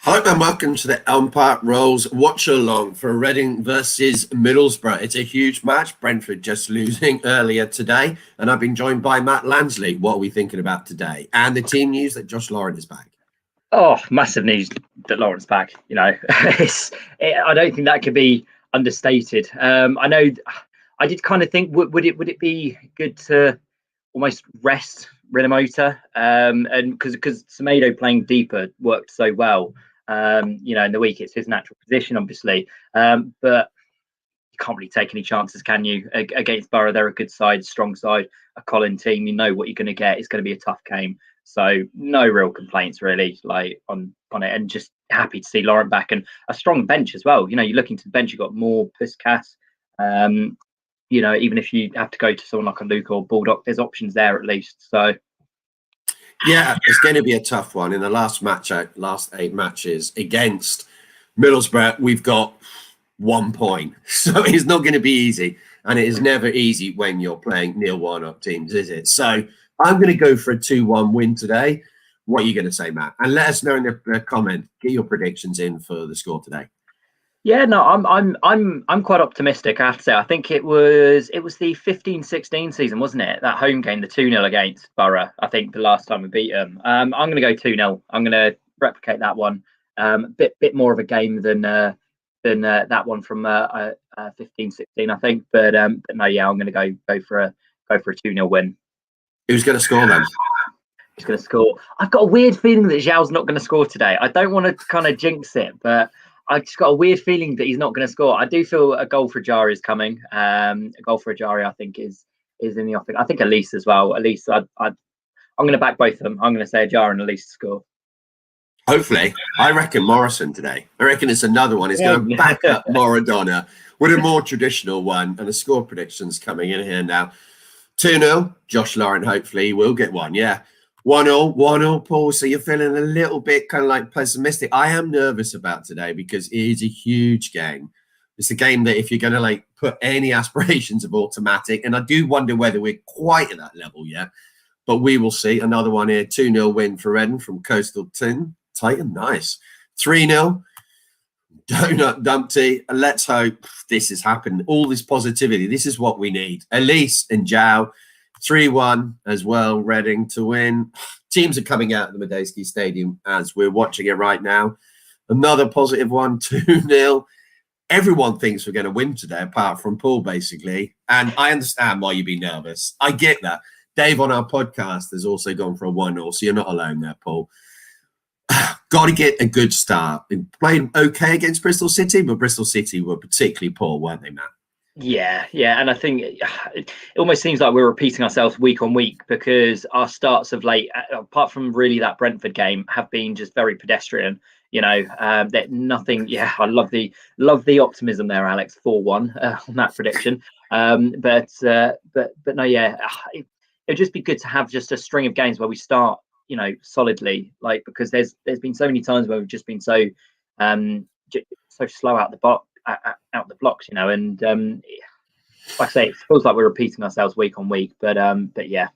Hi and welcome to the Elm Park Rolls watch along for Reading versus Middlesbrough. It's a huge match. Brentford just losing earlier today, and I've been joined by Matt Lansley. What are we thinking about today? And the team news that Josh Lauren is back. Oh, massive news that Lauren's back. I don't think that could be understated. I know. I did kind of think would it be good to almost rest Rinomota, and because Semedo playing deeper worked so well. In the week it's his natural position, obviously, but you can't really take any chances, can you? Against Borough, they're a good side, strong side, a Colin team. You know what you're going to get. It's going to be a tough game. So no real complaints really, like on it, and just happy to see Laurent back and a strong bench as well. You're looking to the bench. You've got more Puskas. Even if you have to go to someone like a Luke or Bulldog, there's options there at least. So yeah, it's going to be a tough one. In the last 8 matches against Middlesbrough, we've got 1 point, so it's not going to be easy, and it is never easy when you're playing Neil Warnock teams, is it? So I'm going to go for a 2-1 win today. What are you going to say, Matt? And let us know in the comment. Get your predictions in for the score today. Yeah, no, I'm quite optimistic. I have to say, I think it was the 15-16 season, wasn't it? That home game, the 2-0 against Borough. I think the last time we beat them. I'm going to go 2-0. I'm going to replicate that one. Bit more of a game than that one from 15-16, I think. But no, yeah, I'm going to go for a 2-0 win. Who's going to score then? Who's going to score? I've got a weird feeling that Zhao's not going to score today. I don't want to kind of jinx it, but I just got a weird feeling that he's not going to score. I do feel a goal for Ajari is coming. A goal for Ajari, I think, is in the offing. I think Elise as well. Elise, I'm going to back both of them. I'm going to say Ajari and Elise score. Hopefully. I reckon Morrison today. I reckon it's another one. He's going to back up Maradona with a more traditional one, and the score predictions coming in here now. 2-0, Josh Lauren, hopefully he will get one. Yeah. 1-0, Paul. So you're feeling a little bit kind of like pessimistic. I am nervous about today because it is a huge game. It's a game that if you're going to like put any aspirations of automatic, and I do wonder whether we're quite at that level yet, but we will see. Another one here, 2-0 win for Reading from Coastal Titan. Nice. 3-0. Donut Dumpty. Let's hope this is happening. All this positivity. This is what we need. Elise and Zhao. 3-1 as well, Reading to win. Teams are coming out of the Medeski Stadium as we're watching it right now. Another positive one, 2-0. Everyone thinks we're going to win today, apart from Paul, basically. And I understand why you'd be nervous. I get that. Dave on our podcast has also gone for a 1-0, so you're not alone there, Paul. Got to get a good start. They played okay against Bristol City, but Bristol City were particularly poor, weren't they, Matt? Yeah, and I think it almost seems like we're repeating ourselves week on week because our starts of late, apart from really that Brentford game, have been just very pedestrian. That nothing. Yeah, I love the optimism there, Alex. 4-1 on that prediction. But no, yeah, it'd just be good to have just a string of games where we start, solidly. Like because there's been so many times where we've just been so slow out the box. Out the blocks, and like I say, it feels like we're repeating ourselves week on week, but yeah,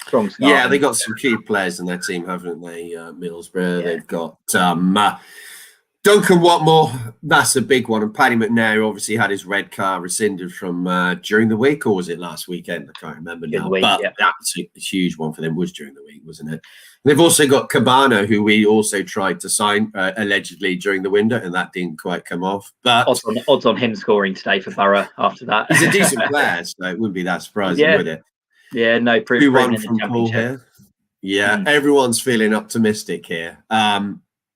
strong start. Yeah, they got some key players in their team, haven't they? Middlesbrough, they've got Duncan Watmore, that's a big one, and Paddy McNair obviously had his red card rescinded from during the week, or was it last weekend? I can't remember now, but that's a huge one for them. Was during the week, wasn't it? They've also got Cabano, who we also tried to sign allegedly during the window, and that didn't quite come off. But odds on him scoring today for Borough after that. He's a decent player, so it wouldn't be that surprising, would it? Yeah, no, 2-1 from Paul here. Yeah, everyone's feeling optimistic here.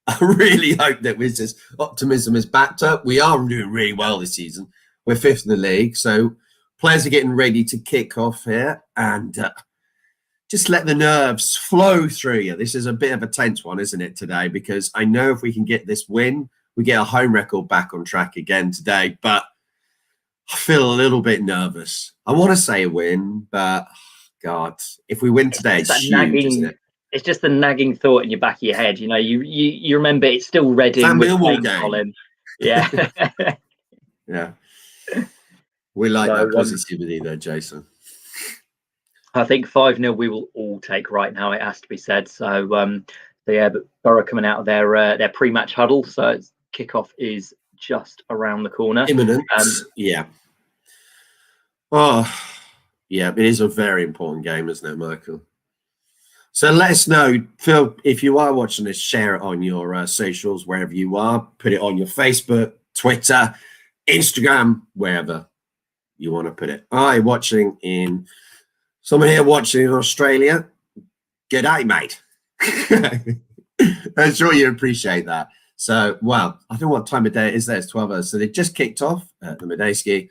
I really hope that with this optimism is backed up. We are doing really well this season. We're 5th in the league, so players are getting ready to kick off here, and just let the nerves flow through you. This is a bit of a tense one, isn't it, today? Because I know if we can get this win, we get our home record back on track again today. But I feel a little bit nervous. I want to say a win, but God, if we win today, it's huge, isn't it? It's just the nagging thought in your back of your head. You remember it's still Reading with Colin. Yeah. Yeah. We like that positivity though, Jason. I think 5-0 we will all take right now, it has to be said. So yeah, but Borough coming out of their pre-match huddle, so kickoff is just around the corner. Imminent. Yeah. Oh, yeah. It is a very important game, isn't it, Michael? So let us know, Phil, if you are watching this, share it on your socials, wherever you are. Put it on your Facebook, Twitter, Instagram, wherever you want to put it. Someone here watching in Australia. Good day, mate. I'm sure you appreciate that. So, well, I don't know what time of day it is there. It's 12 hours. So they just kicked off at the Medeski.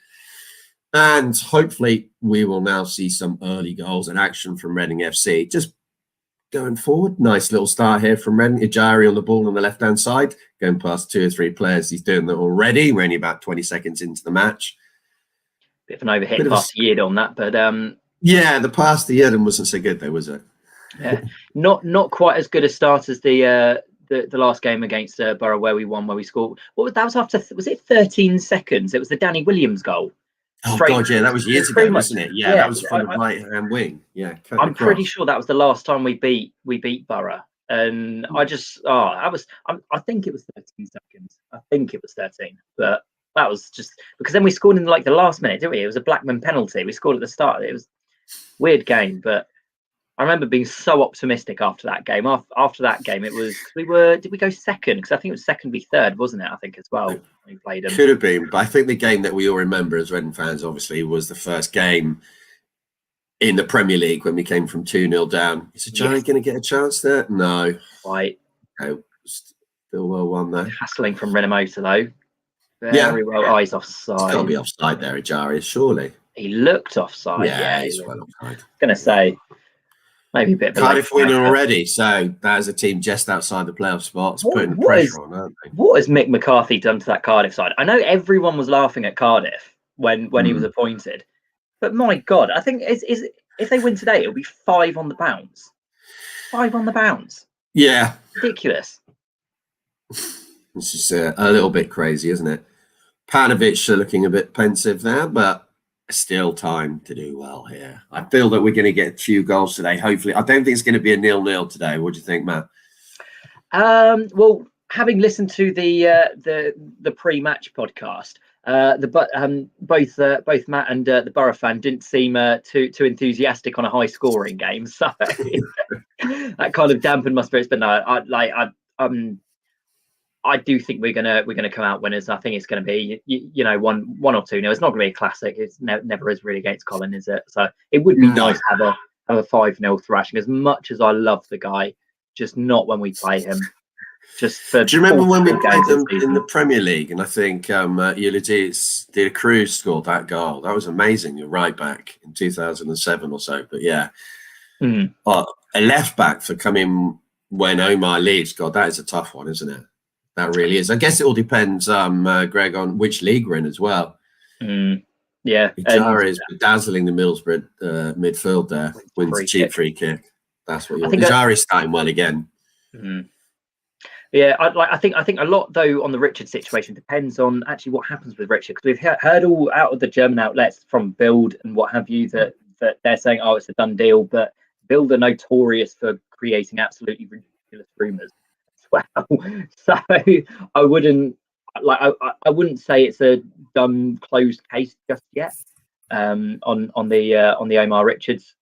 And hopefully we will now see some early goals and action from Reading FC. Just going forward, nice little start here from Reading. Ijari on the ball on the left-hand side, going past 2 or 3 players. He's doing that already. We're only about 20 seconds into the match. Bit of an overhit pass to Yid on that, but yeah, the pass to Yid wasn't so good though, was it? Yeah, not quite as good a start as the last game against Borough where we won, where we scored. That was after? Was it 13 seconds? It was the Danny Williams goal. Oh God, yeah, that was years ago, wasn't it? Yeah, that was from the right-hand wing. Yeah, I'm pretty sure that was the last time we beat Borough, and I think it was 13 seconds. I think it was 13, but that was just because then we scored in like the last minute, didn't we? It was a Blackman penalty. We scored at the start. It was a weird game, but I remember being so optimistic after that game. After that game, it was did we go second? Because I think it was second v third, wasn't it? I think as well when we played them. Could have been, but I think the game that we all remember as Reading fans, obviously, was the first game in the Premier League when we came from 2-0 down. Is Giant going to get a chance there? No. Right. No, still well won there. Hassling from Renamotor though. Very well. Oh, he's offside. He's got to be offside there, Ijari, surely. He looked offside. Yeah, he's well offside. I was going to say. Maybe a bit. Cardiff winning already, so that is a team just outside the playoff spots, putting pressure on, aren't they? What has Mick McCarthy done to that Cardiff side? I know everyone was laughing at Cardiff when he was appointed, but my God, I think if they win today, it'll be 5 on the bounce. 5 on the bounce. Yeah, ridiculous. It's just a little bit crazy, isn't it? Panovich looking a bit pensive there, but still time to do well here. I feel that we're going to get a few goals today. Hopefully, I don't think it's going to be a 0-0 today. What do you think, Matt? Well, having listened to the pre-match podcast, both Matt and the Borough fan didn't seem too enthusiastic on a high-scoring game, so that kind of dampened my spirits. But no, I do think we're gonna come out winners. I think it's going to be 1 or 2. It's not going to be a classic. It's never is really against Colin, is it? So it would be nice to have a 5-0 thrashing. As much as I love the guy, just not when we play him. Just for. Do you remember when we played them in the Premier League? And I think Ulysses De Cruz scored that goal. That was amazing. You're right back in 2007 or so. But yeah, a left back for coming when Omar leaves. God, that is a tough one, isn't it? That really is. I guess it all depends, Greg, on which league we're in as well. Yeah. Ijara is dazzling the Middlesbrough midfield there. Wins a cheap free kick. That's what you want. Ijara is starting well again. Yeah, I think a lot though on the Richard situation depends on actually what happens with Richard, because we've heard all out of the German outlets from Bild and what have you that they're saying, oh, it's a done deal, but Bild are notorious for creating absolutely ridiculous rumours. Well, so I wouldn't say it's a done closed case just yet on the Omar Richards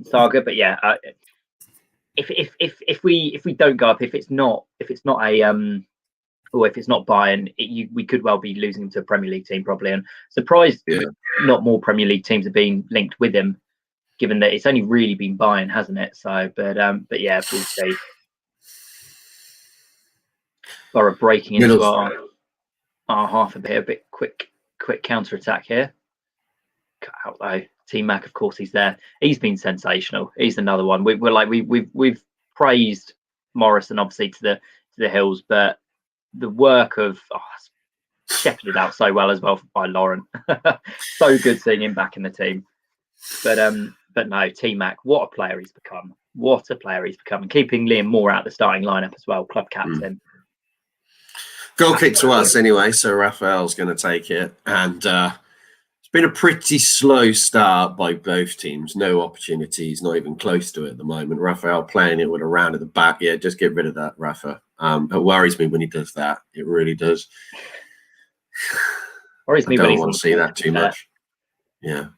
saga, but yeah, if we don't go up, if it's not Bayern, we could well be losing him to a Premier League team probably, and surprised not more Premier League teams are being linked with him, given that it's only really been Bayern, hasn't it? So, but yeah, we'll see. Borough breaking into our half a bit quick counter attack here. Cut out though. Team Mac, of course, he's there. He's been sensational. He's another one. We've praised Morrison obviously to the hills, but the work of shepherded out so well as well by Lauren. So good seeing him back in the team. But no, Team Mac, what a player he's become. What a player he's become. And keeping Liam Moore out of the starting lineup as well, club captain. Goal kick to us anyway, so Raphael's going to take it, and been a pretty slow start by both teams. No opportunities, not even close to it at the moment. Raphael playing it with a round at the back. Yeah, just get rid of that, Rafa. It worries me when he does that. It really does. Worries me I when don't he's want to see that too much. Yeah.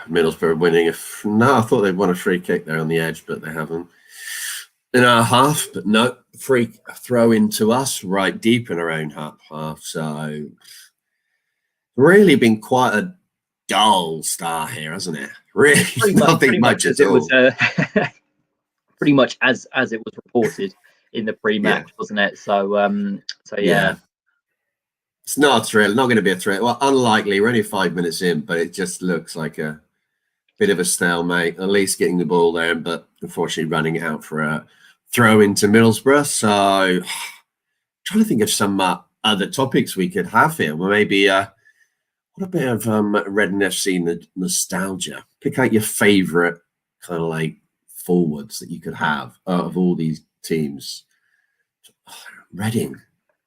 Middlesbrough winning. No, I thought they'd won a free kick there on the edge, but they haven't. In our half, but no, free throw into us right deep in our own half. So really been quite a dull start here, hasn't it? Really, nothing much at all. Pretty much as it was reported in the pre-match, wasn't it? So yeah. It's not a thrill. Not going to be a thrill. Well, unlikely. We're only 5 minutes in, but it just looks like a bit of a stalemate. At least getting the ball there, but unfortunately running it out for a throw into Middlesbrough. So trying to think of some other topics we could have here. Well, maybe what a bit of Reading FC nostalgia. Pick out your favourite kind of like forwards that you could have out of all these teams. Reading.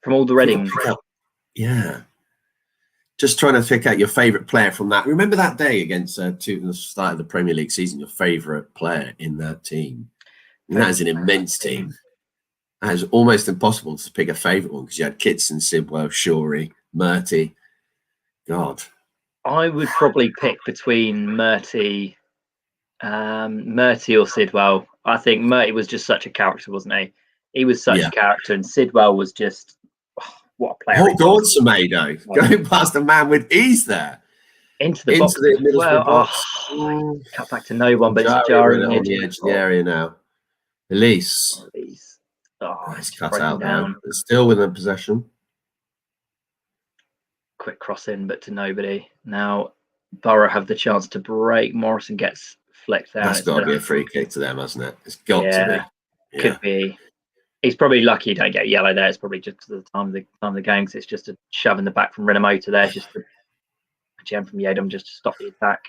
From all the Reading. Yeah. Just trying to pick out your favourite player from that. Remember that day against the start of the Premier League season, your favourite player in that team? And that is an immense team. That is almost impossible to pick a favourite one because you had Kitson, Sidwell, Shorey, Murty. God. I would probably pick between Murty or Sidwell. I think Murty was just such a character, wasn't he? He was such a character, and Sidwell was just what a player. Oh, God, Semedo going past a man with ease there into the box. Middlesbrough box. Cut back to no one, but it's jarring on the edge of the area now. Elise. Nice cut out down. There. Still within possession. Quick cross in, but to nobody. Now Borough have the chance to break. Morrison gets flicked out. That's got to be a free kick to them, hasn't it? It's got to be. Could be. He's probably lucky he don't get yellow there. It's probably just the time of the game because it's just a shove in the back from Renamoto there. Just a gem from Yedem just to stop the attack.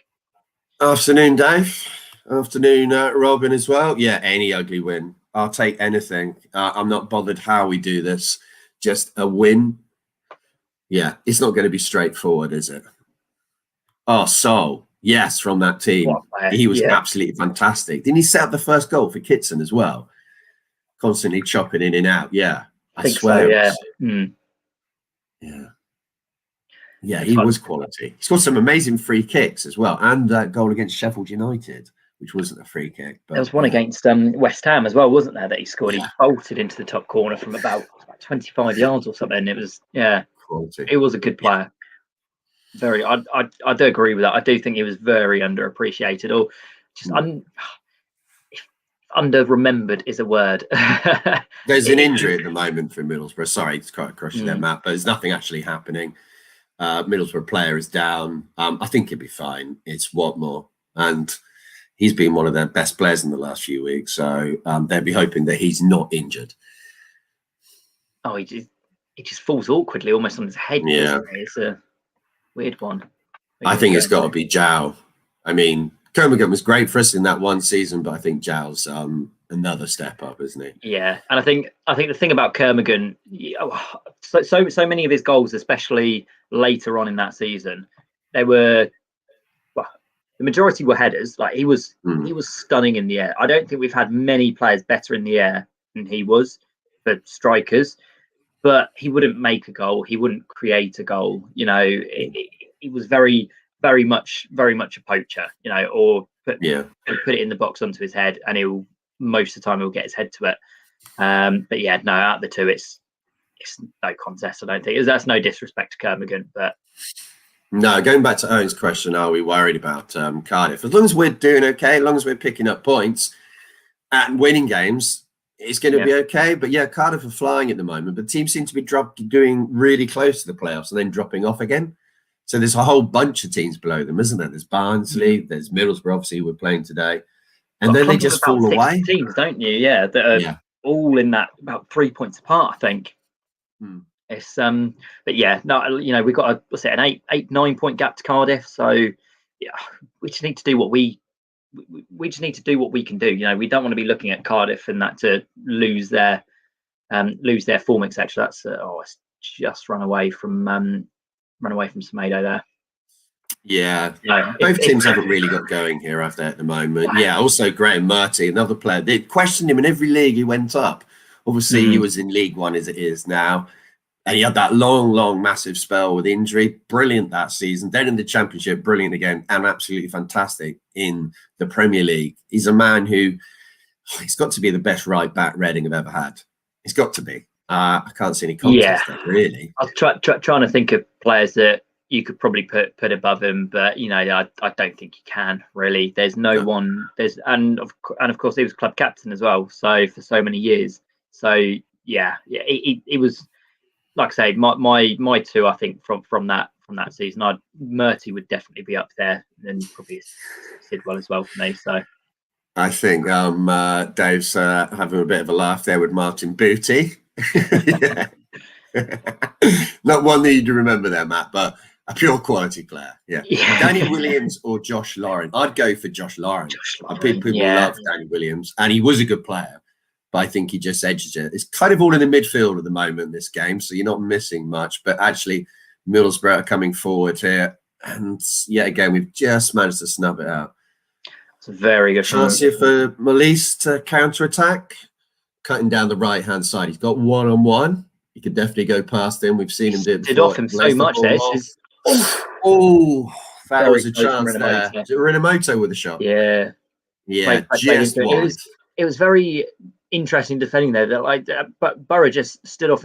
Afternoon, Dave. Afternoon, Robin as well. Yeah, any ugly win. I'll take anything. I'm not bothered how we do this. Just a win. Yeah, it's not going to be straightforward, is it? Oh, Sol. Yes, from that team. He was absolutely fantastic. Didn't he set up the first goal for Kitson as well? Constantly chopping in and out. Yeah, I swear. So, yeah, he was quality. He scored some amazing free kicks as well, and that goal against Sheffield United, which wasn't a free kick. But there was one against West Ham as well, wasn't there? That he scored. He bolted into the top corner from about 25 yards or something. It was quality. He was a good player. Very. I do agree with that. I do think he was very underappreciated, or just under-remembered is a word. There's an injury at the moment for Middlesbrough. Sorry, it's quite crushing their map, but there's nothing actually happening. Middlesbrough player is down. I think he'll be fine. It's Watmore, and he's been one of their best players in the last few weeks. So they'll be hoping that he's not injured. Oh, he just falls awkwardly, almost on his head. Yeah, it's a weird one. I think it's got to be Zhao. I mean, Kermigan was great for us in that one season, but I think Zhao's another step up, isn't he? Yeah, and I think the thing about Kermigan, so many of his goals, especially later on in that season, they were the majority were headers. Like he was stunning in the air. I don't think we've had many players better in the air than he was for strikers, but he wouldn't make a goal. He wouldn't create a goal. You know, he was very much a poacher, you know, or put it in the box onto his head, and he'll most of the time he'll get his head to it. But yeah, no, out of the two, it's no contest. I don't think that's no disrespect to Kermigan, but no. Going back to Owen's question, are we worried about Cardiff? As long as we're doing okay, as long as we're picking up points and winning games, it's going to be okay. But yeah, Cardiff are flying at the moment, but teams seem to be doing really close to the playoffs and then dropping off again. So there's a whole bunch of teams below them, isn't there? There's Barnsley, there's Middlesbrough, obviously we're playing today. And then they just fall away. Teams, don't you? Yeah, that are all in that about 3 points apart, I think. It's but yeah, no, you know, we've got an 9 point gap to Cardiff, so yeah, we just need to do what we just need to do what we can do. We don't want to be looking at Cardiff and that to lose their form, etc. That's it's just run away from Semedo there. Yeah, both teams haven't really got going here, have they, at the moment? Yeah, also Graham Murty, another player. They questioned him in every league he went up. Obviously, he was in League One as it is now. And he had that long, massive spell with injury. Brilliant that season. Then in the Championship, brilliant again, and absolutely fantastic in the Premier League. He's a man who, he's got to be the best right back Reading have ever had. He's got to be. I can't see any contest there, really. I was trying to think of players that you could probably put above him, but I don't think you can really. There's no one. And of course he was club captain as well. So for so many years. So yeah, it was. Like I say, my two, I think from that season, Murty would definitely be up there, and probably Sidwell as well for me. So I think Dave's having a bit of a laugh there with Martin Booty. Not one that you remember there, Matt, but a pure quality player. Yeah. Danny Williams or Josh Lauren. I'd go for Josh Lauren. People love Danny Williams, and he was a good player. I think he just edges it. It's kind of all in the midfield at the moment, this game, so you're not missing much. But actually, Middlesbrough are coming forward here. And yet again, we've just managed to snub it out. It's a very good chance here for Malise to counter-attack. Cutting down the right-hand side. He's got one-on-one. He could definitely go past him. We've seen him do it before. Did off him so much there. That was a chance there. Rinamoto with a shot. Yeah. Yeah, just wide. It was very interesting defending there. That but Borough just stood off.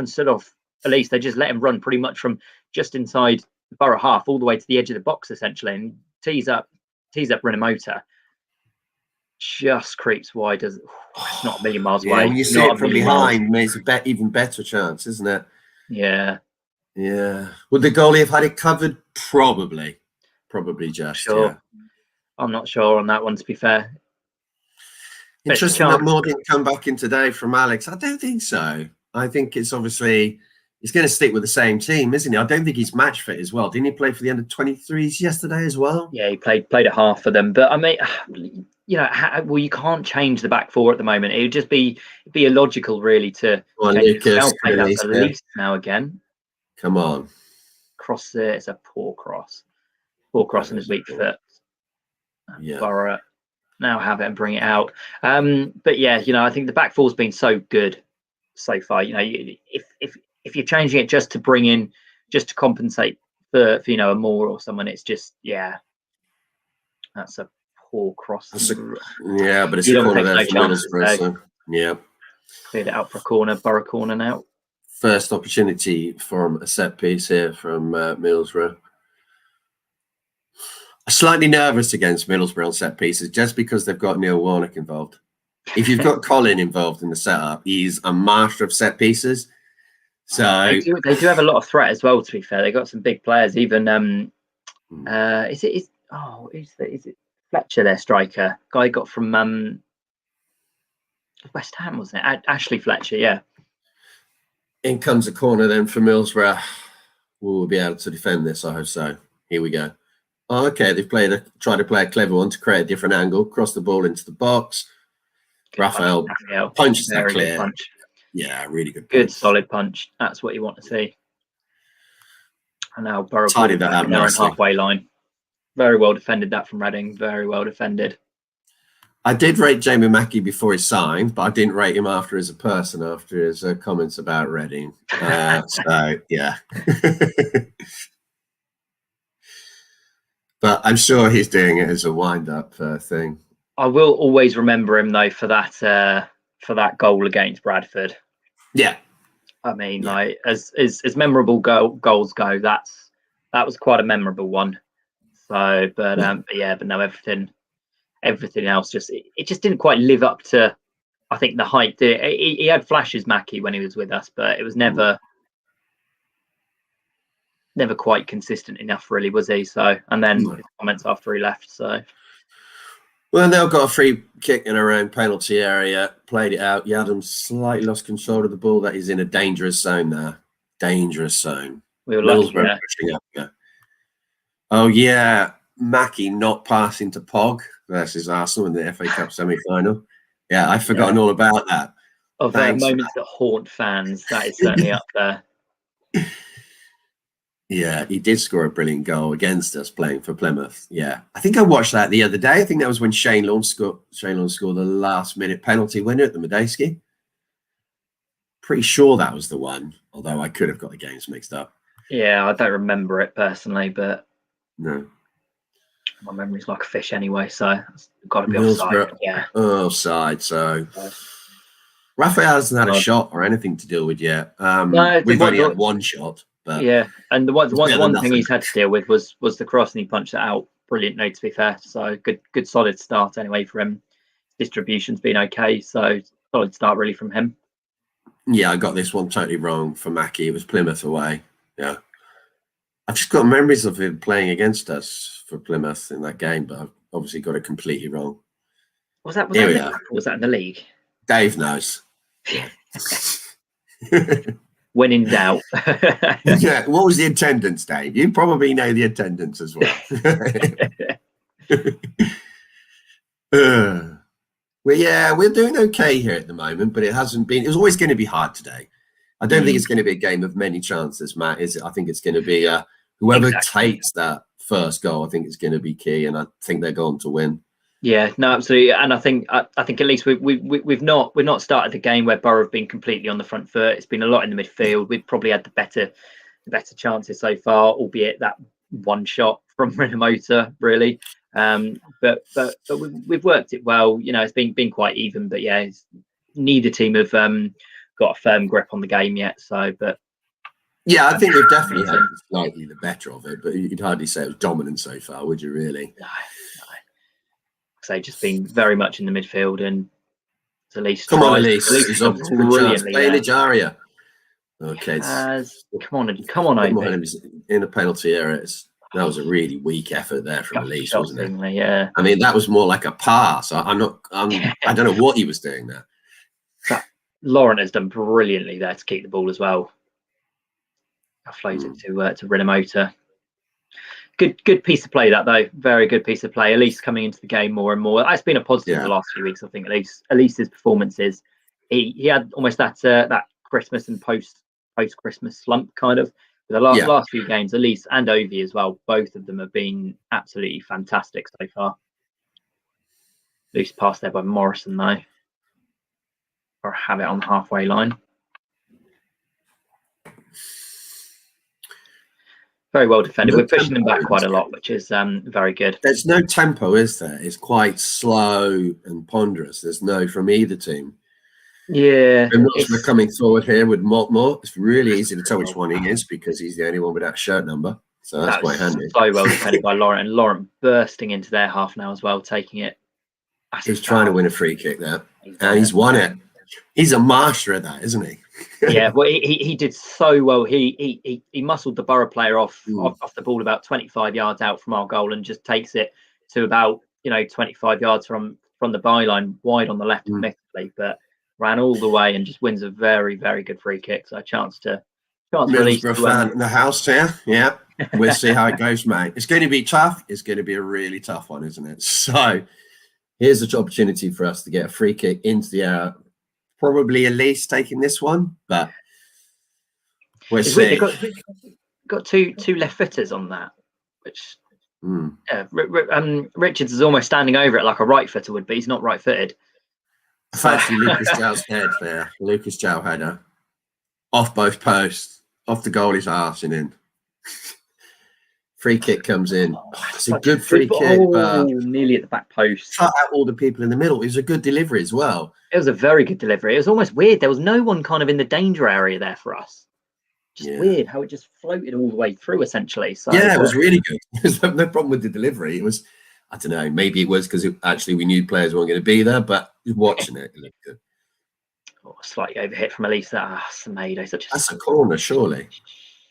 At least they just let him run pretty much from just inside the Borough half all the way to the edge of the box essentially, and tease up Rinamoto. Just creeps wide. It's not a million miles away. When you see it from behind, it's an even better chance, isn't it? Yeah. Would the goalie have had it covered? Probably just. Sure. Yeah. I'm not sure on that one, to be fair. Interesting that more didn't come back in today from Alex. I don't think so. I think it's obviously he's going to stick with the same team, isn't he? I don't think he's match fit as well. Didn't he play for the under-23s yesterday as well? Yeah, he played a half for them. But I mean, you can't change the back four at the moment. It would just be illogical, really, to Lucas play that at least now again. Come on, cross there. It's a poor cross on his weak foot. Yeah. Borough now have it and bring it out. But yeah, I think the back four's been so good so far. If you're changing it just to bring in, just to compensate for a Moore or someone, it's just that's a poor cross. But it's a corner there for Middlesbrough. So, yeah, cleared it out for a corner, Borough corner now. First opportunity from a set piece here from Middlesbrough. Slightly nervous against Middlesbrough on set pieces just because they've got Neil Warnock involved. If you've got Colin involved in the setup, he's a master of set pieces. So they do have a lot of threat as well. To be fair, they got some big players. Even is it Fletcher, their striker guy got from West Ham, wasn't it? Ashley Fletcher, yeah. In comes a corner then for Middlesbrough. We'll be able to defend this, I hope so. Here we go. Oh, okay, they've tried to play a clever one to create a different angle, cross the ball into the box. Raphael punches that clear. Punch. Yeah, really good punch. Good, solid punch. That's what you want to see. And now Borough tidied that up nicely. Halfway line. Very well defended that from Reading. Very well defended. I did rate Jamie Mackey before he signed, but I didn't rate him after as a person, after his comments about Reading. So, yeah. But I'm sure he's doing it as a wind-up thing. I will always remember him though for that goal against Bradford. Yeah, I mean, like as memorable goals go, that was quite a memorable one. So, but no, everything else just didn't quite live up to, I think, the hype. He had flashes, Mackie, when he was with us, but it was never quite consistent enough, really, was he? So, and then his comments after he left. So, well, they've got a free kick in our own penalty area. Played it out. Yadam slightly lost control of the ball. That is in a dangerous zone there. Dangerous zone. We were lucky there. Pushing up, yeah. Oh yeah, Mackie not passing to Pog versus Arsenal in the FA Cup semi-final. Yeah, I've forgotten all about that. Of moments that haunt fans, that is certainly up there. Yeah, he did score a brilliant goal against us playing for Plymouth. Yeah, I think I watched that the other day. I think that was when Shane Long scored the last-minute penalty winner at the Medeski. Pretty sure that was the one, although I could have got the games mixed up. Yeah, I don't remember it personally, but no, my memory's like a fish anyway, so it's got to be Middlesbrough, offside. Yeah, offside. So Raphael hasn't had a shot or anything to deal with yet. No, we've only had one shot. But yeah, and the one thing he's had to deal with was the cross, and he punched it out. Brilliant, no, to be fair. So good, solid start anyway for him. Distribution's been okay, so solid start really from him. Yeah, I got this one totally wrong for Mackie. It was Plymouth away. Yeah, I've just got memories of him playing against us for Plymouth in that game, but I've obviously got it completely wrong. Was that in the league? Dave knows. When in doubt. Yeah, what was the attendance, Dave? You probably know the attendance as well. Well, yeah, we're doing okay here at the moment, but it hasn't been. It was always going to be hard today. I don't think it's going to be a game of many chances, Matt. Is it? I think it's going to be whoever takes that first goal. I think it's going to be key, and I think they're going to win. Yeah, no, absolutely, and I think at least we've not started the game where Borough have been completely on the front foot. It's been a lot in the midfield. We've probably had the better chances so far, albeit that one shot from Renamotor, really. But we've worked it well. You know, it's been quite even. But yeah, neither team have got a firm grip on the game yet. So, but yeah, I think they've definitely had slightly the better of it. But you'd hardly say it was dominant so far, would you? Really? No. So just been very much in the midfield, and Elise. Come on, Elise. He's up to brilliantly. Play in Ajaria. Okay. Come on, Obi. In a penalty area. That was a really weak effort there from Elise, wasn't it? Yeah. I mean, that was more like a pass. I don't know what he was doing there. Lauren has done brilliantly there to keep the ball as well. I float it to Renamotor. Good piece of play that though. Very good piece of play. Elise coming into the game more and more. That's been a positive the last few weeks. I think Elise's performances. He had almost that Christmas and post Christmas slump kind of. The last few games, Elise and Ovi as well. Both of them have been absolutely fantastic so far. Loose pass there by Morrison though, or have it on the halfway line. Very well defended. We're pushing them back quite a lot, which is very good. There's no tempo, is there? It's quite slow and ponderous. There's no from either team. Yeah. We're coming forward here with Maltmore. It's really easy to tell which one he is because he's the only one without shirt number. So that's quite handy. So well defended by Lauren. And Lauren bursting into their half now as well, taking it. He's trying to win a free kick there. And he's won it. He's a master at that, isn't he? Yeah, well, he did so well. He muscled the Borough player off the ball about 25 yards out from our goal and just takes it to about 25 yards from the byline, wide on the left, admittedly, but ran all the way and just wins a very, very good free kick. So a chance release Middlesbrough fan in the house here. Yeah, we'll see how it goes, mate. It's going to be tough. It's going to be a really tough one, isn't it? So here's an opportunity for us to get a free kick into the air. Probably Elise taking this one, but we'll see. Got two left footers on that, which Richards is almost standing over it like a right footer would be. He's not right footed. Fancy Lucas Jow's head there. Lucas Jow header off both posts, off the goalie's arse and in. Free kick comes in. It's a good free kick, but nearly at the back post. Cut out all the people in the middle. It was a good delivery as well. It was a very good delivery. It was almost weird. There was no one kind of in the danger area there for us. Just weird how it just floated all the way through, essentially. So yeah, it was really good. There's no problem with the delivery. It was, I don't know, maybe it was because actually we knew players weren't going to be there, but watching it looked good. Slightly overhit from Elise. Semedo. That's a corner, surely.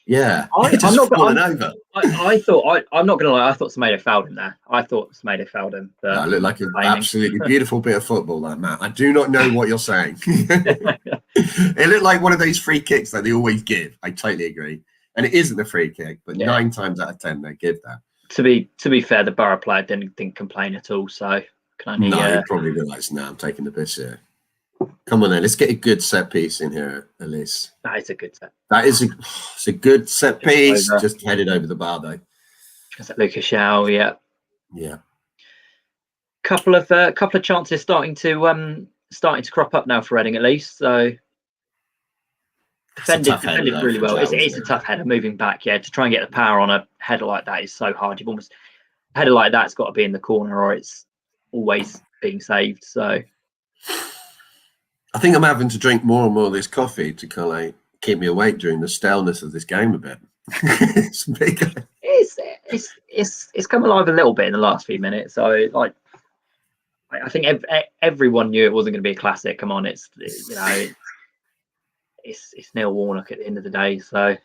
Yeah, I'm not going to lie. I thought Semedo fouled him there. I thought Semedo fouled him. It looked like an absolutely beautiful bit of football, that Matt. I do not know what you're saying. It looked like one of those free kicks that they always give. I totally agree. And it isn't a free kick, but 9 times out of 10 they give that. To be fair, the Borough player didn't complain at all. So can only. No, he probably realised. No, I'm taking the piss here. Come on then, let's get a good set piece in here, Elise. That is a good set. That is a good set piece. Just headed over the bar though. Is that Lucas Shaw? Yeah. Yeah. Couple of chances starting to crop up now for Reading at least. So defended really well. It's a tough header moving back. Yeah, to try and get the power on a header like that is so hard. You've almost a header like that's got to be in the corner or it's always being saved. So I think I'm having to drink more and more of this coffee to kind of like keep me awake during the staleness of this game a bit. It's big. It's come alive a little bit in the last few minutes. So like. I think everyone knew it wasn't going to be a classic. Come on, it's Neil Warnock at the end of the day. So,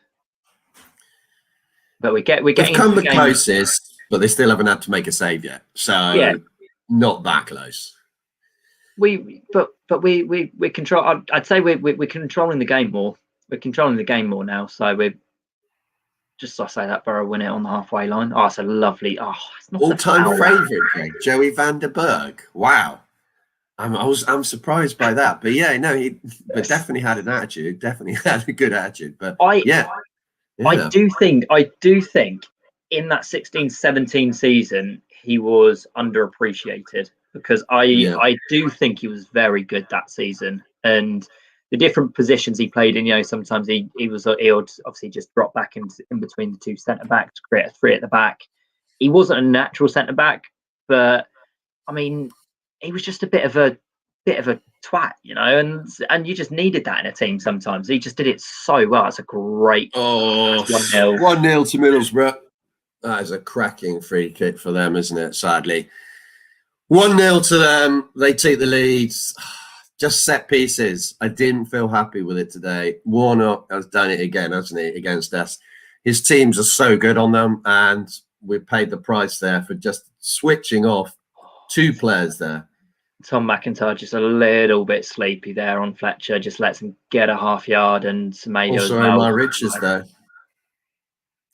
but we're getting come the closest, but they still haven't had to make a save yet. So yeah, not that close. We control. I'd say we're controlling the game more. We're controlling the game more now. So we're just I say that Borough win it on the halfway line. Oh, it's a lovely. Oh, it's not all-time favourite, Joey van der Berg. Wow, I'm surprised by that. But yeah, no, he definitely had an attitude. Definitely had a good attitude. But I do think in that 16-17 season he was underappreciated because I do think he was very good that season and. The different positions he played in, sometimes he would obviously just drop back in between the two centre backs to create a three at the back. He wasn't a natural centre back, but I mean, he was just a bit of a twat, and you just needed that in a team sometimes. He just did it so well. It's a great 1-0 to Middlesbrough. That is a cracking free kick for them, isn't it? Sadly, 1-0 to them. They take the lead. Just set pieces. I didn't feel happy with it today. Warnock has done it again, hasn't he, against us? His teams are so good on them, and we paid the price there for just switching off two players there. Tom McIntyre just a little bit sleepy there on Fletcher. Just lets him get a half yard, and Semedo as well. Omar Richards though.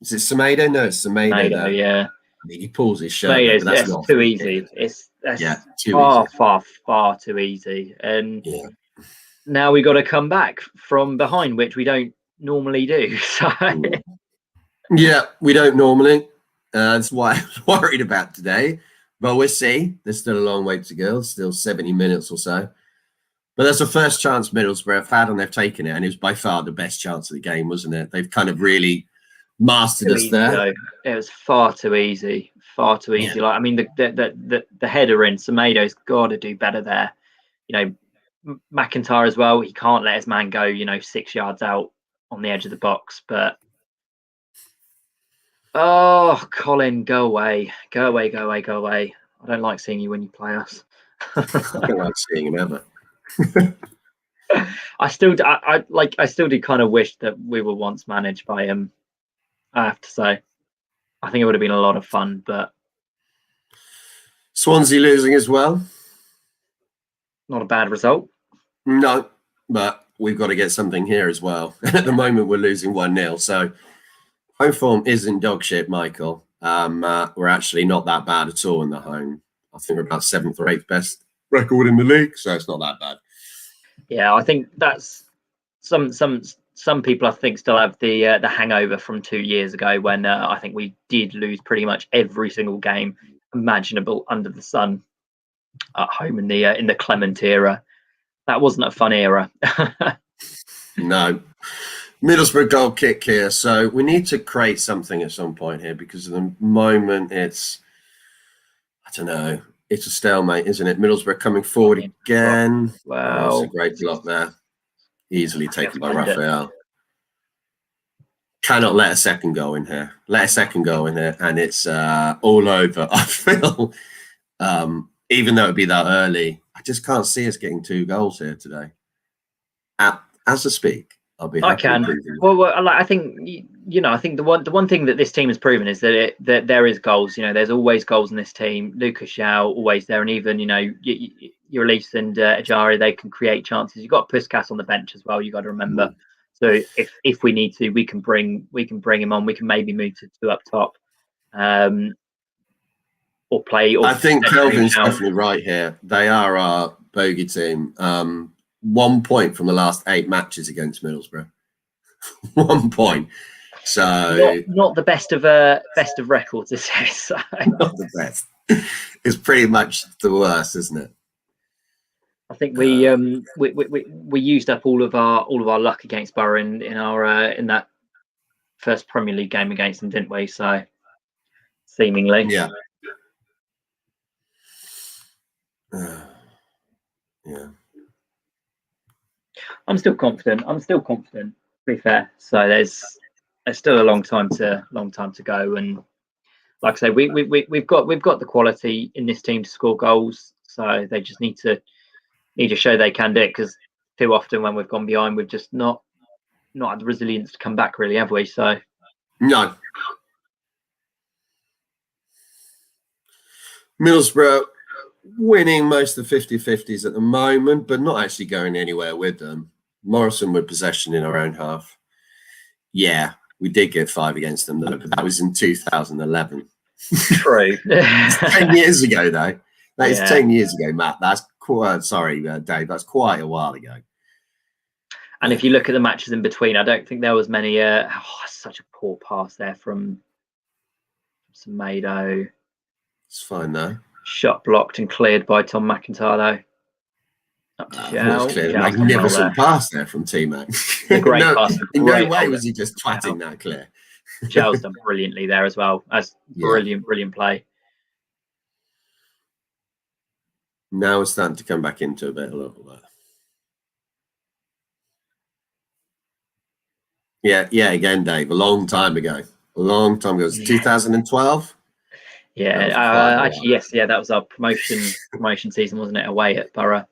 Is it Semedo? No, it's Semedo. Yeah. I mean, he pulls his shirt. But that's not too easy. Far too easy. And now we got to come back from behind, which we don't normally do. So yeah, we don't normally. That's why I was worried about today. But we'll see. There's still a long way to go. Still 70 minutes or so. But that's the first chance Middlesbrough have had, and they've taken it. And it was by far the best chance of the game, wasn't it? They've kind of really mastered us there. Though. It was far too easy. Far too easy. Yeah. Like I mean, the header in Semedo's got to do better there. McIntyre as well. He can't let his man go. 6 yards out on the edge of the box. But oh, Colin, go away. Go away. I don't like seeing you when you play us. I don't like seeing him ever. I still do kind of wish that we were once managed by him. I have to say, I think it would have been a lot of fun, but Swansea losing as well. Not a bad result. No, but we've got to get something here as well. At the moment, we're losing 1-0, so home form isn't dog shit, Michael. We're actually not that bad at all in the home. I think we're about 7th or 8th best record in the league, so it's not that bad. Yeah, I think that's some people I think still have the hangover from 2 years ago when I think we did lose pretty much every single game imaginable under the sun at home in the Clement era. That wasn't a fun era. No. Middlesbrough goal kick here, so we need to create something at some point here because at the moment it's a stalemate, isn't it? Middlesbrough coming forward again. Wow, that's a great block there. Easily taken by Raphael. Cannot let a second goal in here. And it's all over. I feel, even though it'd be that early, I just can't see us getting 2 goals here today. As I speak, I'll be happy. I can. Well, I think I think the one thing that this team has proven is that there is goals. There's always goals in this team. Lucas Shaw always there, and even your Elise and Ajari, they can create chances. You've got Puskas on the bench as well. You got to remember. So if we need to, we can bring him on. We can maybe move to 2 up top. or play. Or I think Kelvin's definitely right here. They are our bogey team. 1 point from the last 8 matches against Middlesbrough. 1 point. So not the best of records, is it? So. Not the best. It's pretty much the worst, isn't it? I think we used up all of our luck against Borough in that first Premier League game against them, didn't we? So seemingly, yeah. Yeah. I'm still confident. To be fair, so there's still a long time to go, and like I say, we've got the quality in this team to score goals. So they just need to show they can do it, because too often when we've gone behind, we've just not had the resilience to come back, really, have we? So no. Middlesbrough winning most of the 50-50s at the moment, but not actually going anywhere with them. Morrison with possession in our own half. Yeah, we did get 5 against them, though, but that was in 2011. True. 10 years ago, though. That is 10 years ago, Matt. That's quite, sorry, Dave, that's quite a while ago. And if you look at the matches in between, I don't think there was many. Such a poor pass there from Semedo. It's fine, though. Shot blocked and cleared by Tom McIntyre, though. Up to Joe. Magnificent pass there from T-Mac. Great pass. In no way was he just twatting that clear. Joe's done brilliantly there as well. That's brilliant play. Now it's starting to come back into a little bit. Yeah, again, Dave, a long time ago. It was 2012. Yeah, actually, yes, that was our promotion season, wasn't it? Away at Borough.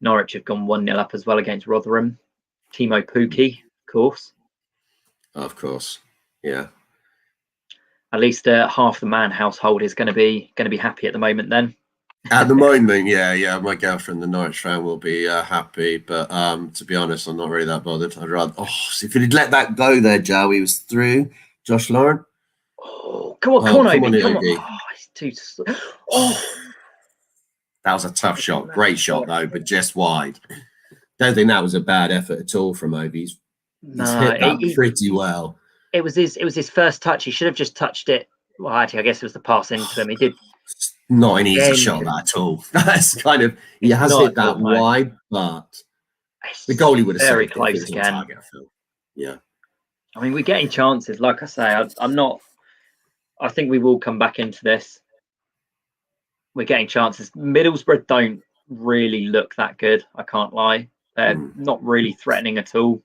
Norwich have gone 1-0 up as well against Rotherham. Timo Pukki, of course, yeah. At least half the Man household is going to be happy at the moment. Then, at the moment, yeah. My girlfriend, the Norwich fan, will be happy, but to be honest, I'm not really that bothered. I'd rather. If he'd let that go there, Joe, he was through. Josh Lauren. Oh, come on, Obi. Come on. He's too. That was a tough shot. Great shot, though, but just wide. Don't think that was a bad effort at all from Obi. He's hit that pretty well. It was his first touch. He should have just touched it. Well, actually, I guess it was the pass into him. He did. Not an easy shot, that at all. That's kind of, he has hit that wide, but the goalie would have very close again. Target, I feel. Yeah. I mean, we're getting chances. Like I say, I'm not. I think we will come back into this. We're getting chances. Middlesbrough don't really look that good. I can't lie. They're not really threatening at all.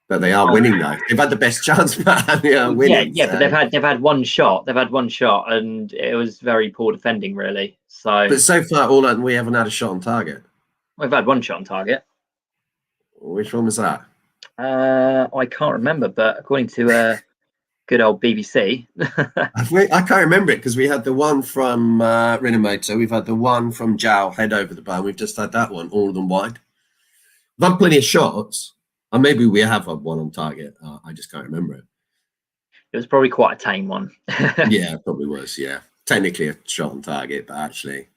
But they are winning, though. They've had the best chance, man. They are winning. Yeah, so. But they've had one shot. They've had one shot, and it was very poor defending, really. But so far, we haven't had a shot on target. We've had one shot on target. Which one was that? I can't remember, but according to good old BBC, I can't remember it, because we had the one from Rinomoto, we've had the one from Jow head over the bar. We've just had that one, all of them wide. We've had plenty of shots. Or maybe we have had one on target. I just can't remember it. It was probably quite a tame one. Yeah, it probably was. Yeah, technically a shot on target, but actually,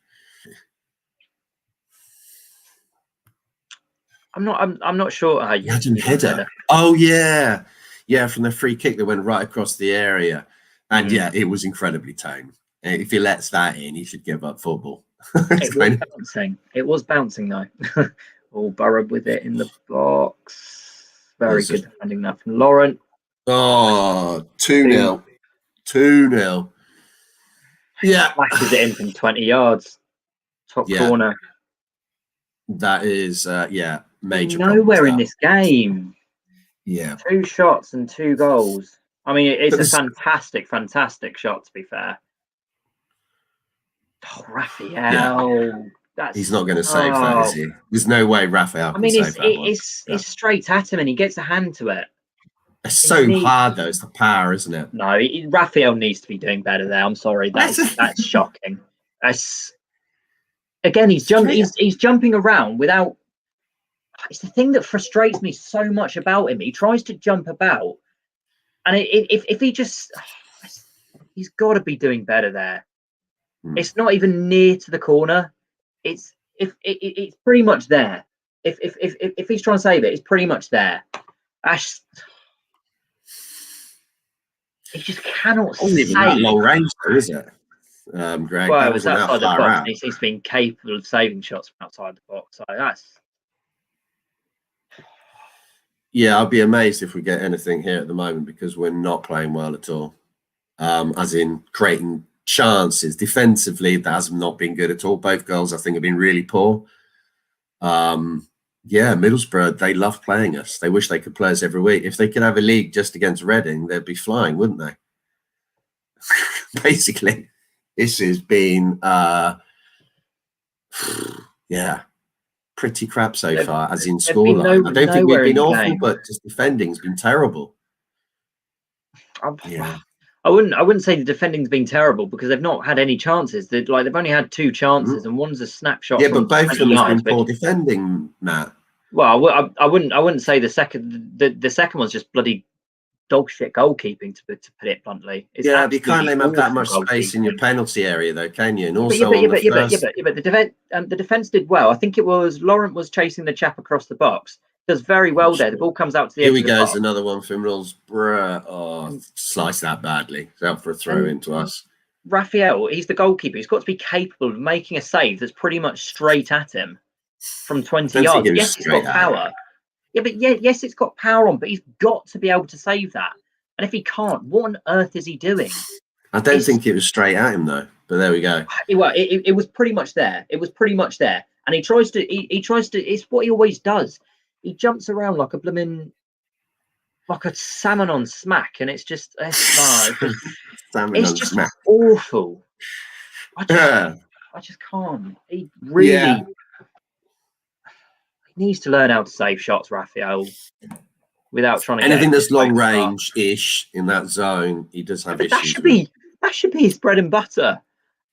I'm not sure. Header. Oh yeah, from the free kick that went right across the area, and it was incredibly tame. If he lets that in, he should give up football. It was bouncing though. All Borough with it in the box. Very good defending that from Laurent. 2-0. 2-0. Yeah. Flashes it in from 20 yards. Top corner. That is, major. Nowhere in this game. Yeah. 2 shots and 2 goals. I mean, it's a fantastic shot, to be fair. Oh, Raphael. Yeah. He's not going to save that, is he? There's no way Raphael can save that one. It's straight at him and he gets a hand to it. It's so hard, though. It's the power, isn't it? No, Raphael needs to be doing better there. I'm sorry. That's shocking. Again, he's jumping around without... It's the thing that frustrates me so much about him. He tries to jump about. And if he just... He's got to be doing better there. It's not even near to the corner. It's pretty much there. If he's trying to save it, it's pretty much there. Ash, he just cannot It wasn't even that long range, though, is it? Greg, well, that it was wasn't outside that the far box. out. And he seems to be capable of saving shots from outside the box. So that's. Yeah, I'd be amazed if we get anything here at the moment because we're not playing well at all. As in creating chances defensively, that has not been good at all. Both goals, I think, have been really poor. Yeah, Middlesbrough, they love playing us. They wish they could play us every week. If they could have a league just against Reading, they'd be flying, wouldn't they? Basically, this has been, yeah, pretty crap so far, as in scoreline. I don't think we've been awful, but just defending's been terrible. Yeah. I wouldn't say the defending's been terrible because they've not had any chances. They've only had 2 chances, and one's a snapshot. Yeah, but both of them have been poor defending, Matt. Well, I wouldn't say the second one's just bloody dog shit goalkeeping, to put it bluntly. It's you can't have that much space in your penalty area, though, can you? And also, but the defense did well. I think it was Laurent was chasing the chap across the box. Does very well there. The ball comes out to the edge of the box. Another one from Middlesbrough. Oh, sliced that badly. It's out for a throw into us. Raphael, he's the goalkeeper. He's got to be capable of making a save that's pretty much straight at him from 20 yards. Yes, it's got power. Yeah, but yes, it's got power on, but he's got to be able to save that. And if he can't, what on earth is he doing? I don't think it was straight at him, though. But there we go. Well, it was pretty much there. It was pretty much there. And he tries to. It's what he always does. He jumps around like a salmon on smack, and it's just awful. I just can't. He really he needs to learn how to save shots, Raphael, without trying to. Anything that's long range ish in that zone, he does have issues. That should be his bread and butter.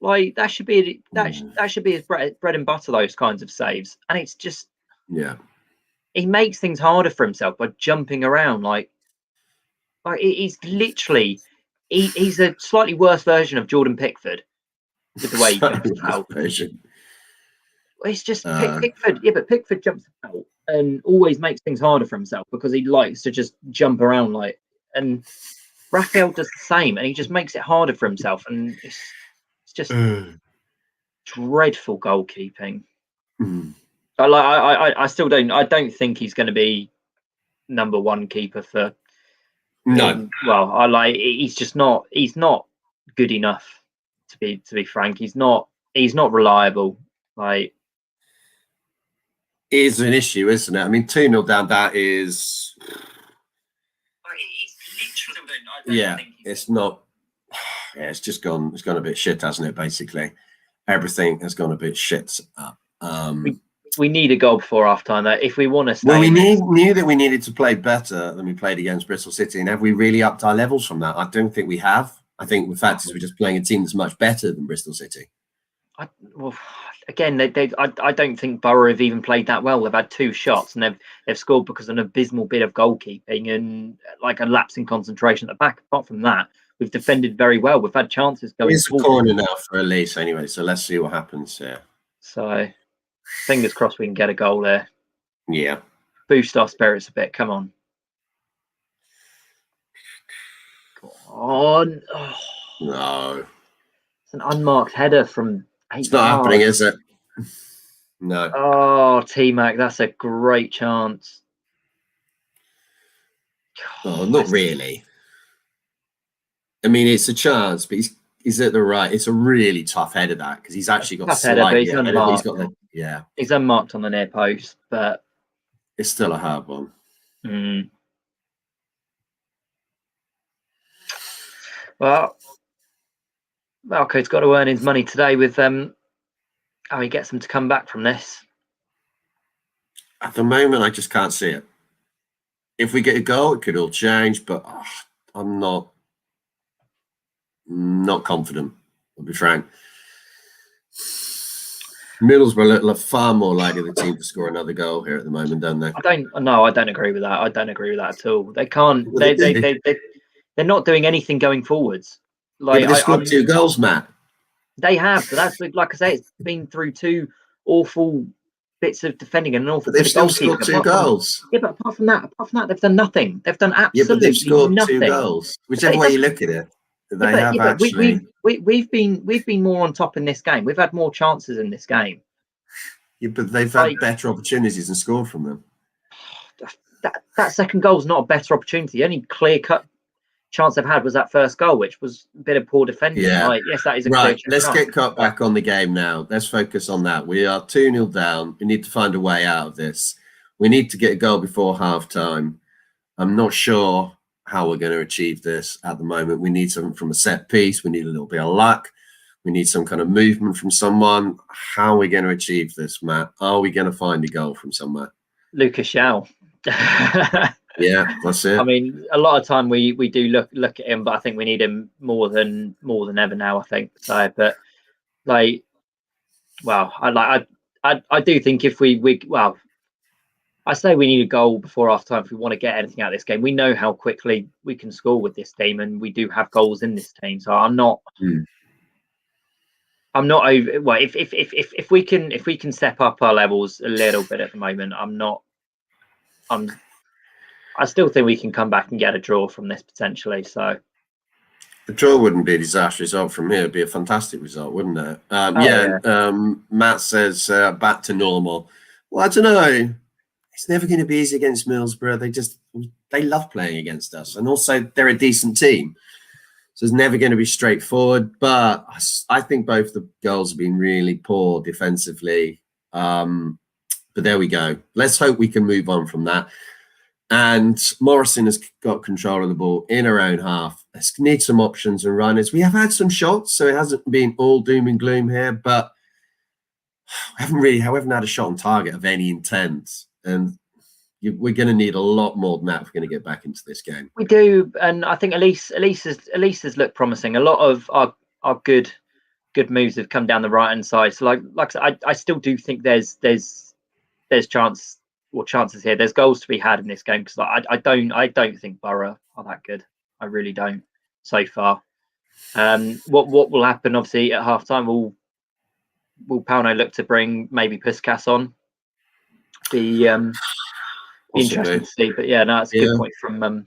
Like that should be his bread and butter. Those kinds of saves, and it's just he makes things harder for himself by jumping around. Like he's literally he's a slightly worse version of Jordan Pickford with the way he jumps out. It's just Pickford. Yeah, but Pickford jumps out and always makes things harder for himself because he likes to just jump around and Raphael does the same, and he just makes it harder for himself, and it's just dreadful goalkeeping. I still don't. I don't think he's going to be number 1 keeper for. No. He's just not. He's not good enough to be frank. He's not reliable. Like, it is an issue, isn't it? I mean, 2-0 down. That is. It's not. Yeah, it's just gone. It's gone a bit shit, hasn't it? Basically, everything has gone a bit shit up. We need a goal before half time. If we want to stay. Well, we knew that we needed to play better than we played against Bristol City, and have we really upped our levels from that? I don't think we have. I think the fact is we're just playing a team that's much better than Bristol City. I don't think Borough have even played that well. They've had 2 shots and they've scored because of an abysmal bit of goalkeeping and like a lapse in concentration at the back. Apart from that, we've defended very well. We've had chances going. It's a corner now for Elise anyway, so let's see what happens here. So, fingers crossed we can get a goal there. Yeah. Boost our spirits a bit. Come on. Come on. Oh. No. It's an unmarked header from 8 It's not happening, is it? No. Oh, T-Mac, that's a great chance. Oh, not really. I mean, it's a chance, but he's at the right. It's a really tough header, that, because he's actually got slightly. He's unmarked on the near post, but it's still a hard one. Well, Malco's got to earn his money today with how he gets them to come back from this. At the moment, I just can't see it. If we get a goal, it could all change, but I'm not confident, I'll be frank. Middlesbrough look far more likely the team to score another goal here at the moment, don't they? I don't agree with that. I don't agree with that at all. They can't. They're not doing anything going forwards. Like, they scored 2 goals, Matt. They have, but that's like I say, it's been through 2 awful bits of defending and an awful But they've bit of still goalkeeping. scored 2 goals. Yeah, but apart from that, they've done nothing. They've done Yeah, but they've absolutely scored 2 nothing. goals. Whichever way you look at it, they Yeah, have but actually. we've been more on top in this game. We've had more chances in this game. Yeah, but they've had better opportunities and scored from them. That second goal is not a better opportunity. The only clear-cut chance they've had was that first goal, which was a bit of poor defending. Yeah. Like, yes, that is a right. clear Let's chance. get cut back on the game now. Let's focus on that. We are 2-0 down. We need to find a way out of this. We need to get a goal before half time. I'm not sure how we're going to achieve this at the moment. We need something from a set piece. We need a little bit of luck. We need some kind of movement from someone. How are we going to achieve this, Matt? Are we going to find a goal from somewhere? Lucas Shaw. Yeah, that's it. I mean, a lot of time we do look at him, but I think we need him more than ever now. I think so. But like, well, I do think if we well, I say we need a goal before half time if we want to get anything out of this game. We know how quickly we can score with this team, and we do have goals in this team. So I'm not. I'm not over. Well, if we can step up our levels a little bit at the moment, I still think we can come back and get a draw from this potentially. So the draw wouldn't be a disastrous result from here. It'd be a fantastic result, wouldn't it? Matt says back to normal. Well, I don't know. It's never going to be easy against Middlesbrough. They love playing against us, and also they're a decent team. So it's never going to be straightforward. But I think both the goals have been really poor defensively. But there we go. Let's hope we can move on from that. And Morrison has got control of the ball in our own half. Let's need some options and runners. We have had some shots, so it hasn't been all doom and gloom here, but we haven't had a shot on target of any intent. And we're going to need a lot more than that if we're going to get back into this game. We do, and I think Elise has looked promising. A lot of our good moves have come down the right hand side. So like I still do think there's chances here. There's goals to be had in this game because I don't think Borough are that good. I really don't so far. What will happen? Obviously, at half time, will Pauno look to bring maybe Puskas on? Be interesting to see. But yeah, no, that's a good point from.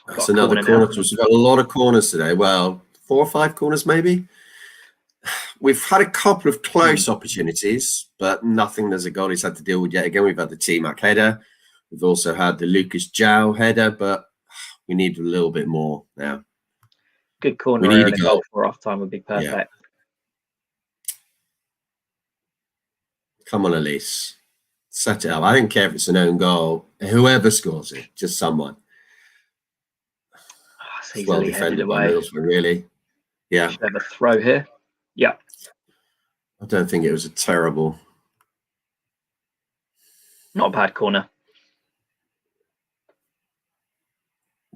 That's another corner. We've got a lot of corners today. Well, 4 or 5 corners maybe. We've had a couple of close opportunities, but nothing there's a goalie's had to deal with yet. Again, we've had the T-Mac header. We've also had the Lucas Jow header, but we need a little bit more now. Good corner. We need a goal for half time would be perfect. Yeah. Come on, Elise. Set it up. I don't care if it's an own goal. Whoever scores it, just someone. It's well defended by Middlesbrough, really. Yeah. Should have a throw here. Yeah. I don't think it was a terrible. Not a bad corner.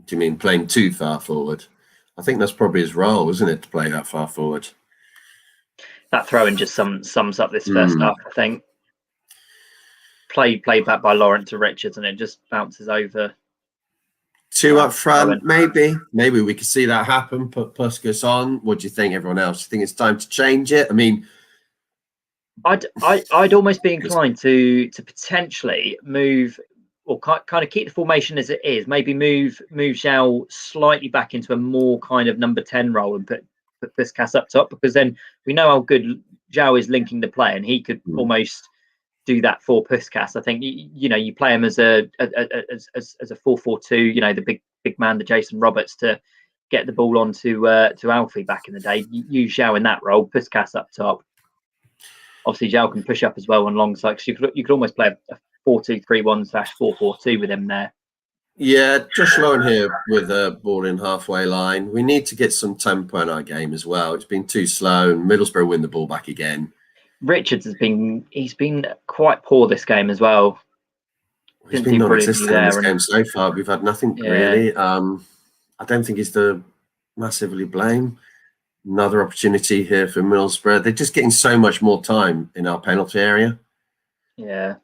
Do you mean playing too far forward? I think that's probably his role, isn't it, to play that far forward? That throw-in just sums up this first half, I think. Played back by Laurent to Richards, and it just bounces over. 2 up front, maybe we could see that happen. Put Puskas on. What do you think, everyone else? Do you think it's time to change it? I mean, I'd almost be inclined to potentially move or kind of keep the formation as it is. Maybe move Zhao slightly back into a more kind of number 10 role and put Puskas up top, because then we know how good Zhao is linking the play, and he could almost do that for Puskas. I think you play him as a 4-4-2. The big man, the Jason Roberts, to get the ball on to Alfie back in the day. Use Zhao in that role, Puskas up top. Obviously, Zhao can push up as well on long sides. You could almost play a 4-2-3-1/4-4-2 with him there. Yeah, Josh Lauren here with a ball in halfway line. We need to get some tempo in our game as well. It's been too slow, and Middlesbrough win the ball back again. Richards has been quite poor this game as well. He's been non-existent in this game so far. We've had nothing really. I don't think he's to massively blame. Another opportunity here for Middlesbrough. They're just getting so much more time in our penalty area. Yeah.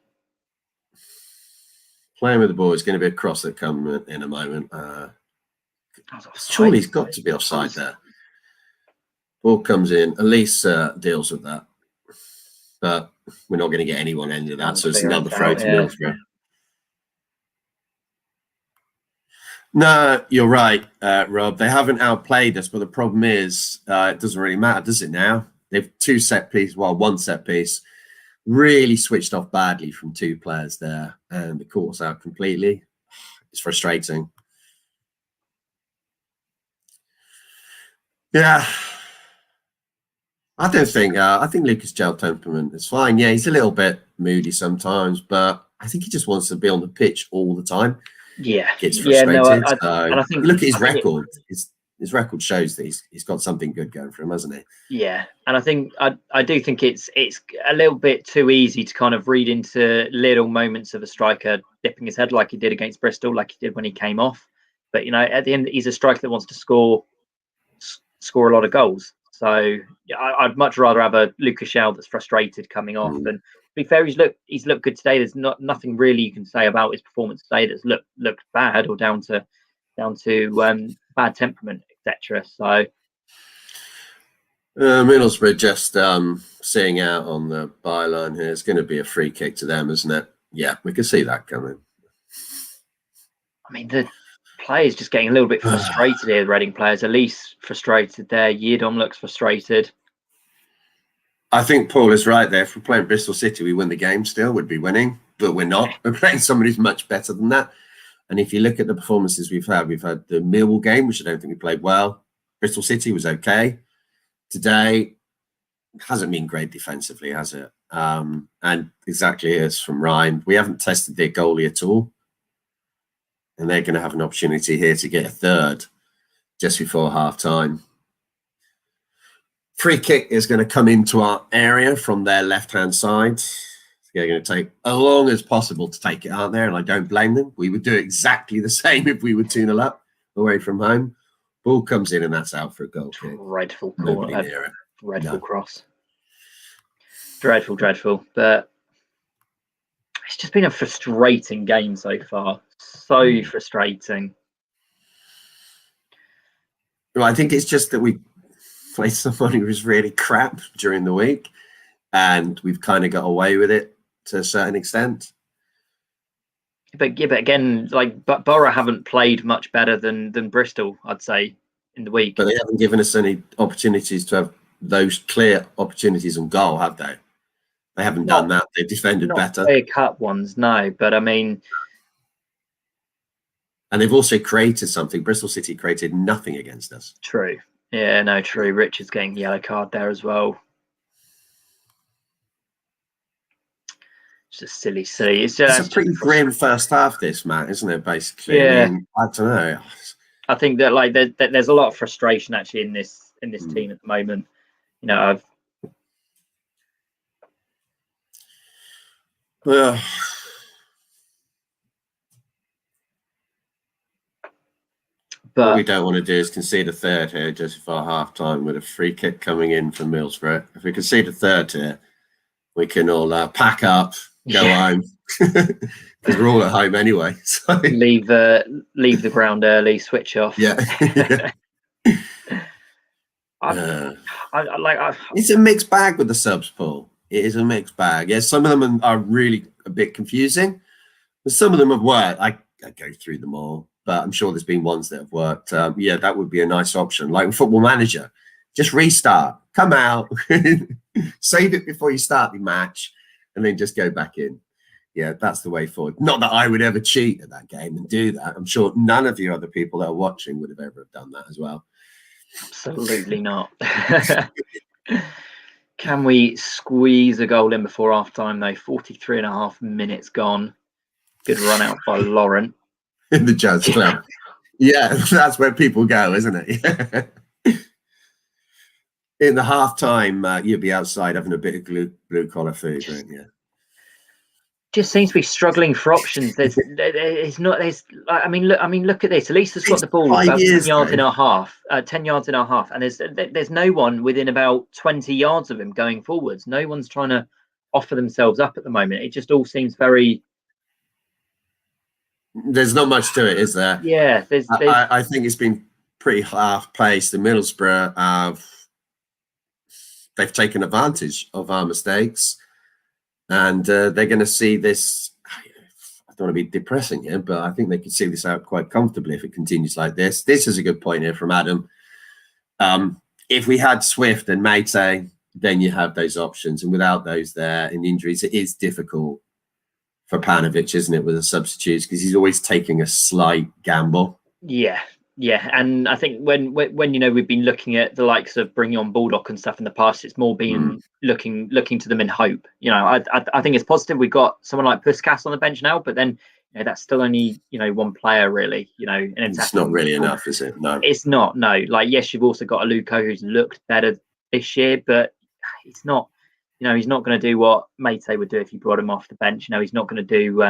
Playing with the ball is going to be a cross that comes in a moment. Surely he's got to be offside there. Ball comes in. Elise deals with that. But we're not going to get anyone into that. So it's another throw to Middlesbrough. No, you're right, Rob. They haven't outplayed us, but the problem is it doesn't really matter, does it now? They've one set piece. Really switched off badly from two players there, and the caught us out completely. It's frustrating. Yeah. I think Lucas Gel temperament is fine. Yeah, he's a little bit moody sometimes, but I think he just wants to be on the pitch all the time. Yeah, gets frustrated. and I think look at his record. His record shows that he's got something good going for him, hasn't he? Yeah, and I think I do think it's a little bit too easy to kind of read into little moments of a striker dipping his head like he did against Bristol, like he did when he came off. But at the end, he's a striker that wants to score a lot of goals. So I'd much rather have a Lucas Shell that's frustrated coming off. And to be fair, he's looked good today. There's nothing really you can say about his performance today that's looked bad or down to bad temperament, etc. So Middlesbrough just seeing out on the byline here. It's going to be a free kick to them, isn't it? Yeah, we can see that coming. I mean, the players just getting a little bit frustrated here. The Reading players, Elise frustrated there. Yidom looks frustrated. I think Paul is right there. If we're playing Bristol City, we win the game still. We'd be winning, but we're not. We're playing somebody who's much better than that. And if you look at the performances we've had the Millwall game, which I don't think we played well. Bristol City was okay. Today hasn't been great defensively, has it? And exactly as from Ryan, we haven't tested their goalie at all. And they're going to have an opportunity here to get a third just before half time. Free kick is going to come into our area from their left-hand side. They're going to take as long as possible to take it, aren't they? And I don't blame them. We would do exactly the same if we were 2-0 up away from home. Ball comes in and that's out for a goal kick. Dreadful cross. Dreadful. But it's just been a frustrating game so far. So frustrating. Well, I think it's just that we played someone who was really crap during the week and we've kind of got away with it to a certain extent. But again, but Borough haven't played much better than Bristol, I'd say, in the week. But they haven't given us any opportunities to have those clear opportunities on goal, have they? They haven't done that. They've defended better. Clear cut ones, no. But I mean, and they've also created something. Bristol City created nothing against us. True. Yeah, no, true. Richard's getting a yellow card there as well. It's just silly. It's a pretty grim first half, this, Matt, isn't it? Basically, yeah. I don't know. I think that there's a lot of frustration actually in this team at the moment. But what we don't want to do is concede a third here just before half time with a free kick coming in from Middlesbrough. If we concede a third here, we can all pack up, go home, because we're all at home anyway. So. Leave the ground early, switch off. Yeah. It's a mixed bag with the subs, Paul. It is a mixed bag. Yeah, some of them are really a bit confusing, but some of them have worked. I go through them all, but I'm sure there's been ones that have worked. Yeah, that would be a nice option. Like Football Manager, just restart, come out, save it before you start the match, and then just go back in. Yeah, that's the way forward. Not that I would ever cheat at that game and do that. I'm sure none of you other people that are watching would have ever done that as well. Absolutely not. Can we squeeze a goal in before half time though? 43 and a half minutes gone. Good run out by Lauren. In the Jazz Club. Yeah, that's where people go, isn't it? In the half time, you'd be outside having a bit of blue collar food, wouldn't you? Just seems to be struggling for options. Look at this. At least has got the ball about 10 yards in our half, and there's no one within about 20 yards of him going forwards. No one's trying to offer themselves up at the moment. It just all seems very. There's not much to it, is there? Yeah, I think it's been pretty half paced. The Middlesbrough have they've taken advantage of our mistakes, and they're going to see this. I don't want to be depressing here, but I think they could see this out quite comfortably if it continues like this. This is a good point here from Adam. If we had Swift and Mate, then you have those options, and without those there in injuries, it is difficult for Panovic, isn't it, with the substitutes, because he's always taking a slight gamble. Yeah, and I think when we've been looking at the likes of bringing on Baldock and stuff in the past, it's more been looking to them in hope. I think it's positive we've got someone like Puskas on the bench now, but then that's still only one player really. And it's not really enough, is it? No, it's not. No, like yes, you've also got Aluko who's looked better this year, but it's not. He's not going to do what Mate would do if you brought him off the bench. He's not going to do.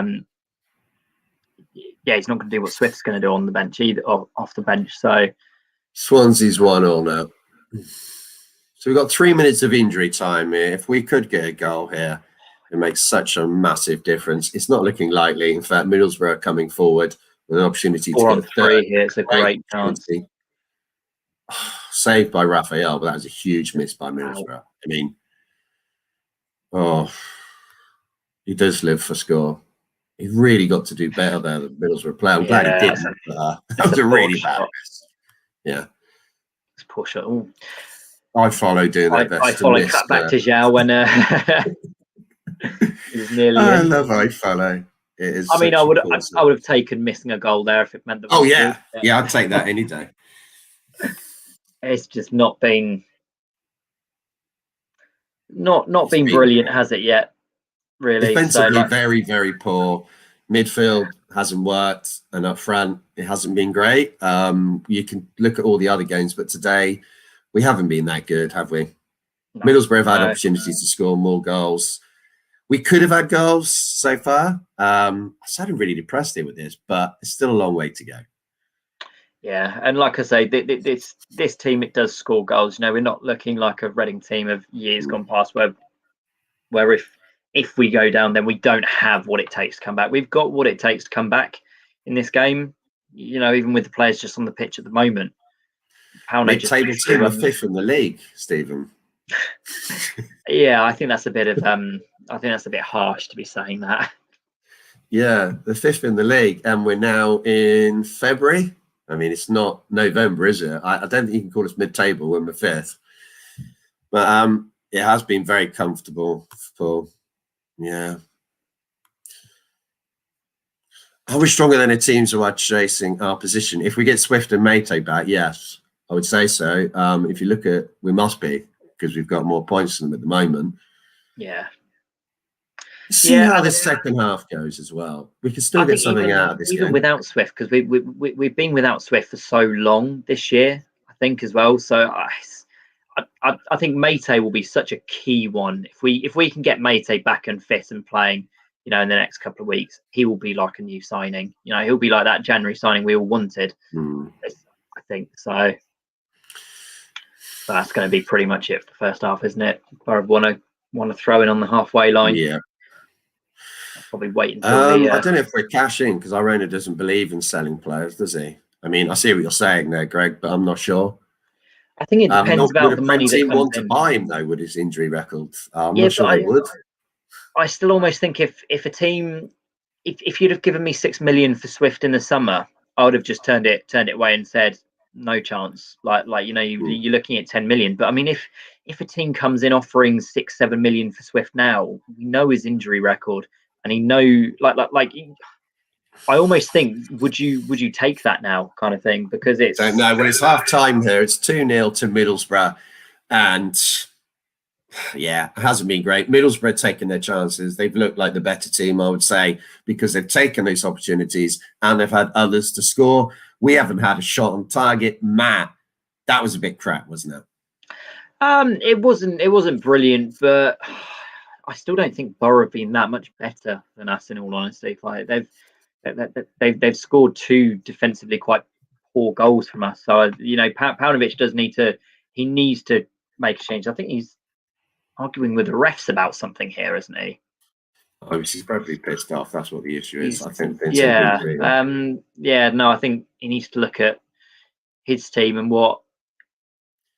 He's not going to do what Swift's going to do on the bench either, off the bench. So Swansea's 1-1 now. So we've got 3 minutes of injury time here. If we could get a goal here, it makes such a massive difference. It's not looking likely. In fact, Middlesbrough are coming forward with an opportunity to get a third. Here. It's a great chance. Saved by Raphael, but that was a huge miss by Middlesbrough. Wow. I mean, he does live for score. He really got to do better there than Middlesbrough player. I'm glad he didn't. That was a really bad miss. Yeah. It's poor shot. Ooh. I follow doing that best. I follow cut back to Zhao when it was nearly I love I follow. It is. I mean, I would have taken missing a goal there if it meant that. Oh yeah, yeah, I'd take that any day. It's just not been brilliant, has it yet? Really, defensively very, very poor. Midfield hasn't worked, and up front it hasn't been great. You can look at all the other games, but today we haven't been that good, have we? No, Middlesbrough have had opportunities to score more goals. We could have had goals so far. I sounded really depressed here with this, but it's still a long way to go. Yeah, and like I say, this team, it does score goals. We're not looking like a Reading team of years gone past where if we go down, then we don't have what it takes to come back. We've got what it takes to come back in this game. Even with the players just on the pitch at the moment. Mid-table team are fifth in the league, Stephen. Yeah, I think that's a bit harsh to be saying that. Yeah, the fifth in the league, and we're now in February. I mean, it's not November, is it? I don't think you can call us mid-table when we're fifth. But it has been very comfortable for. Yeah. Are we stronger than the teams who are chasing our position? If we get Swift and Mate back, yes, I would say so. If you look at, we must be, because we've got more points than them at the moment. Yeah. See how this second half goes as well. We can still get something out of this game. Even without Swift, because we've been without Swift for so long this year, I think, as well. So I think Mate will be such a key one. If we can get Mate back and fit and playing, in the next couple of weeks, he will be like a new signing. He'll be like that January signing we all wanted. I think so. That's going to be pretty much it for the first half, isn't it? Borough want to throw in on the halfway line. Yeah. I'll probably wait until I don't know if we're cashing, because our owner doesn't believe in selling players, does he? I mean, I see what you're saying there, Greg, but I'm not sure. I think it depends about the money that comes want in. To buy him though with his injury record. I'm not sure they would. I still almost think if a team, if you'd have given me 6 million for Swift in the summer, I would have just turned it away and said no chance. Like you're looking at 10 million. But I mean, if a team comes in offering 6-7 million for Swift now, we know his injury record, and I almost think would you take that now, kind of thing, because it's. Don't know. When it's half time here, it's 2-0 to Middlesbrough, and. Yeah, it hasn't been great. Middlesbrough taking their chances. They've looked like the better team, I would say, because they've taken those opportunities and they've had others to score. We haven't had a shot on target. Matt, that was a bit crap, wasn't it? It wasn't brilliant, but I still don't think Borough have been that much better than us, in all honesty. Like they've scored 2 defensively quite poor goals from us. So Paunovic needs to make a change. I think he's arguing with the refs about something here, isn't he? Oh, he's probably pissed off. That's what the issue is. I think. No, I think he needs to look at his team and what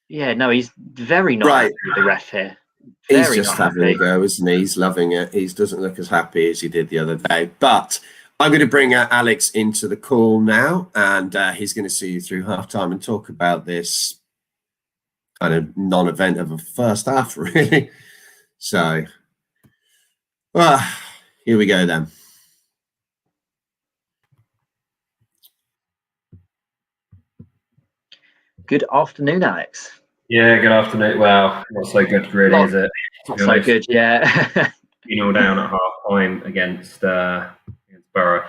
Yeah, no, he's very not Right. happy with the ref here. He's Very just not having happy. a go, isn't he? He's loving it. He doesn't look as happy as he did the other day. But I'm going to bring Alex into the call now, and he's going to see you through halftime and talk about this kind of non-event of a first half, really. So, here we go then. Good afternoon, Alex. Yeah, good afternoon. Well, not so good, really, is it? Not so good, yeah. 3-0 down at half time against Borough.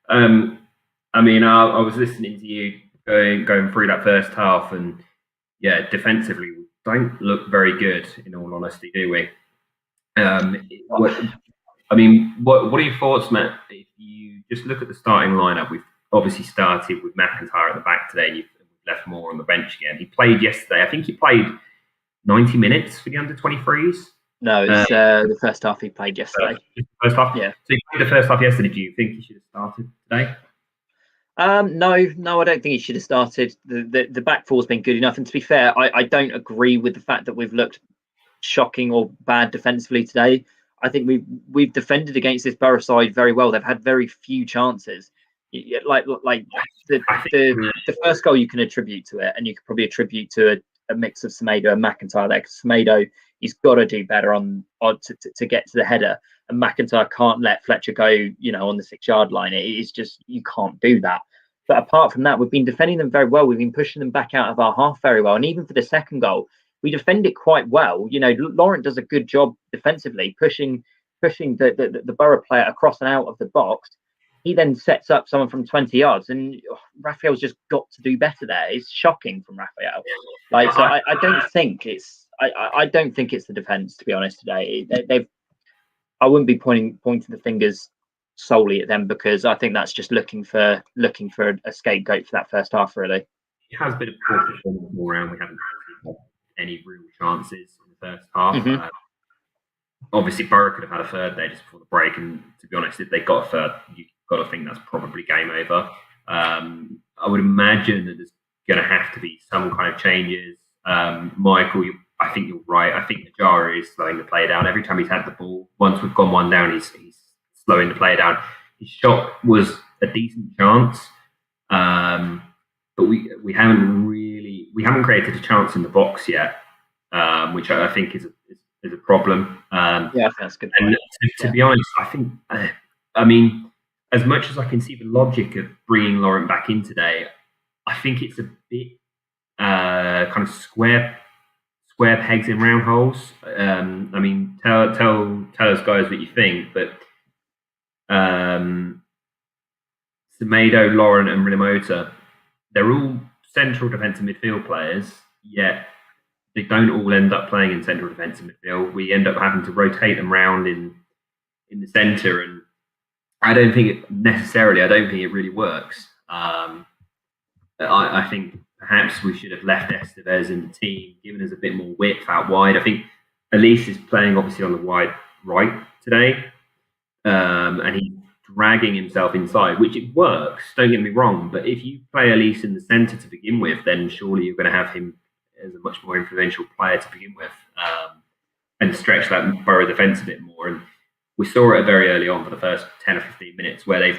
I mean, I was listening to you going through that first half, and yeah, defensively, we don't look very good, in all honesty, do we? What are your thoughts, Matt? If you just look at the starting lineup, we've obviously started with McIntyre at the back today, and you've left Moore on the bench again. He played yesterday. I think he played 90 minutes for the under-23s. No, it's the first half he played yesterday. First half? Yeah. So he played the first half yesterday. Do you think he should have started today? No, I don't think he should have started. The back four's been good enough. And to be fair, I don't agree with the fact that we've looked shocking or bad defensively today. I think we've defended against this Borough side very well. They've had very few chances. Like the first goal you can attribute to it, and you could probably attribute to a mix of Semedo and McIntyre there. Because Semedo, he's got to do better on to get to the header, and McIntyre can't let Fletcher go, on the 6-yard line. It is just, you can't do that. But apart from that, we've been defending them very well. We've been pushing them back out of our half very well, and even for the second goal, we defend it quite well. Laurent does a good job defensively, pushing the Borough player across and out of the box. He then sets up someone from 20 yards, and Raphael's just got to do better there. It's shocking from Raphael. So I don't think it's I don't think it's the defence, to be honest. Today, I wouldn't be pointing the fingers solely at them, because I think that's just looking for a scapegoat for that first half. Really, it has been a poor performance all around. We haven't had any real chances in the first half. Mm-hmm. Obviously, Borough could have had a third there just before the break, and to be honest, if they got a third, you've got to think that's probably game over. I would imagine that there's going to have to be some kind of changes. Michael, I think you're right. I think Najari is slowing the play down. Every time he's had the ball, once we've gone one down, he's slowing the play down. His shot was a decent chance, but we haven't created a chance in the box yet, which I think is a problem. Yeah, I think that's good. And to be honest, I think, I mean, as much as I can see the logic of bringing Laurent back in today, I think it's a bit kind of square pegs in round holes. I mean, tell us guys what you think, but Semedo, Laurent, and Rinomota, they're all central defensive midfield players, yet they don't all end up playing in central defensive midfield. We end up having to rotate them around in the centre, and I don't think it really works. I think perhaps we should have left Estevez in the team, given us a bit more width out wide. I think Elise is playing obviously on the wide right today, and he's dragging himself inside, which it works, don't get me wrong. But if you play Elise in the centre to begin with, then surely you're going to have him as a much more influential player to begin with, and stretch that Borough defence a bit more. And we saw it very early on for the first 10 or 15 minutes, where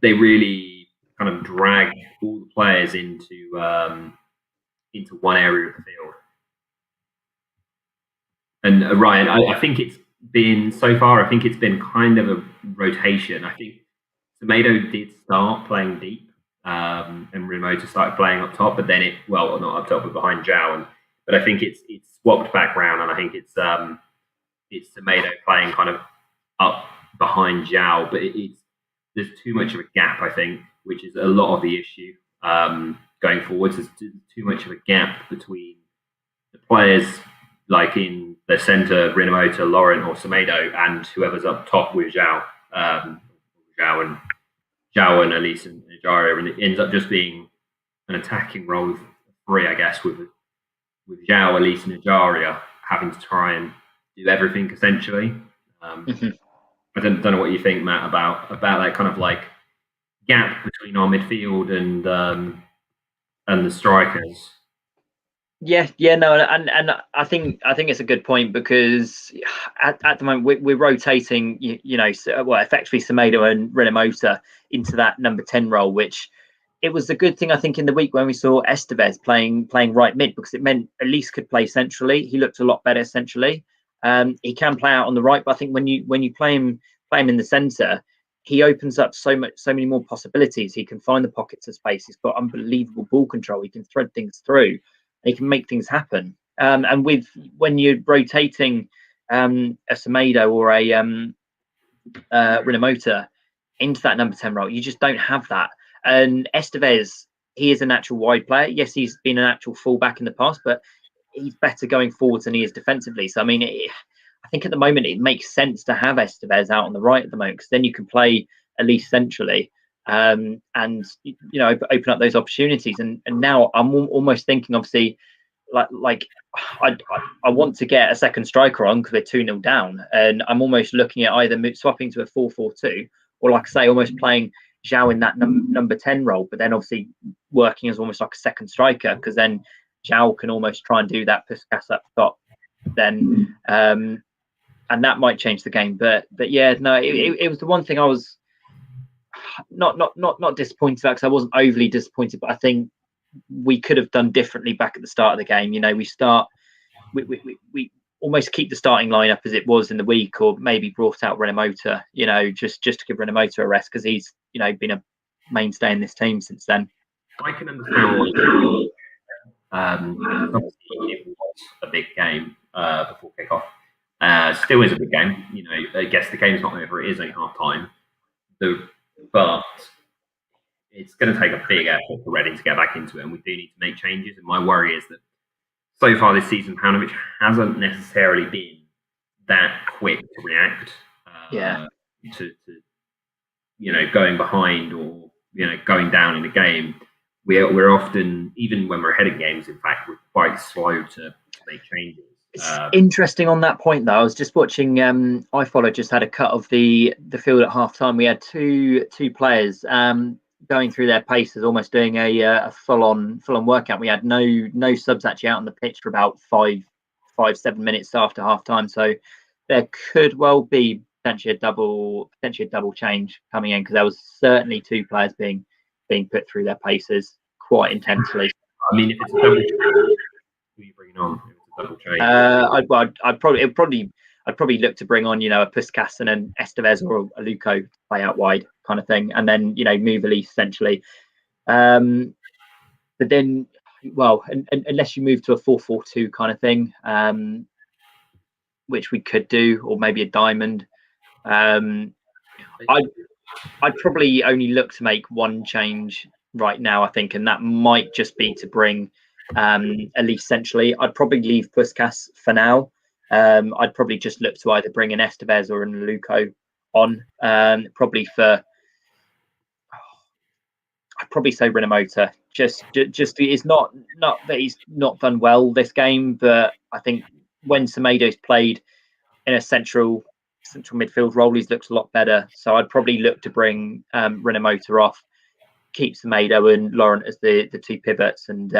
they really kind of drag all the players into one area of the field. And Ryan, I think it's been so far. I think it's been kind of a rotation. I think Semedo did start playing deep, and Rinomota started playing up top, but then not up top, but behind Zhao. But I think it's swapped back round, and I think it's Semedo playing kind of up behind Zhao, but there's too much of a gap, I think, which is a lot of the issue going forwards. There's too much of a gap between the players, like in the centre, Rinomota, Laurent, or Semedo, and whoever's up top with Zhao and Elise and Najari, and it ends up just being an attacking role of three, I guess, with Zhao, Elise, and Najari having to try and do everything essentially. I don't know what you think, Matt, about that kind of like gap between our midfield and the strikers. No, and I think it's a good point, because at the moment we're rotating, effectively Semedo and Renomota into that number 10 role, which it was a good thing, I think, in the week when we saw Estevez playing right mid, because it meant at least could play centrally. He looked a lot better centrally. He can play out on the right, but I think when you play him in the centre, he opens up so many more possibilities. He can find the pockets of space. He's got unbelievable ball control. He can thread things through. He can make things happen. And when you're rotating a Semedo or a Renomota into that number 10 role, you just don't have that. And Estevez, he is a natural wide player. Yes, he's been an actual fullback in the past, but he's better going forwards than he is defensively. So, I mean, I think at the moment it makes sense to have Estevez out on the right at the moment, because then you can play at least centrally, and open up those opportunities. And now I'm almost thinking, obviously, like I want to get a second striker on because we're 2-0 down, and I'm almost looking at either swapping to a 4-4-2, or, like I say, almost playing Zhao in that number 10 role, but then obviously working as almost like a second striker, because then Zhao can almost try and do that Puskas up top then, and that might change the game. But yeah, no, it was the one thing I was not disappointed about, because I wasn't overly disappointed, but I think we could have done differently back at the start of the game. We almost keep the starting lineup as it was in the week, or maybe brought out Renomota, just to give Renomota a rest, because he's been a mainstay in this team since then. I can understand. Obviously, it was a big game before kickoff. Still is a big game. I guess the game's not over. It is only half time. But it's going to take a big effort for Reading to get back into it, and we do need to make changes. And my worry is that so far this season, Paunovic hasn't necessarily been that quick to react. To going behind, or going down in a game. We're often, even when we're ahead of games, in fact, we're quite slow to make changes. It's interesting on that point, though. I was just watching. iFollow just had a cut of the field at half time. We had two players going through their paces, almost doing a full on workout. We had no subs actually out on the pitch for about 5-7 minutes after half time. So there could well be potentially a double change coming in, because there was certainly two players being put through their paces quite intensely. I mean, if it's a double change, who are you bringing on? If it's a double change, I'd probably look to bring on a Puskas and an Estevez or a Luco to play out wide kind of thing, and then move Elise essentially. But then, unless you move to a 4-4-2 kind of thing, which we could do, or maybe a diamond. I'd probably only look to make one change right now, I think, and that might just be to bring Elise centrally. I'd probably leave Puskas for now. I'd probably just look to either bring an Estevez or an Luco on. I'd probably say Renomota. Just it's not that he's not done well this game, but I think when Semedo's played in a central midfield role, he's looked a lot better. So I'd probably look to bring Renomota off, keep Semedo and Laurent as the two pivots, and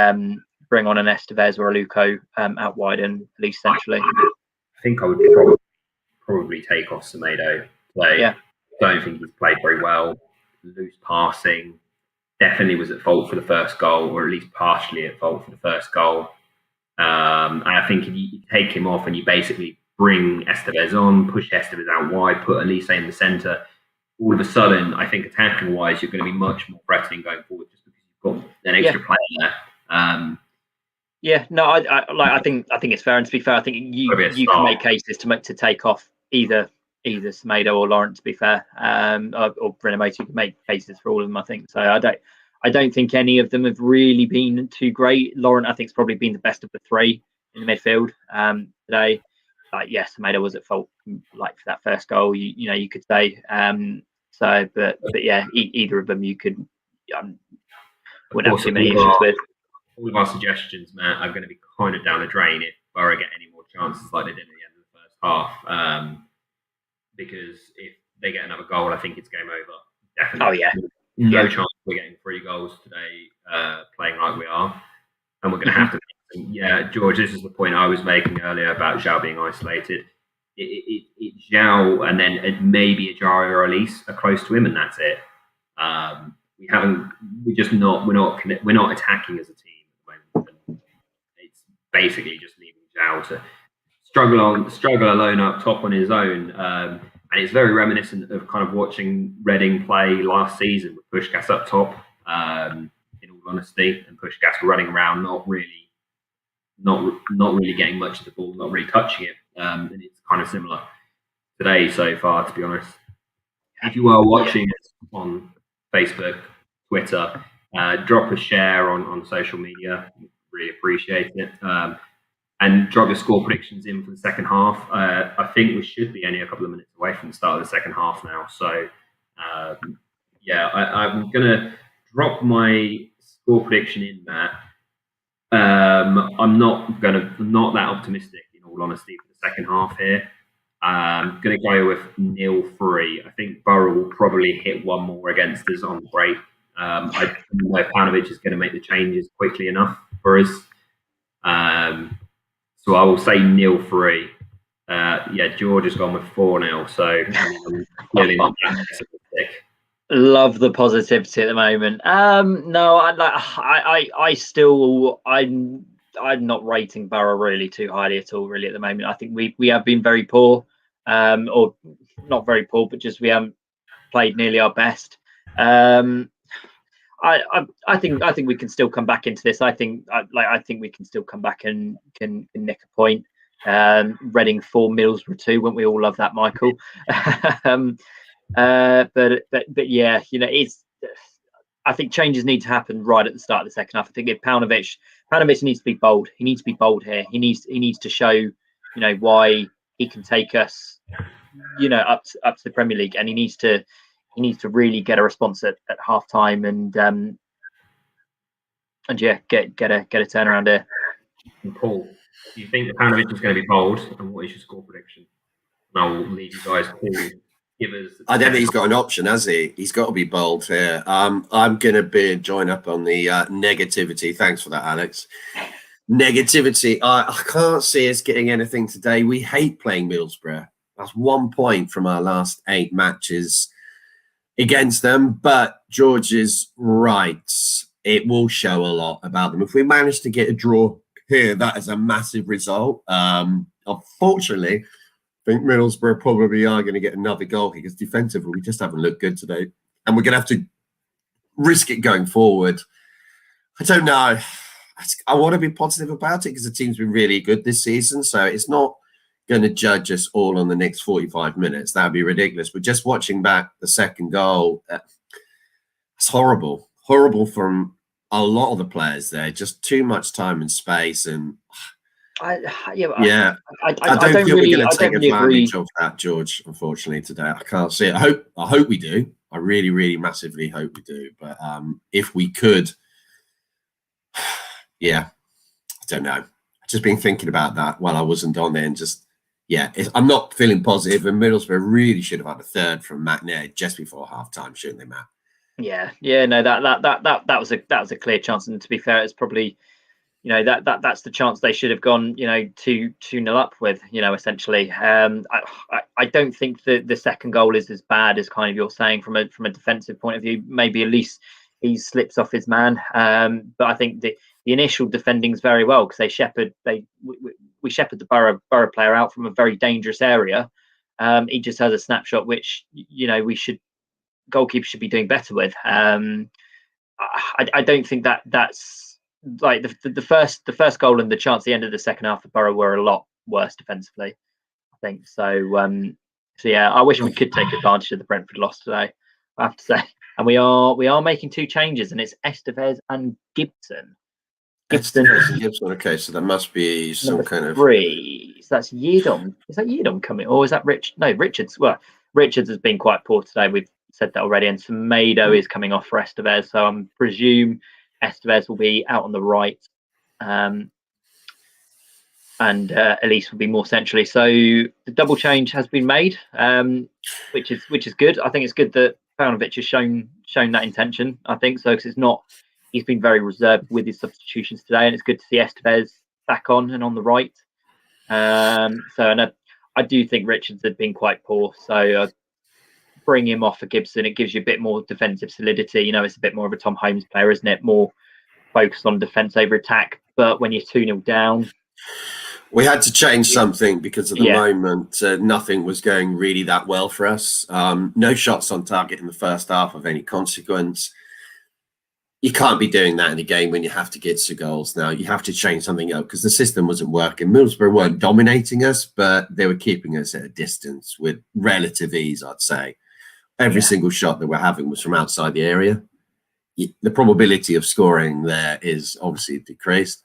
bring on an Estevez or a Luco out wide and at least centrally. I think I would probably take off Semedo. Don't think he's played very well. Loose passing. Definitely was at fault for the first goal, or at least partially at fault for the first goal. And I think if you take him off and you basically bring Estevez on, push Estevez out wide, put Elise in the centre, all of a sudden, I think attacking-wise, you're going to be much more threatening going forward, just because you've got an extra player there. I think it's fair. And to be fair, I think you can make cases to take off either Semedo or Laurent. To be fair, or Renomota, you can make cases for all of them. I think so. I don't think any of them have really been too great. Laurent, I think, has probably been the best of the three in the midfield today. Semedo was at fault, for that first goal. You could say. But yeah, either of them you could. Wouldn't have too many issues with. All of our suggestions, Matt, are going to be kind of down the drain if Borough get any more chances like they did at the end of the first half. Because if they get another goal, I think it's game over. Definitely. Oh yeah. No chance we're getting 3 goals today, playing like we are, and we're going to have to. George, this is the point I was making earlier about Zhao being isolated. It's Zhao, and then maybe a Jari or Elise are close to him, and that's it. We're not attacking as a team at the moment. It's basically just leaving Zhao to struggle alone up top on his own. And it's very reminiscent of kind of watching Reading play last season with Puskás up top. In all honesty, and Puskás running around, not really getting much of the ball, not really touching it. And it's kind of similar today so far, to be honest. If you are watching it on Facebook, Twitter, drop a share on social media. Really appreciate it. And drop your score predictions in for the second half. I think we should be only a couple of minutes away from the start of the second half now. So, I'm going to drop my score prediction in, Matt. I'm not that optimistic, in all honesty, for the second half here. I'm going to go with 0-3. I think Borough will probably hit one more against us on the break. I don't know if Paunovic is going to make the changes quickly enough for us. So I will say 0-3. George has gone with 4-0. So I'm clearly not that pessimistic. Love the positivity at the moment. No, I'm not rating Borough really too highly at all. Really, at the moment, I think we have been very poor, or not very poor, but just we haven't played nearly our best. I think we can still come back into this. I think we can still come back and can nick a point. Reading 4, Middlesbrough 2. Won't we all love that, Michael? But yeah, it's. I think changes need to happen right at the start of the second half. I think if Paunovic needs to be bold. He needs to be bold here. He needs to show, why he can take us, up to the Premier League, and he needs to really get a response at half time and get a turnaround here. And Paul, do you think that Paunovic is going to be bold, and what is your score prediction? And I will leave you guys to give us. I don't think he's got an option, has he? He's got to be bold here. I'm going to join up on the negativity. Thanks for that, Alex. Negativity. I can't see us getting anything today. We hate playing Middlesbrough. That's 1 point from our last 8 matches against them. But George is right. It will show a lot about them. If we manage to get a draw here, that is a massive result. Unfortunately, I think Middlesbrough probably are going to get another goal because defensively we just haven't looked good today, and we're going to have to risk it going forward. I don't know. I want to be positive about it because the team's been really good this season, so it's not going to judge us all on the next 45 minutes. That would be ridiculous. But just watching back the second goal, it's horrible from a lot of the players there. Just too much time and space, and I don't think we're going to take advantage of that, George. Unfortunately, today I can't see it. I hope we do. I really, really massively hope we do. But if we could, I don't know. I've just been thinking about that while I wasn't on there, and I'm not feeling positive. And Middlesbrough really should have had a third from Matt Naird just before half time, shouldn't they, Matt? No, that was a clear chance, and to be fair, it's probably. That's the chance they should have gone 2-0 up with, essentially. I don't think that the second goal is as bad as kind of you're saying from a defensive point of view. Maybe at least he slips off his man, but I think the initial defending is very well because we shepherd the Borough player out from a very dangerous area. He just has a snapshot which goalkeepers should be doing better with. I don't think that's like the first goal and the chance at the end of the second half of Borough were a lot worse defensively, I think. So I wish we could take advantage of the Brentford loss today, I have to say. And we are making 2 changes, and it's Estevez and Gibson. Okay, so there must be some kind of 3. So that's Yedom. Is that Yedom coming, or is that Rich? No, Richards. Well, Richards has been quite poor today. We've said that already. And Semedo is coming off for Estevez, so I presume Estevez will be out on the right, and Elise will be more centrally. So the double change has been made, which is good. I think it's good that Paunovic has shown that intention. I think so because he's been very reserved with his substitutions today, and it's good to see Estevez back on and on the right. And I do think Richards had been quite poor. So bring him off for Gibson. It gives you a bit more defensive solidity. It's a bit more of a Tom Holmes player, isn't it? More focused on defense over attack. But when you're 2-0 down, we had to change something because at the moment nothing was going really that well for us. No shots on target in the first half of any consequence. You can't be doing that in a game when you have to get to goals. Now you have to change something up because the system wasn't working. Middlesbrough weren't dominating us, but they were keeping us at a distance with relative ease, I'd say. Every single shot that we're having was from outside the area. The probability of scoring there is obviously decreased.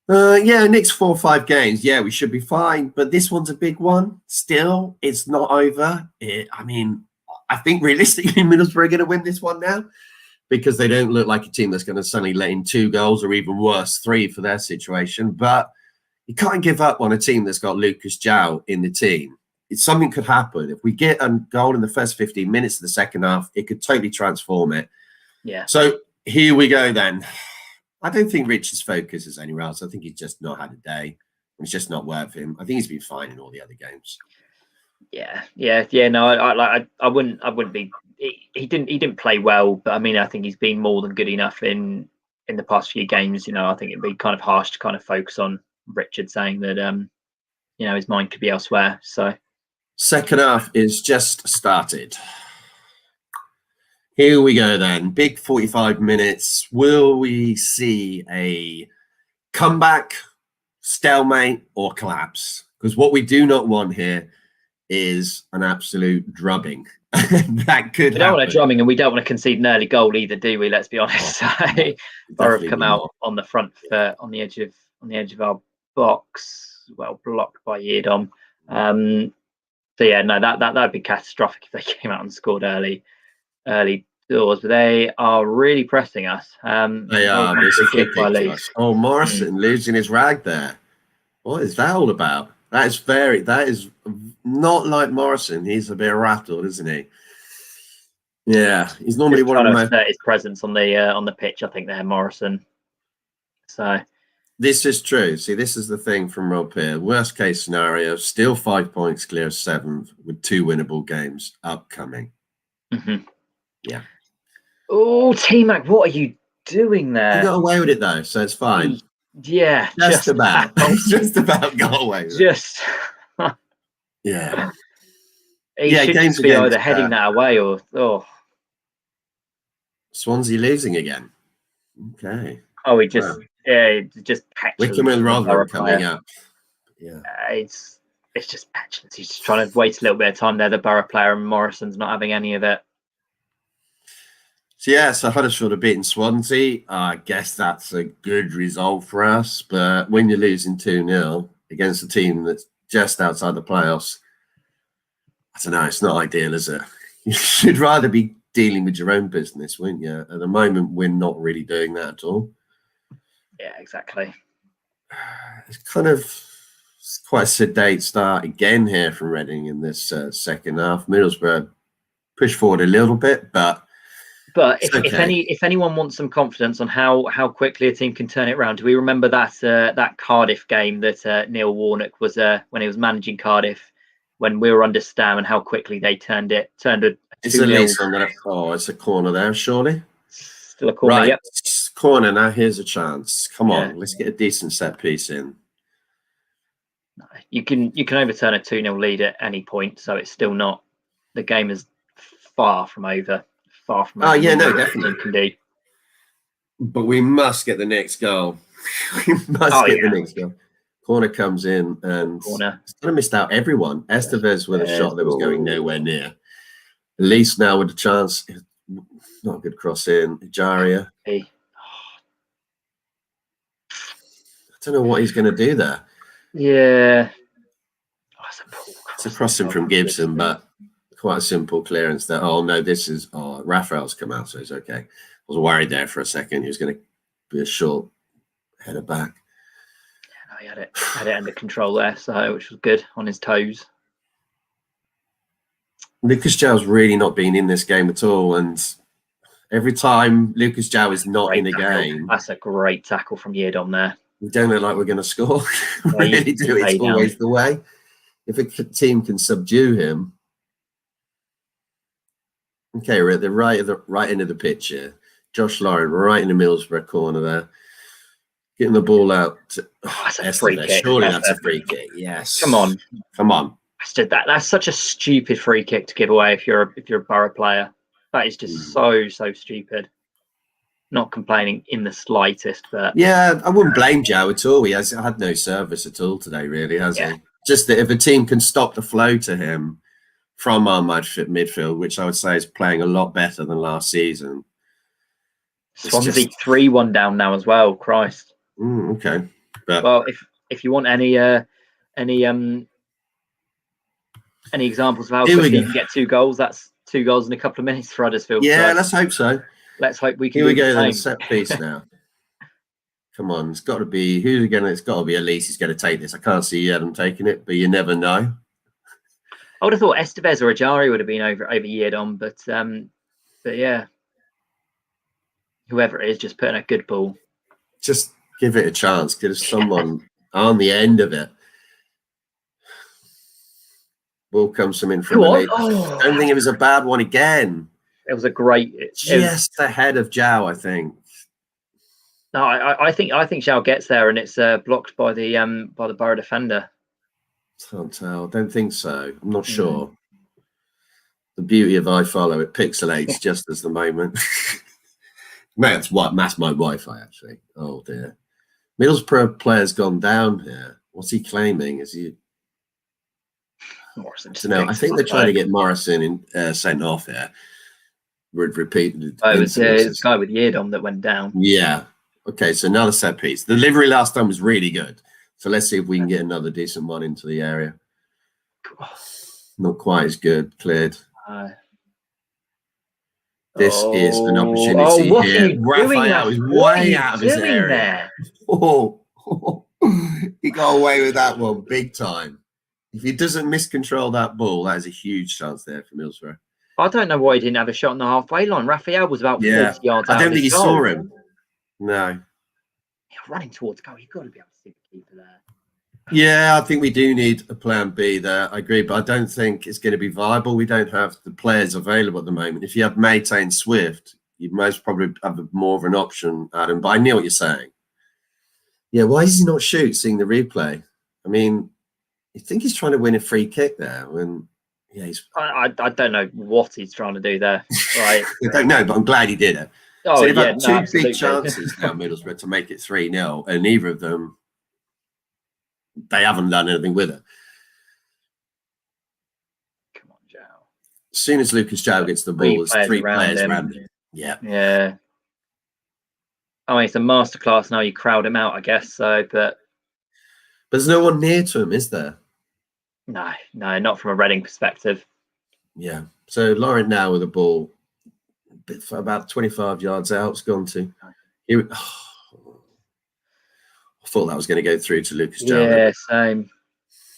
Next 4 or 5 games, we should be fine. But this one's a big one. Still, it's not over. I think realistically, Middlesbrough are going to win this one now because they don't look like a team that's going to suddenly let in 2 goals or even worse, 3 for their situation. But you can't give up on a team that's got Lucas João in the team. Something could happen. If we get a goal in the first 15 minutes of the second half, it could totally transform it. Yeah. So here we go then. I don't think Richard's focus is anywhere else. I think he's just not had a day. It's just not worth him. I think he's been fine in all the other games. No, I wouldn't be. He didn't play well, but I think he's been more than good enough in the past few games. I think it'd be kind of harsh to kind of focus on Richard, saying that his mind could be elsewhere. So second half is just started. Here we go then. Big 45 minutes. Will we see a comeback, stalemate, or collapse? Because what we do not want here is an absolute drubbing. That could happen. We don't want a drubbing, and we don't want to concede an early goal either, do we? Let's be honest. Borough have come out on the front foot, on the edge of our box, well blocked by Yedom. That'd be catastrophic if they came out and scored early doors, but they are really pressing us. They are. Oh, Morrison losing his rag there. What is that all about? That is not like Morrison. He's a bit rattled, isn't he? Yeah, he's normally just one of trying my. to assert his presence on the pitch. I think there, Morrison. So this is true. See, this is the thing from Rob here. Worst case scenario, still 5 points clear of 7th with 2 winnable games upcoming. Mm-hmm. Yeah. Oh, T-Mac, what are you doing there? You got away with it though, so it's fine. Yeah, just about. Just about got away with it. Yeah. He should just be either heading that away or Swansea losing again. Okay. Oh, he just Wickham and Rotherham coming up. Yeah. It's just petulance. He's just trying to waste a little bit of time there. The Borough player, and Morrison's not having any of it. So Huddersfield have beaten Swansea. I guess that's a good result for us. But when you're losing 2-0 against a team that's just outside the playoffs, I don't know. It's not ideal, is it? You should rather be dealing with your own business, wouldn't you? At the moment, we're not really doing that at all. Yeah, exactly. It's quite a sedate start again here from Reading in this second half. Middlesbrough push forward a little bit, but if anyone wants some confidence on how quickly a team can turn it around, do we remember that Cardiff game that Neil Warnock was when he was managing Cardiff when we were under Stam, and how quickly they turned a it's a lease on that. Oh, it's a corner there, surely. Still a corner, right? Yep. Corner now. Here's a chance. Come on, let's get a decent set piece in. You can overturn a 2-0 lead at any point, so it's still not. The game is far from over. No, definitely can do. But we must get the next goal. We must get the next goal. Corner comes in and it's kind of missed out everyone. Estevez with a shot that was going nowhere near. At least now with a chance. Not a good cross in. Jaria. I don't know what he's going to do there. Yeah. It's a crossing from Gibson, but quite a simple clearance there. Oh, no, Raphael's come out, so it's okay. I was worried there for a second. He was going to be a short header back. Yeah, no, he had it under control there, which was good, on his toes. Lucas João's really not been in this game at all, and every time Lucas João is not in a game... That's a great tackle from Yedom there. We don't look like we're going to score. We really do. It's always the way. If a team can subdue him. Okay, we're at the right end of the pitch here. Josh Lauren, right in the Middlesbrough corner there. Getting the ball out. That's a free kick. Surely that's a free kick. Yes. Come on. That's such a stupid free kick to give away if you're a Borough player. That is just so stupid. Not complaining in the slightest, but yeah, I wouldn't blame Joe at all. He has had no service at all today, really, has he? Just that if a team can stop the flow to him from our midfield, which I would say is playing a lot better than last season. Swansea 3-1 down now as well. Christ. Okay. But, well, if you want any examples of how quickly you can get 2 goals, that's 2 goals in a couple of minutes for Huddersfield. Yeah, let's hope so. Let's hope we can. Here we go. Then set piece now. Come on, it's got to be It's got to be Elise who's going to take this. I can't see Adam taking it, but you never know. I would have thought Estevez or Ajari would have been over Yeardon, but yeah, whoever it is, just putting a good ball. Just give it a chance. Give someone on the end of it. Ball comes from in from Elise. I don't think it was a bad one again. It was a great, just ahead of Zhao, I think. No, I think Zhao gets there, and it's blocked by the Borough defender. Can't tell. Don't think so. I'm not sure. The beauty of iFollow, it pixelates just as the moment. That's my Wi-Fi actually. Oh dear. Middlesbrough player's gone down here. What's he claiming? Is he? Morrison. I think they're trying to get Morrison sent off here. Repeated. Oh, it was the guy with Yeardon that went down. Yeah. Okay, so another set piece. The delivery last time was really good. So let's see if we can get another decent one into the area. Not quite as good. Cleared. This is an opportunity here. Raphael is way out of his area. He got away with that one big time. If he doesn't miscontrol that ball, that is a huge chance there for Middlesbrough. I don't know why he didn't have a shot on the halfway line. Raphael was about 40 yards out. I don't think he saw him. No. Yeah, running towards goal. You've got to be able to see the keeper there. Yeah, I think we do need a plan B there. I agree, but I don't think it's going to be viable. We don't have the players available at the moment. If you have Mate and Swift, you'd most probably have more of an option, Adam. But I knew what you're saying. Yeah, why does he not shoot, seeing the replay? I mean, you think he's trying to win a free kick there when... Yeah, I don't know what he's trying to do there. Right. I don't know, but I'm glad he did it. Oh, so they've had two absolutely. big chances now, Middlesbrough, to make it 3-0, and neither of them, they haven't done anything with it. Come on, Zhao. As soon as Lucas Zhao gets the ball, there's 3 players around him. Yeah. Yeah. I mean, it's a masterclass now. You crowd him out, I guess. So, but there's no one near to him, is there? No, not from a Reading perspective. Yeah. So Lauren now with the ball, about 25 yards out. It's gone to. I thought that was going to go through to Lucas Zhao. Yeah, same.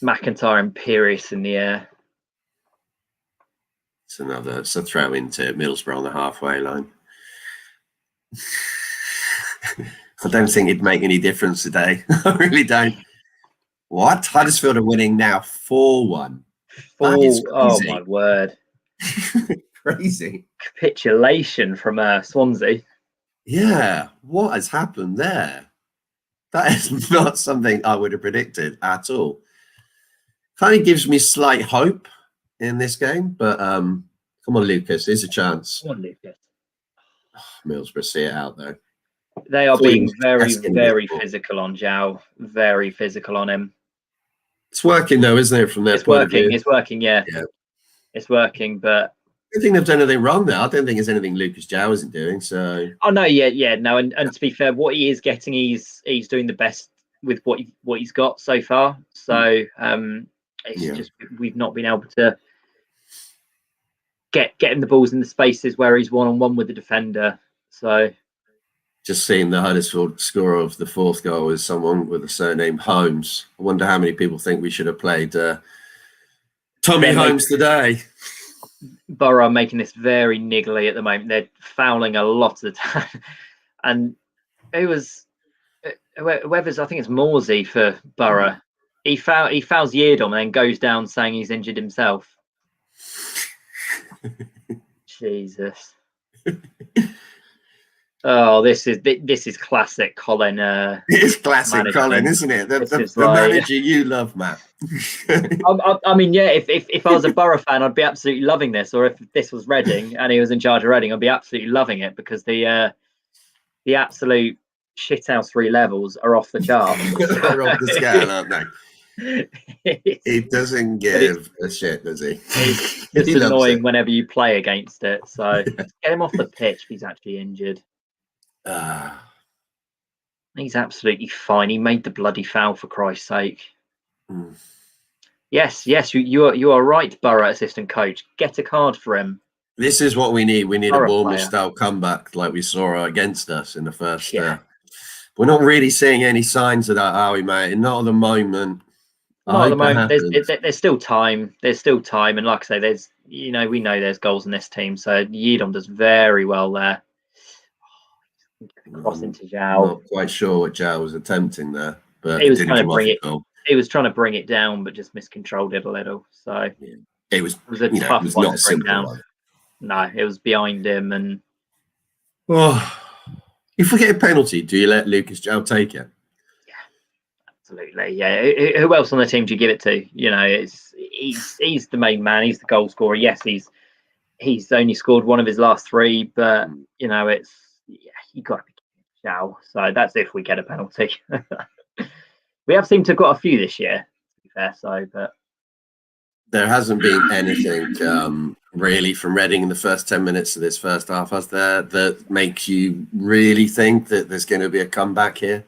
McIntyre imperious in the air. It's a throw into Middlesbrough on the halfway line. I don't think it'd make any difference today. I really don't. What? Huddersfield are winning now 4-1. Oh my word. Crazy. Capitulation from Swansea. Yeah. What has happened there? That is not something I would have predicted at all. Kind of gives me slight hope in this game, but come on, Lucas. Here's a chance. Come on, Lucas. Middlesbrough see it out, though. They are being very, very physical on Zhao. Very physical on him. It's working though, isn't it? From their point of view, it's working. Yeah, it's working. But I don't think they've done anything wrong there. I don't think there's anything Lucas Zhao isn't doing. So, oh no, no. And to be fair, what he is getting, he's doing the best with what he's got so far. So, it's just we've not been able to get him the balls in the spaces where he's one-on-one with the defender. So. Just seeing the Huddersfield scorer of the 4th goal is someone with the surname Holmes. I wonder how many people think we should have played Tommy Holmes today. Borough are making this very niggly at the moment. They're fouling a lot of the time. And it was Whoever's, I think it's Morsey for Borough. He fouls Yeardom and then goes down saying he's injured himself. Jesus. Oh, this is classic Colin. It's classic management. Colin, isn't it? The like, manager you love, Matt. I mean, yeah. If I was a Borough fan, I'd be absolutely loving this. Or if this was Reading and he was in charge of Reading, I'd be absolutely loving it because the absolute shithouse 3 levels are off the chart. They're off the scale, aren't they? He doesn't give a shit, does he? It's just annoying whenever you play against it. So get him off the pitch if he's actually injured. He's absolutely fine. He made the bloody foul, for Christ's sake. Yes, you are right, Borough assistant coach. Get a card for him. This is what we need. We need Borough a Bournemouth style comeback like we saw against us in the first. We're not really seeing any signs of that, are we, mate? Not at the moment. Not at the moment. There's still time. There's still time, and like I say, we know there's goals in this team. So Yeardom does very well there. Cross into Zhao. Not quite sure what Zhao was attempting there, but he was trying to bring it. He was trying to bring it down, but just miscontrolled it a little. So it was a tough one not to bring down. One. No, it was behind him, and if we get a penalty, do you let Lucas Zhao take it? Yeah, absolutely. Yeah. Who else on the team do you give it to? He's the main man. He's the goal scorer. Yes, he's only scored one of his last 3, but you got to be Zhao. So that's if we get a penalty. We have seemed to have got a few this year, to be fair. So, but there hasn't been anything really from Reading in the first 10 minutes of this first half, has there, that makes you really think that there's going to be a comeback here?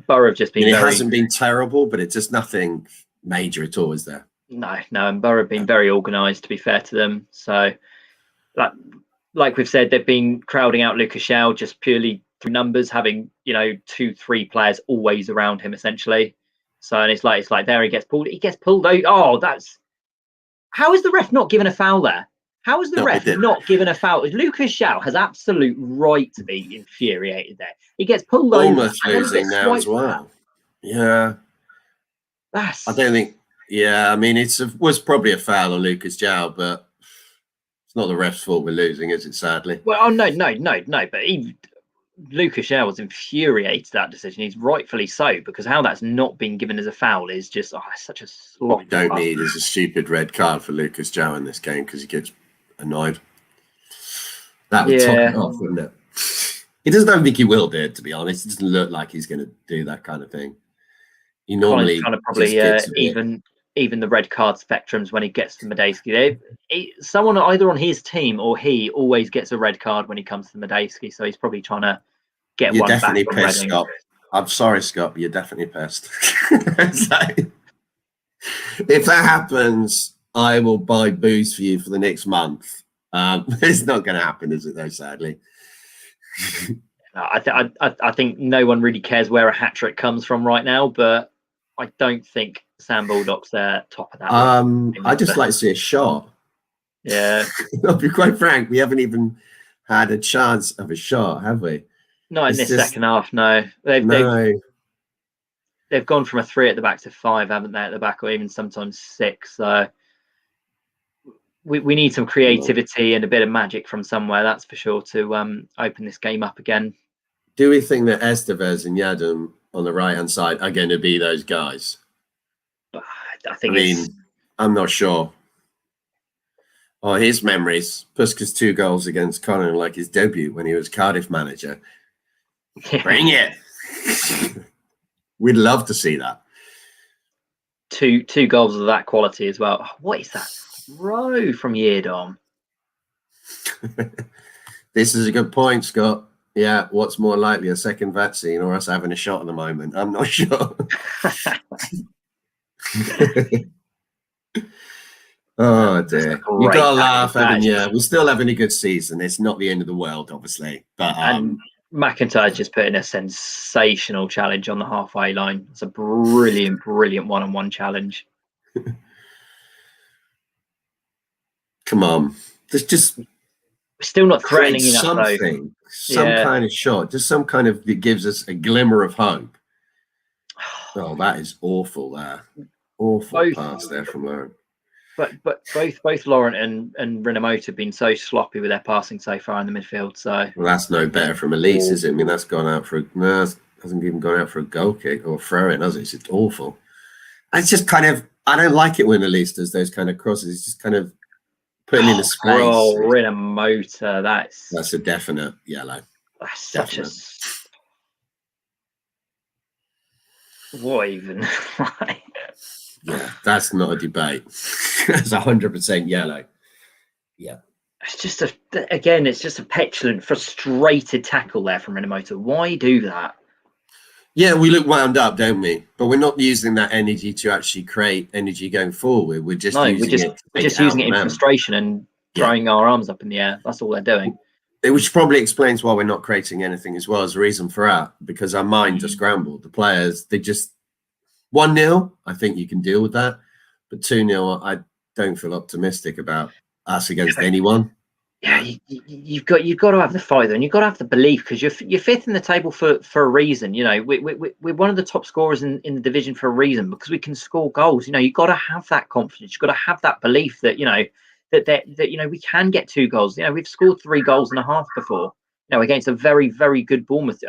Borough have just been. It hasn't been terrible, but it's just nothing major at all, is there? No, and Borough have been very organised, to be fair to them. So, like we've said, they've been crowding out Lucas Zhao just purely through numbers, having 2-3 players always around him essentially. So, and it's like there he gets pulled. He gets pulled out. Oh, how is the ref not given a foul there? How is the ref not given a foul? Lucas Zhao has absolute right to be infuriated there. He gets pulled over. Almost losing now as well. Yeah. I don't think. Yeah, I mean, was probably a foul on Lucas Zhao, but it's not the ref's fault we're losing, is it? Sadly. Well, no. But Lucas Zhao was infuriated at that decision. He's rightfully so, because how that's not been given as a foul is just such a slot. What we don't need is a stupid red card for Lucas Zhao in this game because he gets annoyed. That would top it off, wouldn't it? He doesn't even think he will do it, to be honest. It doesn't look like he's going to do that kind of thing. He normally kind of probably even the red card spectrums when he gets to Medeski. Someone either on his team or he always gets a red card when he comes to Medeski, so he's probably trying to get one back. You're definitely pissed, Scott. I'm sorry, Scott, but you're definitely pissed. So, if that happens, I will buy booze for you for the next month. It's not going to happen, is it, though, sadly? I think no one really cares where a hat-trick comes from right now, but I don't think Sam Baldock's top of that. I just like to see a shot. Yeah. I'll be quite frank, we haven't even had a chance of a shot, have we? Not in this second half, no. They've gone from a 3 at the back to 5, haven't they, at the back, or even sometimes 6. So we need some creativity and a bit of magic from somewhere, that's for sure, to open this game up again. Do we think that Estevez and Yadam on the right-hand side are going to be those guys? I'm not sure. Oh, his memories. Puskas 2 goals against Connor, like his debut when he was Cardiff manager. Bring it. We'd love to see that. Two goals of that quality as well. What is that throw from Yeardom? This is a good point, Scott. Yeah, what's more likely, a second vaccine or us having a shot at the moment? I'm not sure. Oh, dear. You got to laugh, haven't you? We're still having a good season. It's not the end of the world, obviously. But and McIntyre just put in a sensational challenge on the halfway line. It's a brilliant one-on-one challenge. Come on. There's just Still not create threatening enough, something, though. some kind of shot, just some kind of that gives us a glimmer of hope. Oh, that is awful there. Awful pass there from Lauren. But both Laurent and Renamote have been so sloppy with their passing so far in the midfield. So well, that's no better from Elise, is it? I mean, that's gone out for hasn't even gone out for a goal kick or throw in, has it? It's just awful. It's just kind of, I don't like it when Elise does those kind of crosses. It's just kind of putting in a space. Oh, Renamote, that's a definite yellow. That's such a what even? Yeah, that's not a debate. It's 100% yellow. Yeah. It's just it's just a petulant, frustrated tackle there from Renamoto. Why do that? Yeah, we look wound up, don't we? But we're not using that energy to actually create energy going forward. We're just using it in frustration and throwing our arms up in the air. That's all they're doing. Which probably explains why we're not creating anything as well as a reason for that, because our minds are scrambled. The players, they just 1-0, I think you can deal with that. But 2-0, I don't feel optimistic about us against anyone. Yeah, you've got to have the fight, and you've got to have the belief, because you're fifth in the table for a reason. You know, we're one of the top scorers in the division for a reason, because we can score goals. You know, you've got to have that confidence. You've got to have that belief that that you know we can get 2 goals. You know, we've scored 3 goals and a half before. You know, against a very, very good Bournemouth.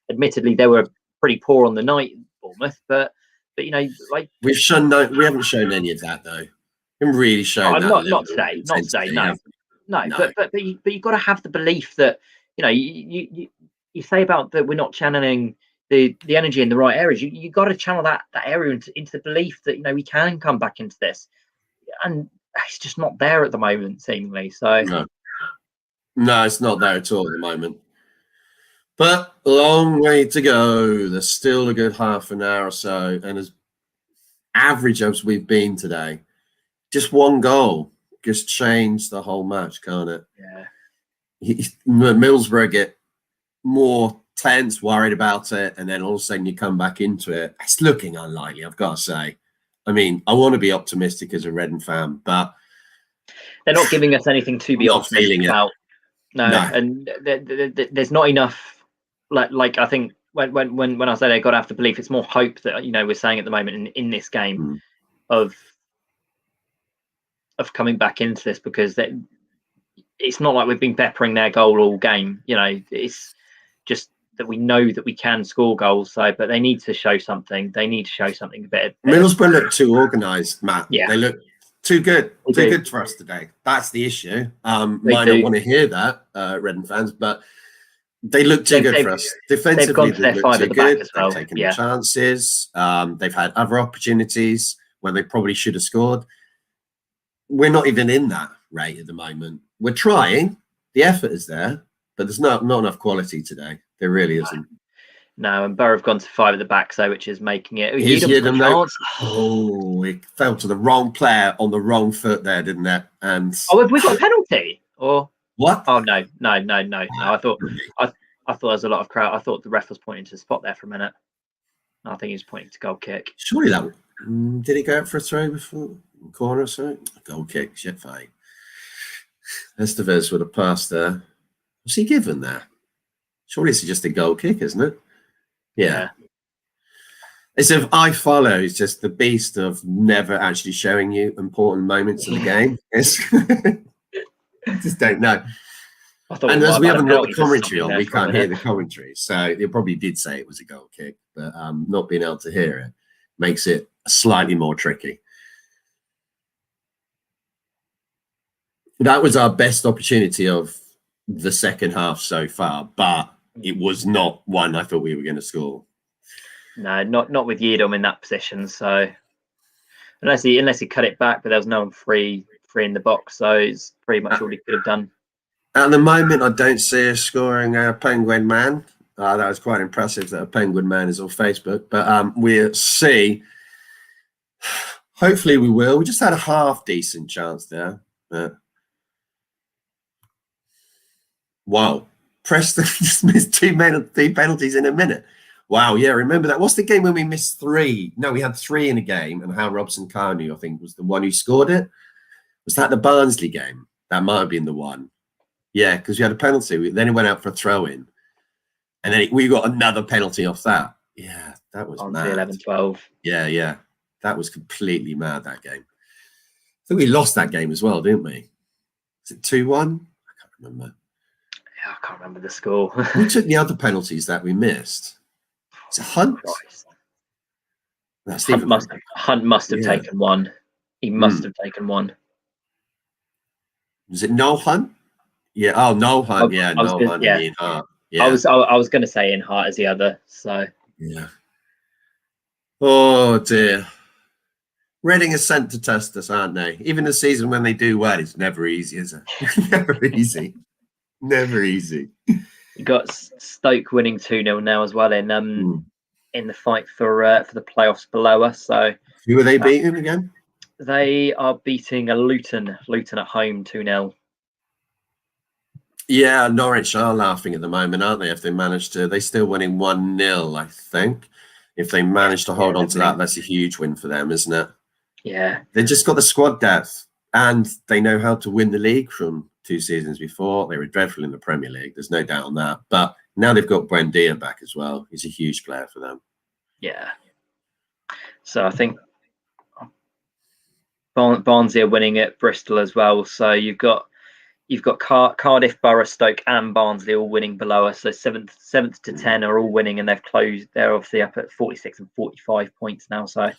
Admittedly, they were pretty poor on the night, Bournemouth, but you know, like we haven't shown any of that though. We haven't really shown that. Not today. No. But you've got to have the belief that, you know, you say about that we're not channeling the energy in the right areas. You got to channel that area into the belief that, you know, we can come back into this, and it's just not there at the moment, seemingly. So no, it's not there at all at the moment. But a long way to go. There's still a good half an hour or so, and as average as we've been today, just 1 goal just changed the whole match, can't it? Yeah. Middlesbrough get more tense, worried about it, and then all of a sudden you come back into it. It's looking unlikely, I've got to say. I mean, I want to be optimistic as a Redden fan, but they're not giving us anything to be optimistic about. No, and there's not enough. Like I think when I say they got to have to believe, it's more hope that, you know, we're saying at the moment in this game of coming back into this, because it's not like we've been peppering their goal all game. You know, it's just that we know that we can score goals. So, but they need to show something. They need to show something better. Middlesbrough look too organised, Matt. Yeah, they look too good. Too good for us today. That's the issue. Might not want to hear that, Redden fans, but they look too good for us. Defensively, they look too good. They've taken chances. They've had other opportunities when they probably should have scored. We're not even in that rate at the moment. We're trying. The effort is there, but there's not enough quality today. There really isn't. No, and Borough have gone to 5 at the back, so which is making it. Oh, it fell to the wrong player on the wrong foot there, didn't it? And have we got a penalty or what? Oh no! I thought there was a lot of crowd. I thought the ref was pointing to the spot there for a minute. I think he was pointing to goal kick. Surely that did he go out for a throw before corner or something? Goal kick, shit fight. Estevez would have passed there. Was he given there? Surely it's just a goal kick, isn't it? Yeah. As if I follow is just the beast of never actually showing you important moments of the game. I just don't know. And as we haven't got the commentary on, we can't hear the commentary. So they probably did say it was a goal kick, but not being able to hear it makes it slightly more tricky. That was our best opportunity of the second half so far, but it was not one I thought we were going to score. No, not with Yedom in that position. So unless he cut it back, but there was no one free in the box, so it's pretty much all he could have done. At the moment, I don't see us scoring a Penguin Man. That was quite impressive that a Penguin Man is on Facebook, but we'll see. Hopefully we will. We just had a half decent chance there. Wow. Preston just missed 2 penalties in a minute. Wow, yeah, remember that. What's the game when we missed 3? No, we had 3 in a game, and Hal Robson-Kanu, I think, was the one who scored it. Was that the Barnsley game? That might have been the one. Yeah, because we had a penalty. Then it went out for a throw-in. And then we got another penalty off that. Yeah, that was On mad. 11-12. Yeah. That was completely mad, that game. I think we lost that game as well, didn't we? Was it 2-1? I can't remember. Yeah, I can't remember the score. Who took the other penalties that we missed? Is it Hunt? Christ. No, Hunt must have taken one. He must have taken one. Was it Noel Hunt? Yeah. Oh, Noel Hunt. Yeah, Noel Hunt and Ian Hart. Yeah. I was going to say Ian Hart as the other. So. Yeah. Oh dear. Reading are sent to test us, aren't they? Even the season when they do well, it's never easy, is it? Never easy. Never easy. You got Stoke winning 2-0 now as well in the fight for the playoffs below us. So who are they beating again? They are beating Luton at home 2-0. Yeah, Norwich are laughing at the moment, aren't they? If they manage to, they're still winning 1-0, I think. If they manage to hold on to that, that's a huge win for them, isn't it? Yeah. They just got the squad depth, and they know how to win the league from 2 seasons before. They were dreadful in the Premier League. There's no doubt on that. But now they've got Buendia back as well. He's a huge player for them. Yeah. So I think Barnsley are winning at Bristol as well. So you've got Cardiff, Borough, Stoke, and Barnsley all winning below us. So 7th to 10 are all winning, and they're obviously up at 46 and 45 points now. So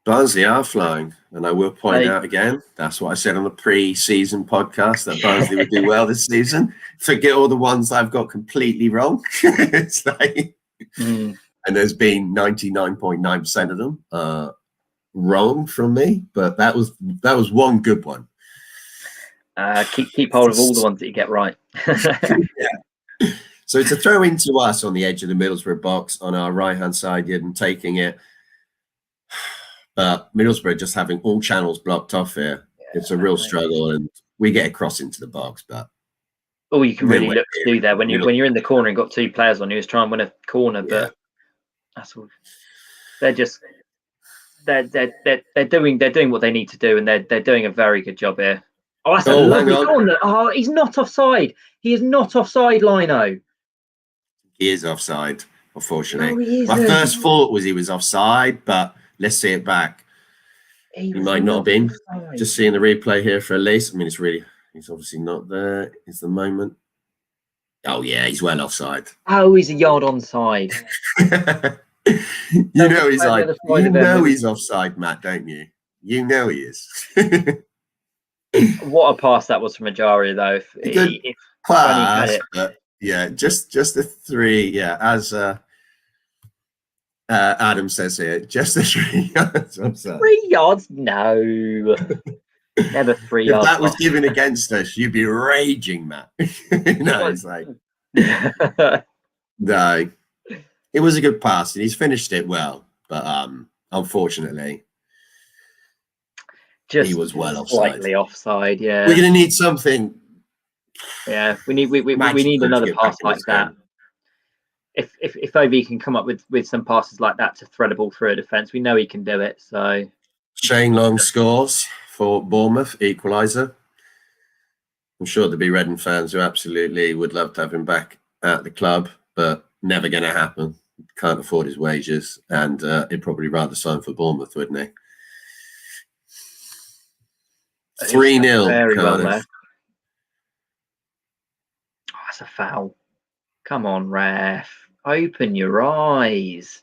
Barnsley are flying, and I will point out again, that's what I said on the pre-season podcast, that Barnsley would do well this season. Forget all the ones I've got completely wrong. It's like, and there's been 99.9% of them wrong from me, but that was one good one. Keep hold of all the ones that you get right. Yeah. So it's a throw into us on the edge of the Middlesbrough box on our right-hand side and taking it. But Middlesbrough just having all channels blocked off here. It's a real struggle, and we get a cross into the box. But all you can really look to do there when you're in the corner and got 2 players on you is try and win a corner. But that's all. They're doing what they need to do, and they're doing a very good job here. Oh, that's a lovely corner. Oh, he's not offside. He is not offside, Lino. He is offside, unfortunately. My first thought was he was offside, but let's see it back. He might not have been. Offside. Just seeing the replay here for Elise. I mean, he's obviously not there. It's the moment. Oh, yeah, he's well offside. Oh, he's a yard onside. You know he's like, you know he's offside, Matt, don't you? You know he is. What a pass that was from Ajari, though. If pass, but yeah, just a 3. Yeah, as Adam says here, just a 3 yards. 3 yards? No, never 3 yards. If that was given against us, you'd be raging, Matt. No, it's like no. It was a good pass, and he's finished it well, but unfortunately. He was well offside. Slightly offside, yeah. We're going to need something. Yeah, we need another pass like that. If OB can come up with some passes like that to thread a ball through a defence, we know he can do it. So Shane Long scores for Bournemouth, equaliser. I'm sure there'll be Reading fans who absolutely would love to have him back at the club, but never going to happen. Can't afford his wages, and he'd probably rather sign for Bournemouth, wouldn't he? 3-0. Very well there. Oh, that's a foul. Come on, ref. Open your eyes.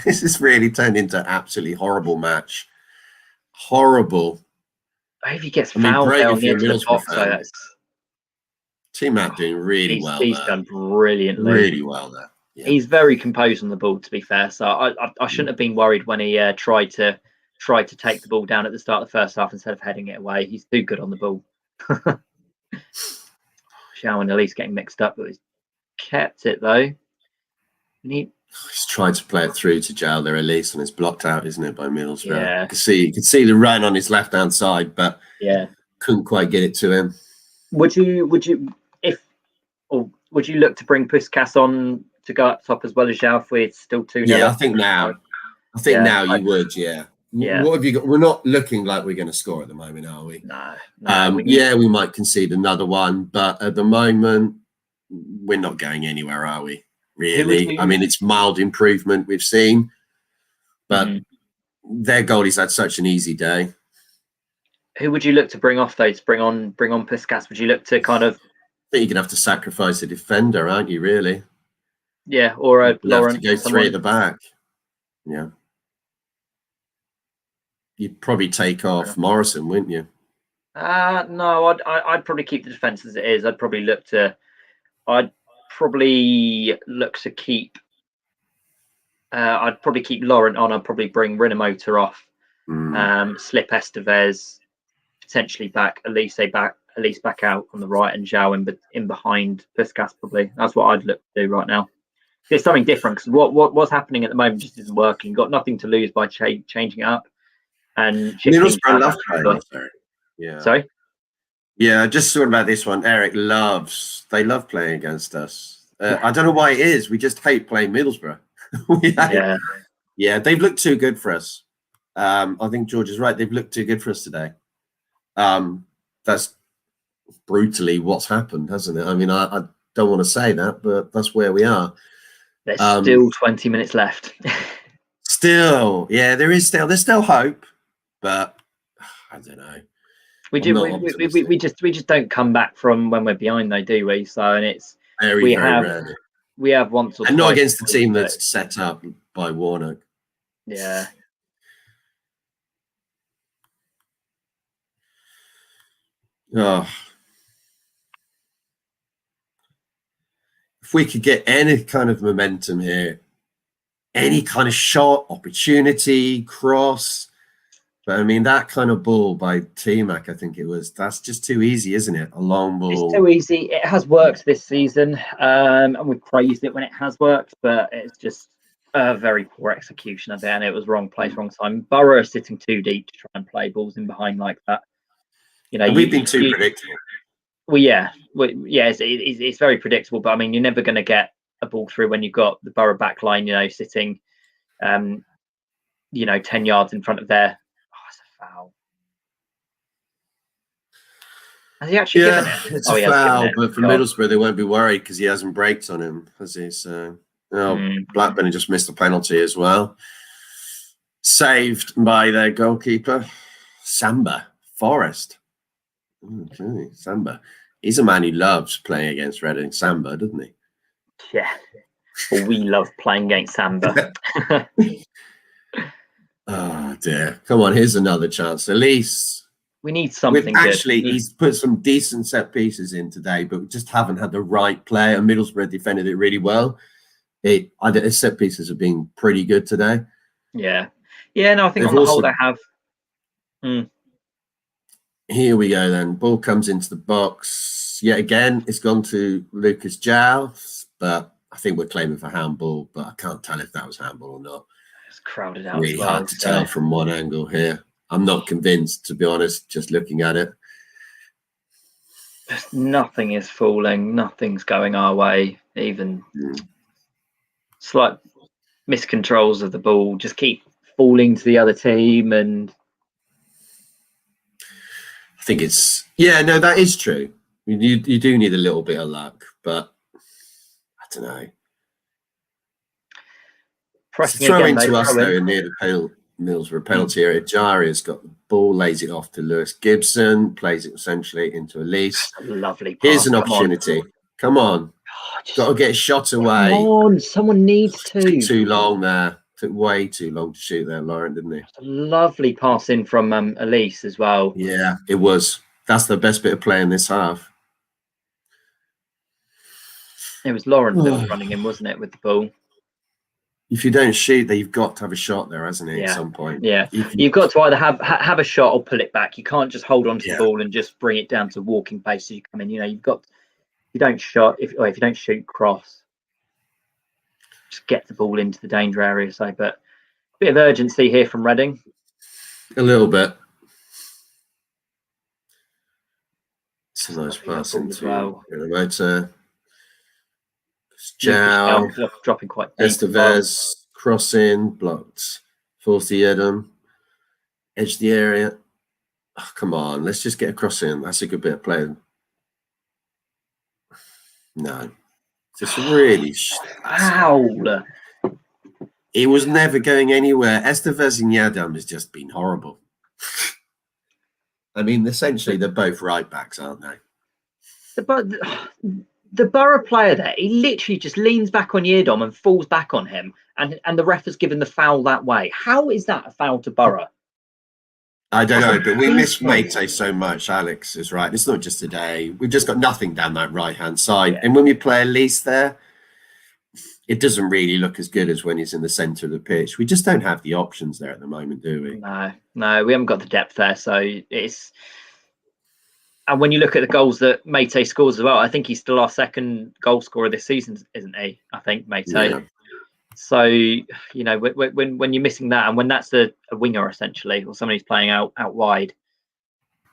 This has really turned into an absolutely horrible match. Horrible. I hope he gets fouled down the edge of the box. So T-Matt doing really well. He's done brilliantly. Really well there. Yeah. He's very composed on the ball, to be fair. So I shouldn't have been worried when he tried to take the ball down at the start of the first half instead of heading it away. He's too good on the ball. Xiao and Elise getting mixed up, but he's kept it though. He's tried to play it through to Zhao there, Elise, and it's blocked out, isn't it, by Middlesbrough? Yeah. You could see the run on his left hand side, but couldn't quite get it to him. Would you look to bring Puskas on to go up top as well as Zhao if we're still 2-0? Yeah, I think now. Now you would, yeah. Yeah. What have you got? We're not looking like we're going to score at the moment, are we? No. We might concede another one, but at the moment, we're not going anywhere, are we? Really? I mean, it's mild improvement we've seen, but their goalie's had such an easy day. Who would you look to bring off though? To bring on Puskas? Would you look to kind of? I think you're gonna have to sacrifice a defender, aren't you? Really? Yeah, or a Lawrence. To go three at the back. Yeah. You'd probably take off Morrison, wouldn't you? No, I'd probably keep the defense as it is. I'd probably look to keep. I'd probably keep Laurent on. I'd probably bring Rinomota off. Slip Estevez potentially back. Elise back out on the right, and Zhao in behind Puskas. Probably that's what I'd look to do right now. There's something different because what's happening at the moment just isn't working. You've got nothing to lose by changing it up. And Middlesbrough love playing. Yeah. Sorry. Yeah, just sort about this one. Eric they love playing against us. I don't know why it is. We just hate playing Middlesbrough. Yeah, they've looked too good for us. I think George is right. They've looked too good for us today. That's brutally what's happened, hasn't it? I mean, I don't want to say that, but that's where we are. There's still 20 minutes left. There's still hope, but I don't know. We just don't come back from when we're behind, though, do we? So, and it's very rare. We have once or twice, and not against the team that's set up by Warnock. Yeah. Oh. If we could get any kind of momentum here, any kind of shot, opportunity, cross. But I mean, that kind of ball by T-Mac, I think it was, that's just too easy, isn't it? A long ball. It's too easy. It has worked this season, and we've praised it when it has worked, but it's just a very poor execution of it, and it was wrong place, wrong time. Borough is sitting too deep to try and play balls in behind like that. You know, we've been too predictable. Well, it's very predictable, but I mean, you're never going to get a ball through when you've got the Borough back line, sitting, 10 yards in front of their. Oh, it's a foul. Has he actually given it? It's a foul, but for Middlesbrough, they won't be worried because he hasn't braked on him, has he? So, Blackburn just missed a penalty as well. Saved by their goalkeeper, Samba, Forest. Okay, Samba. He's a man who loves playing against Reading. Samba, doesn't he? Yeah. Well, we love playing against Samba. Oh, dear. Come on, here's another chance. Elise. We need something he's put some decent set pieces in today, but we just haven't had the right player. Middlesbrough defended it really well. His set pieces have been pretty good today. Yeah. Yeah, no, I think on the whole they have. Here we go then. Ball comes into the box. Yet again, it's gone to Lucas Giles, but I think we're claiming for handball, but I can't tell if that was handball or not. It's crowded out. Really hard to tell from one angle here. I'm not convinced, to be honest, just looking at it. Nothing is falling. Nothing's going our way. Even slight miscontrols of the ball just keep falling to the other team, and I think that is true. You do need a little bit of luck, but I don't know. Throwing to us though near the Middlesbrough penalty area. Jaria's got the ball, lays it off to Lewis Gibson, plays it essentially into Elise. Lovely pass. Here's an opportunity. Come on. Got to get a shot away. Come on, someone needs to. Took too long there. Took way too long to shoot there, Lauren, didn't he? A lovely pass in from Elise as well. Yeah, it was. That's the best bit of play in this half. It was Lawrence that was running in, wasn't it, with the ball? If you don't shoot, then you've got to have a shot there, hasn't it? At some point. Yeah, you've got to either have a shot or pull it back. You can't just hold on to the ball and just bring it down to walking pace as you come in. You've got. If you don't shot, if you don't shoot, cross. Just get the ball into the danger area. So, but a bit of urgency here from Reading. A little bit. It's a nice pass into Rinomota. Dropping quite deep. Estevez crossing, blocked. 40 Adam. edge the area. Oh, come on, let's just get across him. That's a good bit of play. No, just really Foul. He was never going anywhere. Estevez and Yadam has just been horrible. I mean, essentially, they're both right backs, aren't they? The Borough player there, he literally just leans back on Yadam and falls back on him, and the ref has given the foul that way. How is that a foul to Borough? I don't know, but we miss Mate so much. Alex is right. It's not just today. We've just got nothing down that right-hand side. Yeah. And when we play Elise there, it doesn't really look as good as when he's in the centre of the pitch. We just don't have the options there at the moment, do we? No, we haven't got the depth there. So it's... And when you look at the goals that Mate scores as well, I think he's still our second goal scorer this season, isn't he? I think, Mate. Yeah. So, you know, when you're missing that, and when that's a winger essentially, or somebody who's playing out wide,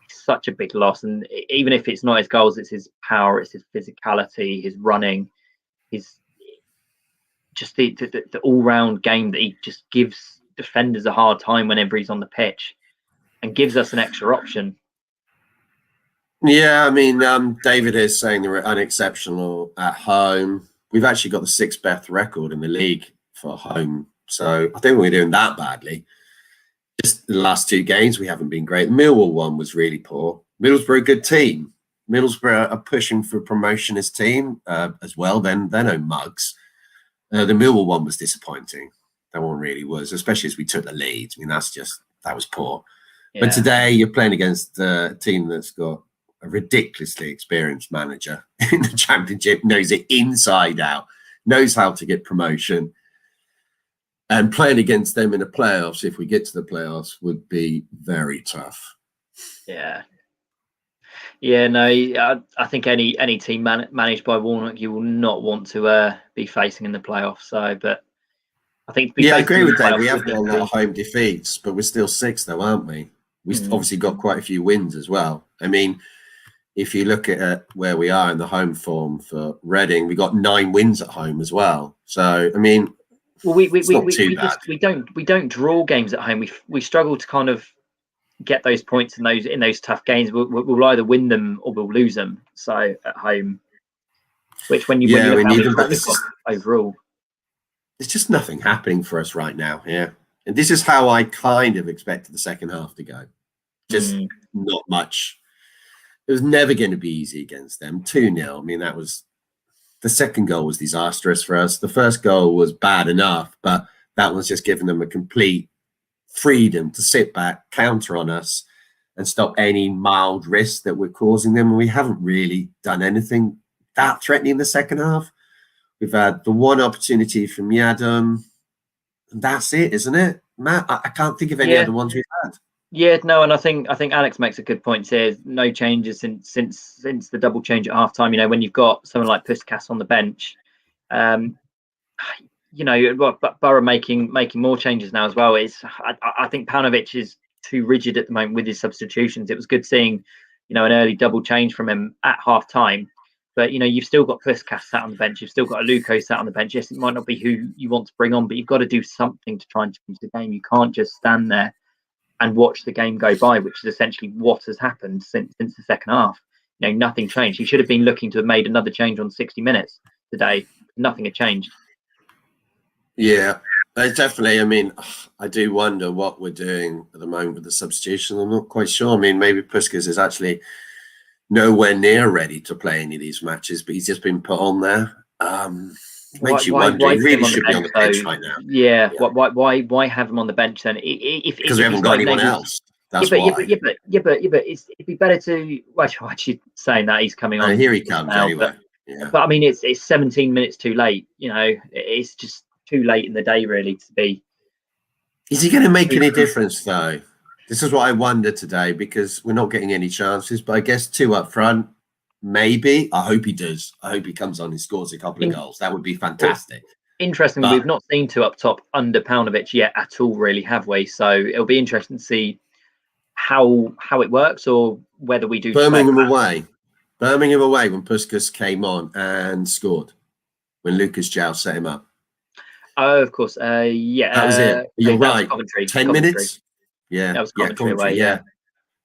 it's such a big loss. And even if it's not his goals, it's his power, it's his physicality, his running, his just the all-round game that he just gives defenders a hard time whenever he's on the pitch, and gives us an extra option. Yeah, I mean, David is saying they were unexceptional at home. We've actually got the 6th best record in the league for home. So I don't think we're doing that badly. Just the last 2 games, we haven't been great. The Millwall one was really poor. Middlesbrough, good team. Middlesbrough are pushing for promotion as team as well. They're no mugs. The Millwall one was disappointing. That one really was, especially as we took the lead. I mean, that was poor. Yeah. But today you're playing against a team that's got a ridiculously experienced manager in the Championship, knows it inside out, knows how to get promotion, and playing against them in the playoffs, if we get to the playoffs, would be very tough. Yeah, no, I think any team managed by Warnock, you will not want to be facing in the playoffs. So, but I think I agree with Dave. We have got a lot of home defeats, but we're still 6th, though, aren't we? We obviously got quite a few wins as well. I mean, if you look at where we are in the home form for Reading, we got 9 wins at home as well. So, I mean, well, we don't draw games at home. We struggle to kind of get those points in those tough games. We'll either win them or we'll lose them. So at home, which when you look at overall, there's just nothing happening for us right now. Yeah, and this is how I kind of expected the second half to go. Just not much. It was never going to be easy against them. 2-0. I mean, that was the second goal was disastrous for us. The first goal was bad enough, but that was just giving them a complete freedom to sit back, counter on us, and stop any mild risk that we're causing them. And we haven't really done anything that threatening in the second half. We've had the one opportunity from Yadam, and that's it, isn't it, Matt? I can't think of any other ones we've had. Yeah, no, and I think Alex makes a good point here. No changes since the double change at half time. You know, when you've got someone like Puskas on the bench, you know, Borough making more changes now as well. I think Paunovic is too rigid at the moment with his substitutions. It was good seeing, you know, an early double change from him at half time. But, you know, you've still got Puskas sat on the bench. You've still got Aluko sat on the bench. Yes, it might not be who you want to bring on, but you've got to do something to try and change the game. You can't just stand there and watch the game go by, which is essentially what has happened since the second half. You know, nothing changed. He should have been looking to have made another change on 60 minutes today. Nothing had changed. Yeah, definitely. I mean, I do wonder what we're doing at the moment with the substitution. I'm not quite sure. I mean, maybe Puskas is actually nowhere near ready to play any of these matches, but he's just been put on there. Makes you wonder. He really should be on the bench right now. Yeah. Why have him on the bench then? Because we haven't got anyone else. That's why. But it'd be better to. Well, actually, saying that he's coming on. Here he comes now, anyway. But I mean, it's 17 minutes too late. You know, it's just too late in the day, really, to be. Is he going to make any difference, though? This is what I wonder today, because we're not getting any chances. But I guess 2 up front. Maybe. I hope he does. I hope he comes on and scores a couple of goals. That would be fantastic. Interestingly, we've not seen 2 up top under Paunovic yet at all, really, have we? So it'll be interesting to see how it works, or whether we do. Birmingham away when Puskas came on and scored, when Lucas Jow set him up. Oh, of course. Yeah. That was it. You're right. 10 minutes? Yeah, That was yeah, Coventry Coventry, away, yeah,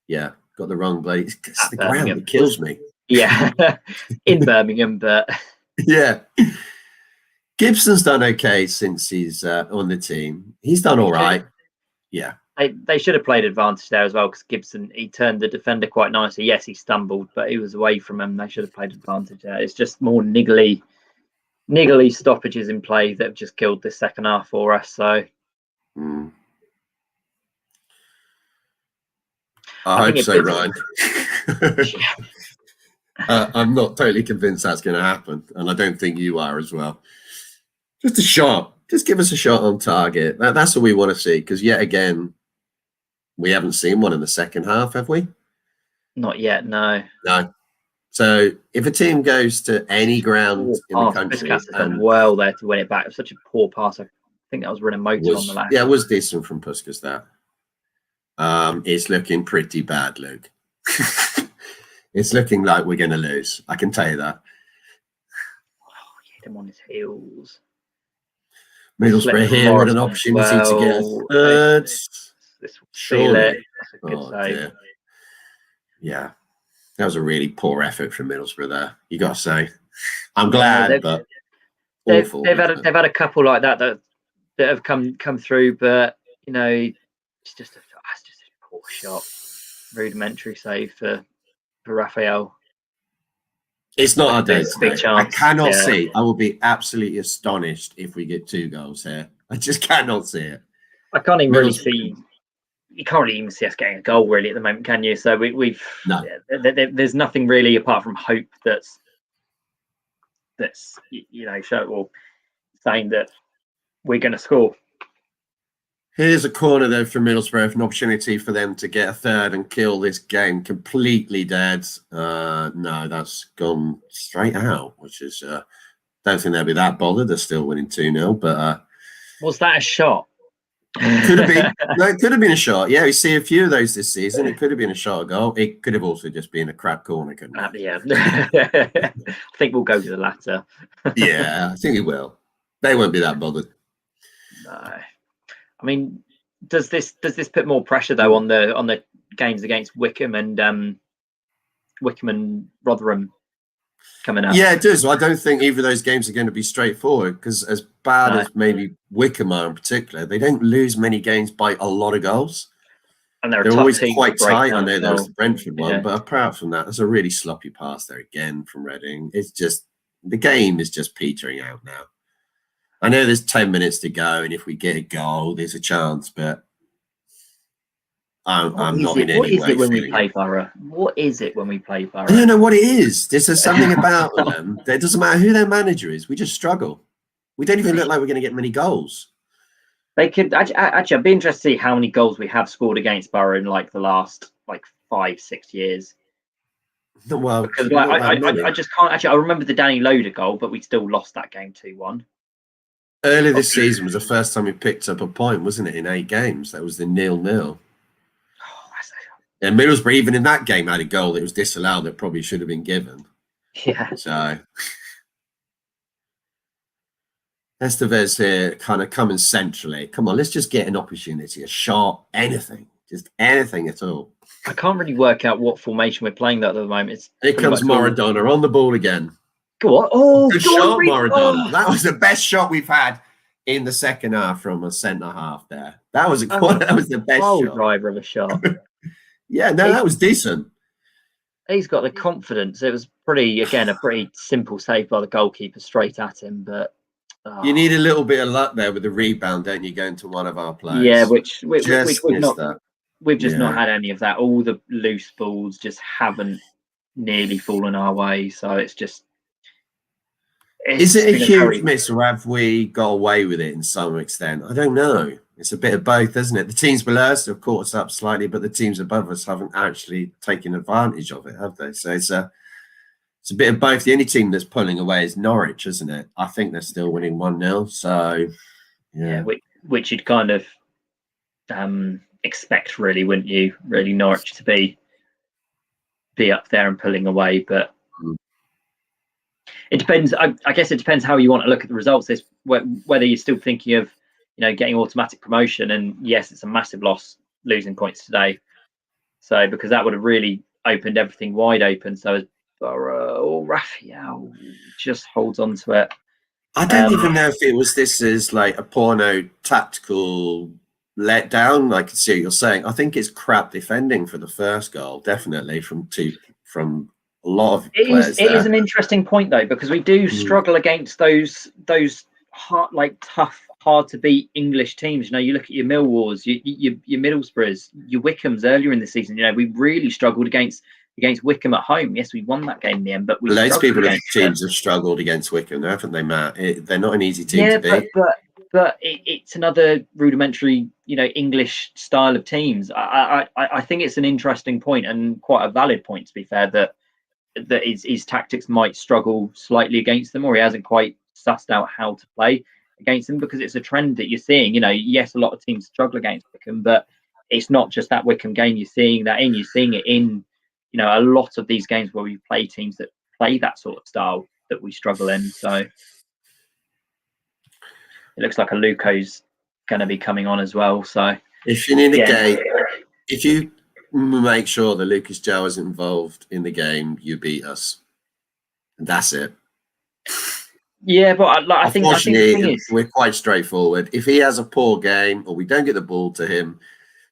yeah. Got the wrong bloody. It's At the ground. Birmingham. It kills me. Yeah, in Birmingham, but Yeah. Gibson's done okay since he's on the team. He's done all right. Yeah. they should have played advantage there as well, because Gibson, he turned the defender quite nicely. Yes, he stumbled, but he was away from him. They should have played advantage there. It's just more niggly stoppages in play that have just killed this second half for us. So I hope so, Ryan. I'm not totally convinced that's going to happen, and I don't think you are as well. Just a shot. Just give us a shot on target. That's what we want to see, because yet again, we haven't seen one in the second half, have we? Not yet, no. No. So if a team goes to any ground in the country, Puskas has done well there to win it back. It was such a poor pass. I think that was running motor on the left. Yeah, it was decent from Puskas there. It's looking pretty bad, Luke. It's looking like we're going to lose. I can tell you that. Oh, hit him on his heels. Middlesbrough here with an opportunity to get a third. This will seal it. That's a good save. Dear. Yeah, that was a really poor effort from Middlesbrough there. You got to say. I'm glad, but awful. They've had a couple like that have come through, but you know, it's just a poor shot, rudimentary save for Raphael. It's not our day. Big chance. I cannot see. I will be absolutely astonished if we get 2 goals here. I just cannot see it. I can't even really see. You can't really even see us getting a goal really at the moment, can you? So we've no. There's nothing really apart from hope that's saying that we're going to score. Here's a corner though from Middlesbrough, an opportunity for them to get a third and kill this game completely dead. No, that's gone straight out, which is don't think they'll be that bothered. They're still winning 2-0, but was that a shot? Could have been. No, it could have been a shot. Yeah, we see a few of those this season. It could have been a shot, a goal. It could have also just been a crap corner, couldn't it? Yeah. I think we'll go to the latter. Yeah, I think it will. They won't be that bothered. No. I mean, does this put more pressure though on the games against Wickham and Rotherham coming up? Yeah, it does. I don't think either of those games are going to be straightforward, because as bad as maybe Wickham are in particular, they don't lose many games by a lot of goals. And they're always quite tight. I know there was the Brentford one, yeah. But apart from that, there's a really sloppy pass there again from Reading. It's just, the game is just petering out now. I know there's 10 minutes to go, and if we get a goal, there's a chance, but I'm not in any way. What is it when we play Borough? What is it when we play Borough? I don't know what it is. There's something about them. It doesn't matter who their manager is. We just struggle. We don't even look like we're going to get many goals. They could actually. I'd be interested to see how many goals we have scored against Borough in like the last 5-6 years. Well, because I just can't actually. I remember the Danny Loader goal, but we still lost that game 2-1. Earlier this season was the first time we picked up a point, wasn't it? In 8 games, that was the 0-0. And Middlesbrough, even in that game, had a goal that was disallowed that probably should have been given. Yeah. So Estevez here kind of coming centrally. Come on, let's just get an opportunity, a shot, anything. Just anything at all. I can't really work out what formation we're playing at the moment. Here comes Maradona on the ball again. Go on. Oh, good shot, Maradona. That was the best shot we've had in the second half from a centre half there. That was that was the best shot. Driver of a shot. Yeah, no, that was decent. He's got the confidence. It was a pretty simple save by the goalkeeper straight at him, but you need a little bit of luck there with the rebound, don't you, going to one of our players? Yeah, which we've just not had any of that. All the loose balls just haven't nearly fallen our way. So it's just. Is it a huge miss, or have we got away with it in some extent? I don't know. It's a bit of both, isn't it? The teams below us have caught us up slightly, but the teams above us haven't actually taken advantage of it, have they? So it's a bit of both. The only team that's pulling away is Norwich, isn't it? I think they're still winning 1-0. So yeah, which you'd kind of expect, really, wouldn't you? Really, Norwich to be up there and pulling away, but. It depends. I guess it depends how you want to look at the results. Whether you're still thinking of, getting automatic promotion. And yes, it's a massive loss losing points today. So because that would have really opened everything wide open. So as Raphael just holds on to it. I don't even know if it was this is like a porno tactical letdown. I can see what you're saying. I think it's crap defending for the first goal, definitely from a lot of players. It is an interesting point though, because we do struggle against those hard to beat English teams. You know, you look at your Millwalls, your Middlesbroughs, your Wickhams earlier in the season. You know, we really struggled against Wickham at home. Yes, we won that game in the end, but loads of teams have struggled against Wickham, haven't they, Matt? They're not an easy team to beat. But it's another rudimentary, you know, English style of teams. I think it's an interesting point and quite a valid point, to be fair, that his tactics might struggle slightly against them, or he hasn't quite sussed out how to play against them, because it's a trend that you're seeing. You know, yes, a lot of teams struggle against Wickham, but it's not just that Wickham game. You're seeing it in, you know, a lot of these games where we play teams that play that sort of style that we struggle in. So it looks like a Luco's going to be coming on as well. So if you need a game, if you make sure that Lucas Joe is involved in the game, you beat us. And that's it. Yeah, but I think the thing is, we're quite straightforward. If he has a poor game or we don't get the ball to him,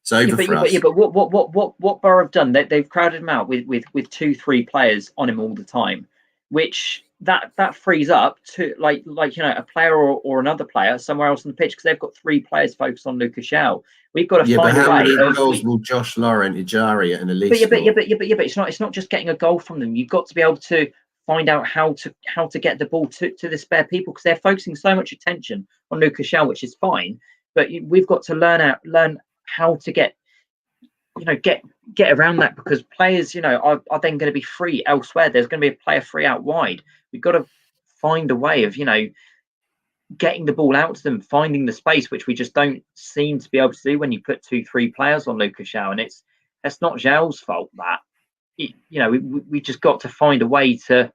it's over for us. But what Borough have done, they've crowded him out with 2-3 players on him all the time, which that frees up to like you know, a player or another player somewhere else on the pitch, because they've got 3 players focused on Lucas Shao. We've got to find a way. How many goals will Josh Laurent, Ejaria, and Elise? But it's not just getting a goal from them. You've got to be able to find out how to get the ball to the spare people, because they're focusing so much attention on Lucas Shao, which is fine. But we've got to learn how to get around that, because players, you know, are then going to be free elsewhere. There's going to be a player free out wide. We've got to find a way of, you know, getting the ball out to them, finding the space, which we just don't seem to be able to do when you put 2-3 players on Lucas Shao. And that's not Zhao's fault. We just got to find a way to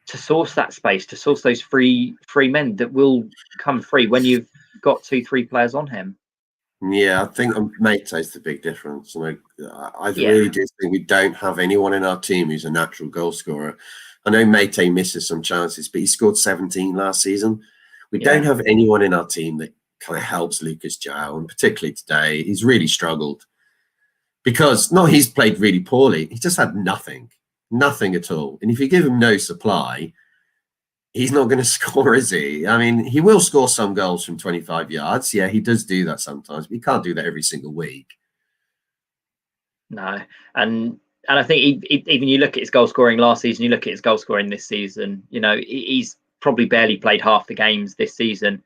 source that space, to source those free men that will come free when you've got 2-3 players on him. Yeah, I think Mate's the big difference. And I really do think we don't have anyone in our team who's a natural goal scorer. I know Mate misses some chances, but he scored 17 last season. We don't have anyone in our team that kind of helps Lucas Joao, and particularly today, he's really struggled. Because he's played really poorly. He just had nothing at all. And if you give him no supply, he's not going to score, is he? I mean, he will score some goals from 25 yards. Yeah, he does do that sometimes, but he can't do that every single week. No, and I think even you look at his goal scoring last season, you look at his goal scoring this season. You know, he's probably barely played half the games this season,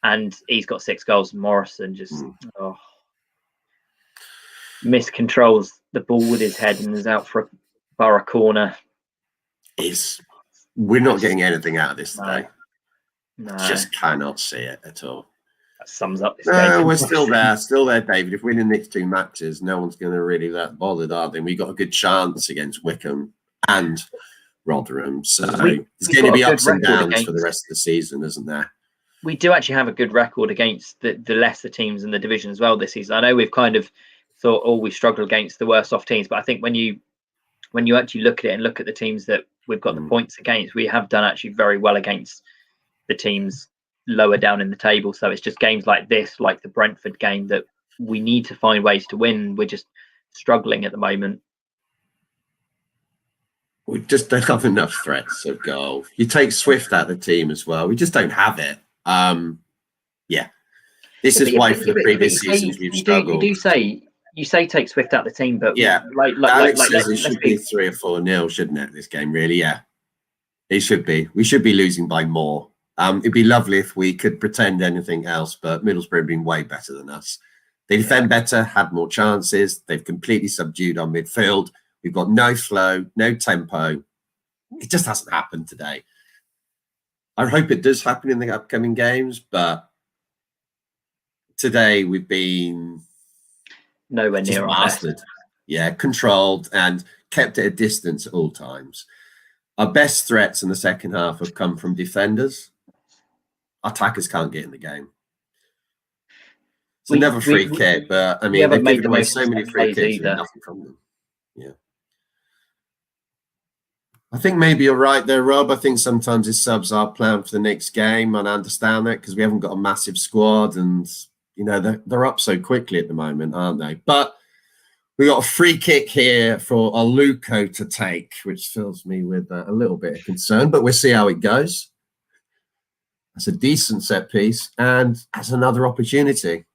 and he's got 6 goals. Morrison just miscontrols the ball with his head and is out for a Borough corner. We're not getting anything out of this today. No. Just cannot see it at all. That sums up this game. We're still there, David. If we win the next 2 matches, no one's going to really that bothered, are they? We got a good chance against Wickham and Rotherham, so it's going to be ups and downs for the rest of the season, isn't there? We do actually have a good record against the lesser teams in the division as well this season. I know we've kind of thought, we struggle against the worst off teams, but I think when you actually look at it and look at the teams that we've got the points against, we have done actually very well against the teams lower down in the table. So it's just games like this, like the Brentford game, that we need to find ways to win. We're just struggling at the moment. We just don't have enough threats of goal. You take Swift out of the team as well. We just don't have it. This is why for the previous seasons we've struggled. You say take Swift out of the team, but it should be 3 or 4-0, shouldn't it? This game, really, it should be. We should be losing by more. It'd be lovely if we could pretend anything else, but Middlesbrough have been way better than us. They defend better, had more chances. They've completely subdued our midfield. We've got no flow, no tempo. It just hasn't happened today. I hope it does happen in the upcoming games, but today we've been nowhere near mastered. Controlled and kept at a distance at all times. Our best threats in the second half have come from defenders. Attackers can't get in the game. It's another free kick, but I mean, they've given away so many free kicks and nothing from them. Yeah. I think maybe you're right there, Rob. I think sometimes his subs are planned for the next game, and I understand that because we haven't got a massive squad, and you know they're up so quickly at the moment, aren't they? But we got a free kick here for Aluko to take, which fills me with a little bit of concern. But we'll see how it goes. That's a decent set piece, and that's another opportunity.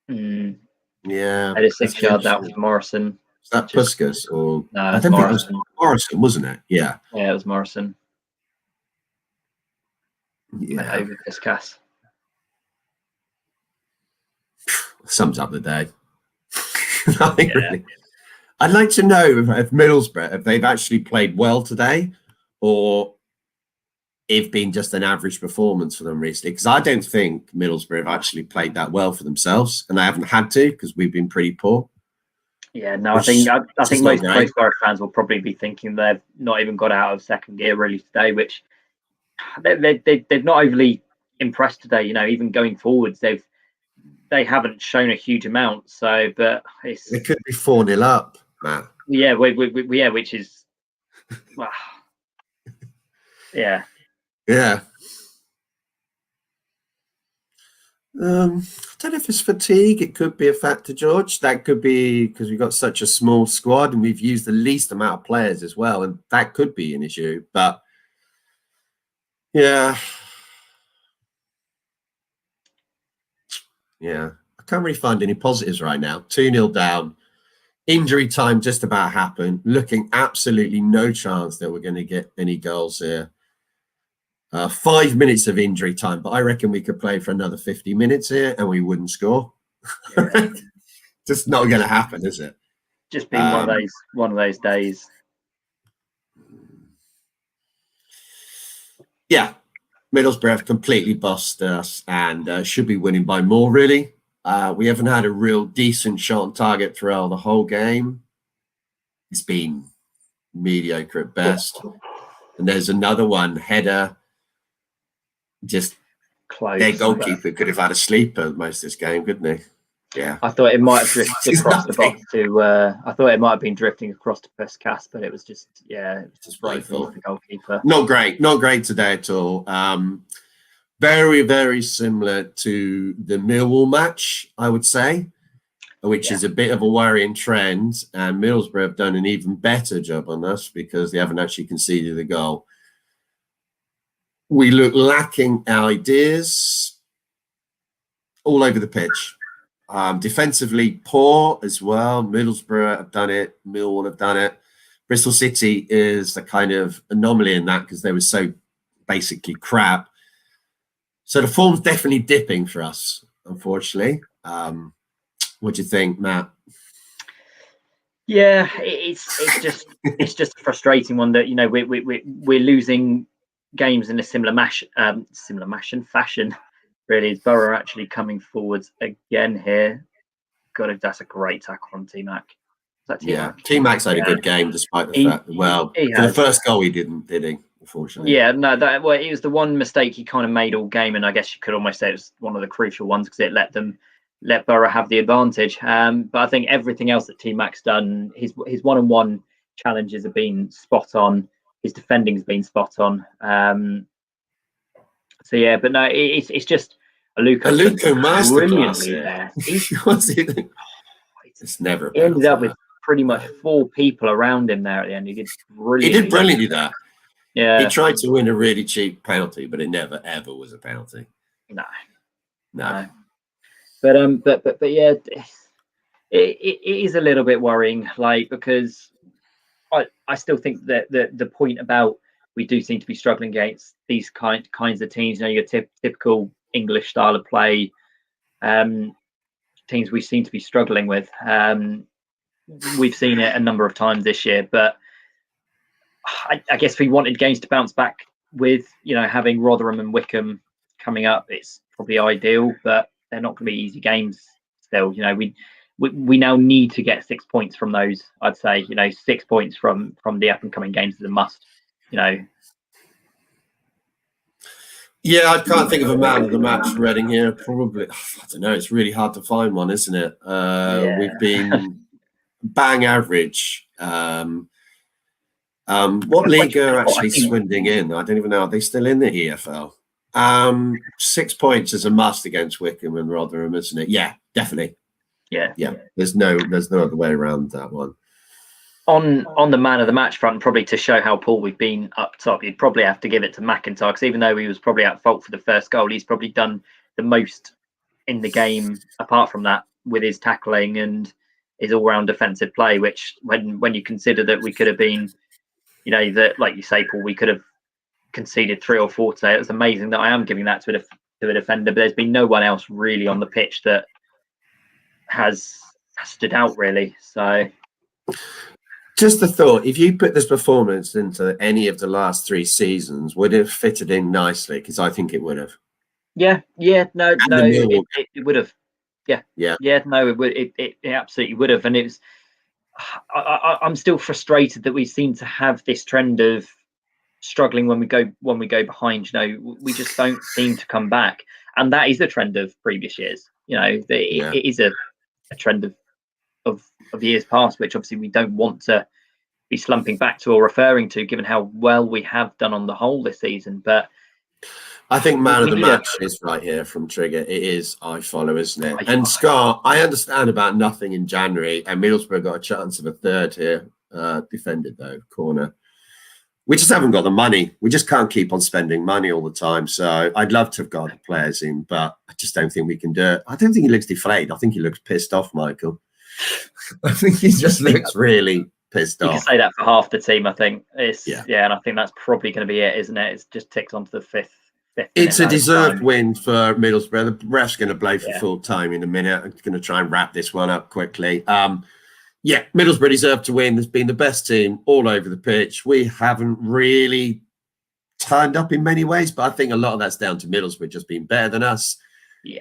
Yeah, I just 6 yards out from Morrison. Is that Puskas or no? I don't think it was Morrison, wasn't it? Yeah. Yeah, it was Morrison. Yeah. Over Puskas. Sums up the day. Nothing really. I'd like to know if Middlesbrough, if they've actually played well today, or if been just an average performance for them recently. Because I don't think Middlesbrough have actually played that well for themselves, and they haven't had to because we've been pretty poor. Yeah, no, I think most Borough fans will probably be thinking they've not even got out of second gear really today, which they've not overly impressed today. You know, even going forwards, they haven't shown a huge amount. So, but it could be 4-0 up, Matt. Yeah, yeah, which is, well, yeah. Yeah. I don't know if it's fatigue. It could be a factor, George. That could be because we've got such a small squad and we've used the least amount of players as well, and that could be an issue. But yeah, I can't really find any positives right now. 2-0 down, injury time just about happened. Looking absolutely no chance that we're going to get any goals here. 5 minutes of injury time, but I reckon we could play for another 50 minutes here and we wouldn't score. Yeah. Just not going to happen, is it? Just being one of those days. Yeah, Middlesbrough have completely bossed us and should be winning by more. Really, we haven't had a real decent shot on target throughout the whole game. It's been mediocre at best. And there's another one, header. Just close. Their goalkeeper could have had a sleeper most of this game, couldn't he? Yeah. I thought it might have drifted across the box to. I thought it might have been drifting across to Puskas, but it was just right for the goalkeeper. Not great today at all. Very, very similar to the Millwall match, I would say, which is a bit of a worrying trend. And Middlesbrough have done an even better job on us because they haven't actually conceded a goal. We look lacking ideas all over the pitch. Defensively poor as well. Middlesbrough have done it. Millwall have done it. Bristol City is the kind of anomaly in that because they were so basically crap. So the form's definitely dipping for us, unfortunately. What do you think, Matt? Yeah, it's just a frustrating one that we're losing games in a similar fashion. Really, is Borough actually coming forwards again here? That's a great tackle from T-Mac. T-Mac's had a good game despite the fact that, for the first goal he didn't, did he? Unfortunately. Yeah, no, it was the one mistake he kind of made all game, and I guess you could almost say it was one of the crucial ones because it let Borough have the advantage. But I think everything else that T-Mac's done, his one-on-one challenges have been spot on. His defending's been spot on. So yeah, but no, it's just Aluko masterclass there. It's never. He ended up with pretty much 4 people around him there at the end. He did brilliantly there. Yeah, he tried to win a really cheap penalty, but it never ever was a penalty. No. But yeah, it is a little bit worrying, because I still think that the point about we do seem to be struggling against these kinds of teams. Your typical English style of play, teams we seem to be struggling with. We've seen it a number of times this year, but I guess we wanted games to bounce back with, having Rotherham and Wickham coming up. It's probably ideal, but they're not going to be easy games still. We now need to get 6 points from those. I'd say, 6 points from the up and coming games is a must. Yeah, I can't think of a man of the match for Reading here. Probably, I don't know. It's really hard to find one, isn't it? We've been bang average. What league are actually Swindon in? I don't even know. Are they still in the EFL? 6 points is a must against Wickham and Rotherham, isn't it? Yeah, definitely. Yeah. There's no other way around that one. On the man of the match front, probably to show how poor we've been up top, you'd probably have to give it to McIntyre, because even though he was probably at fault for the first goal, he's probably done the most in the game apart from that, with his tackling and his all-round defensive play, which when you consider that we could have been, that, like you say, Paul, we could have conceded 3 or 4 today. It was amazing that I am giving that to a defender, but there's been no one else really on the pitch that has stood out, really. So just a thought, if you put this performance into any of the last 3 seasons, would it have fitted in nicely? Because I think it would have. No, it would have. No, it would. It absolutely would have. And it was. I'm still frustrated that we seem to have this trend of struggling when we go behind. We just don't seem to come back, and that is the trend of previous years. It is a trend of years past, which obviously we don't want to be slumping back to or referring to, given how well we have done on the whole this season. But I think man of the match is right here from Trigger. It is I follow, isn't it? And Scar, I understand about nothing in January, and Middlesbrough got a chance of a third here, defended though, corner. We just haven't got the money. We just can't keep on spending money all the time. So I'd love to have got the players in, but I just don't think we can do it. I don't think he looks deflated. I think he looks pissed off, Michael. I think he just looks really pissed off. You can say that for half the team, I think. And I think that's probably going to be it, isn't it? It's just ticks onto the fifth. It's a deserved win for Middlesbrough. The ref's going to blow for full time in a minute. I'm going to try and wrap this one up quickly. Middlesbrough deserved to win. There's been the best team all over the pitch. We haven't really turned up in many ways, but I think a lot of that's down to Middlesbrough just being better than us. Yeah.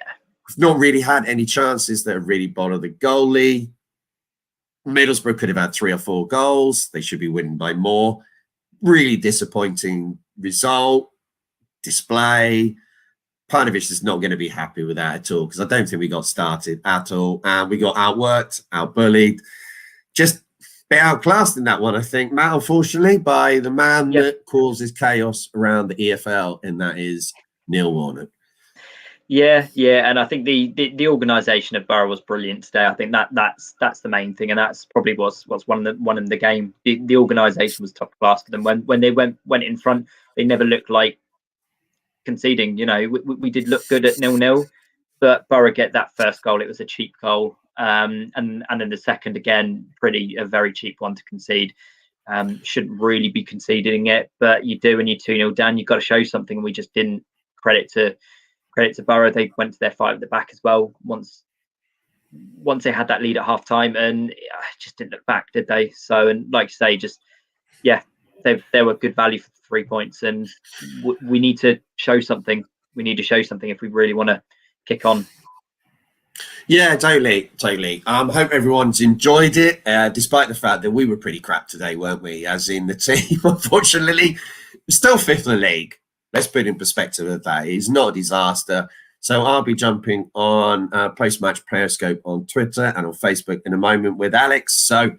We've not really had any chances that have really bothered the goalie. Middlesbrough could have had 3 or 4 goals. They should be winning by more. Really disappointing result. Display. Parnovich is not going to be happy with that at all, because I don't think we got started at all, and we got outworked, outbullied, just a bit outclassed in that one, I think, Matt, unfortunately, by the man that causes chaos around the EFL, and that is Neil Warnock. Yeah, and I think the organisation of Borough was brilliant today. I think that's the main thing, and that's probably what's one in the game. The organisation was top class for them. When they went in front, they never looked like conceding. We did look good at 0-0, but Borough get that first goal. It was a cheap goal, and then the second, again, a very cheap one to concede. Shouldn't really be conceding it, but you do when you're 2-0 down. You've got to show something, and we just didn't. Credit to Borough. They went to their 5 at the back as well once they had that lead at half time, and just didn't look back, did they? So, and like you say, they were good value for 3 points, and we need to show something. We need to show something if we really want to kick on. Yeah, totally. Hope everyone's enjoyed it, despite the fact that we were pretty crap today, weren't we? As in the team, unfortunately, still 5th in the league. Let's put in perspective of that. It's not a disaster. So I'll be jumping on post-match Periscope on Twitter and on Facebook in a moment with Alex. So,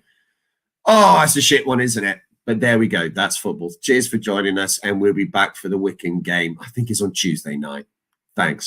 that's a shit one, isn't it? But there we go. That's football. Cheers for joining us, and we'll be back for the Wickham game. I think it's on Tuesday night. Thanks.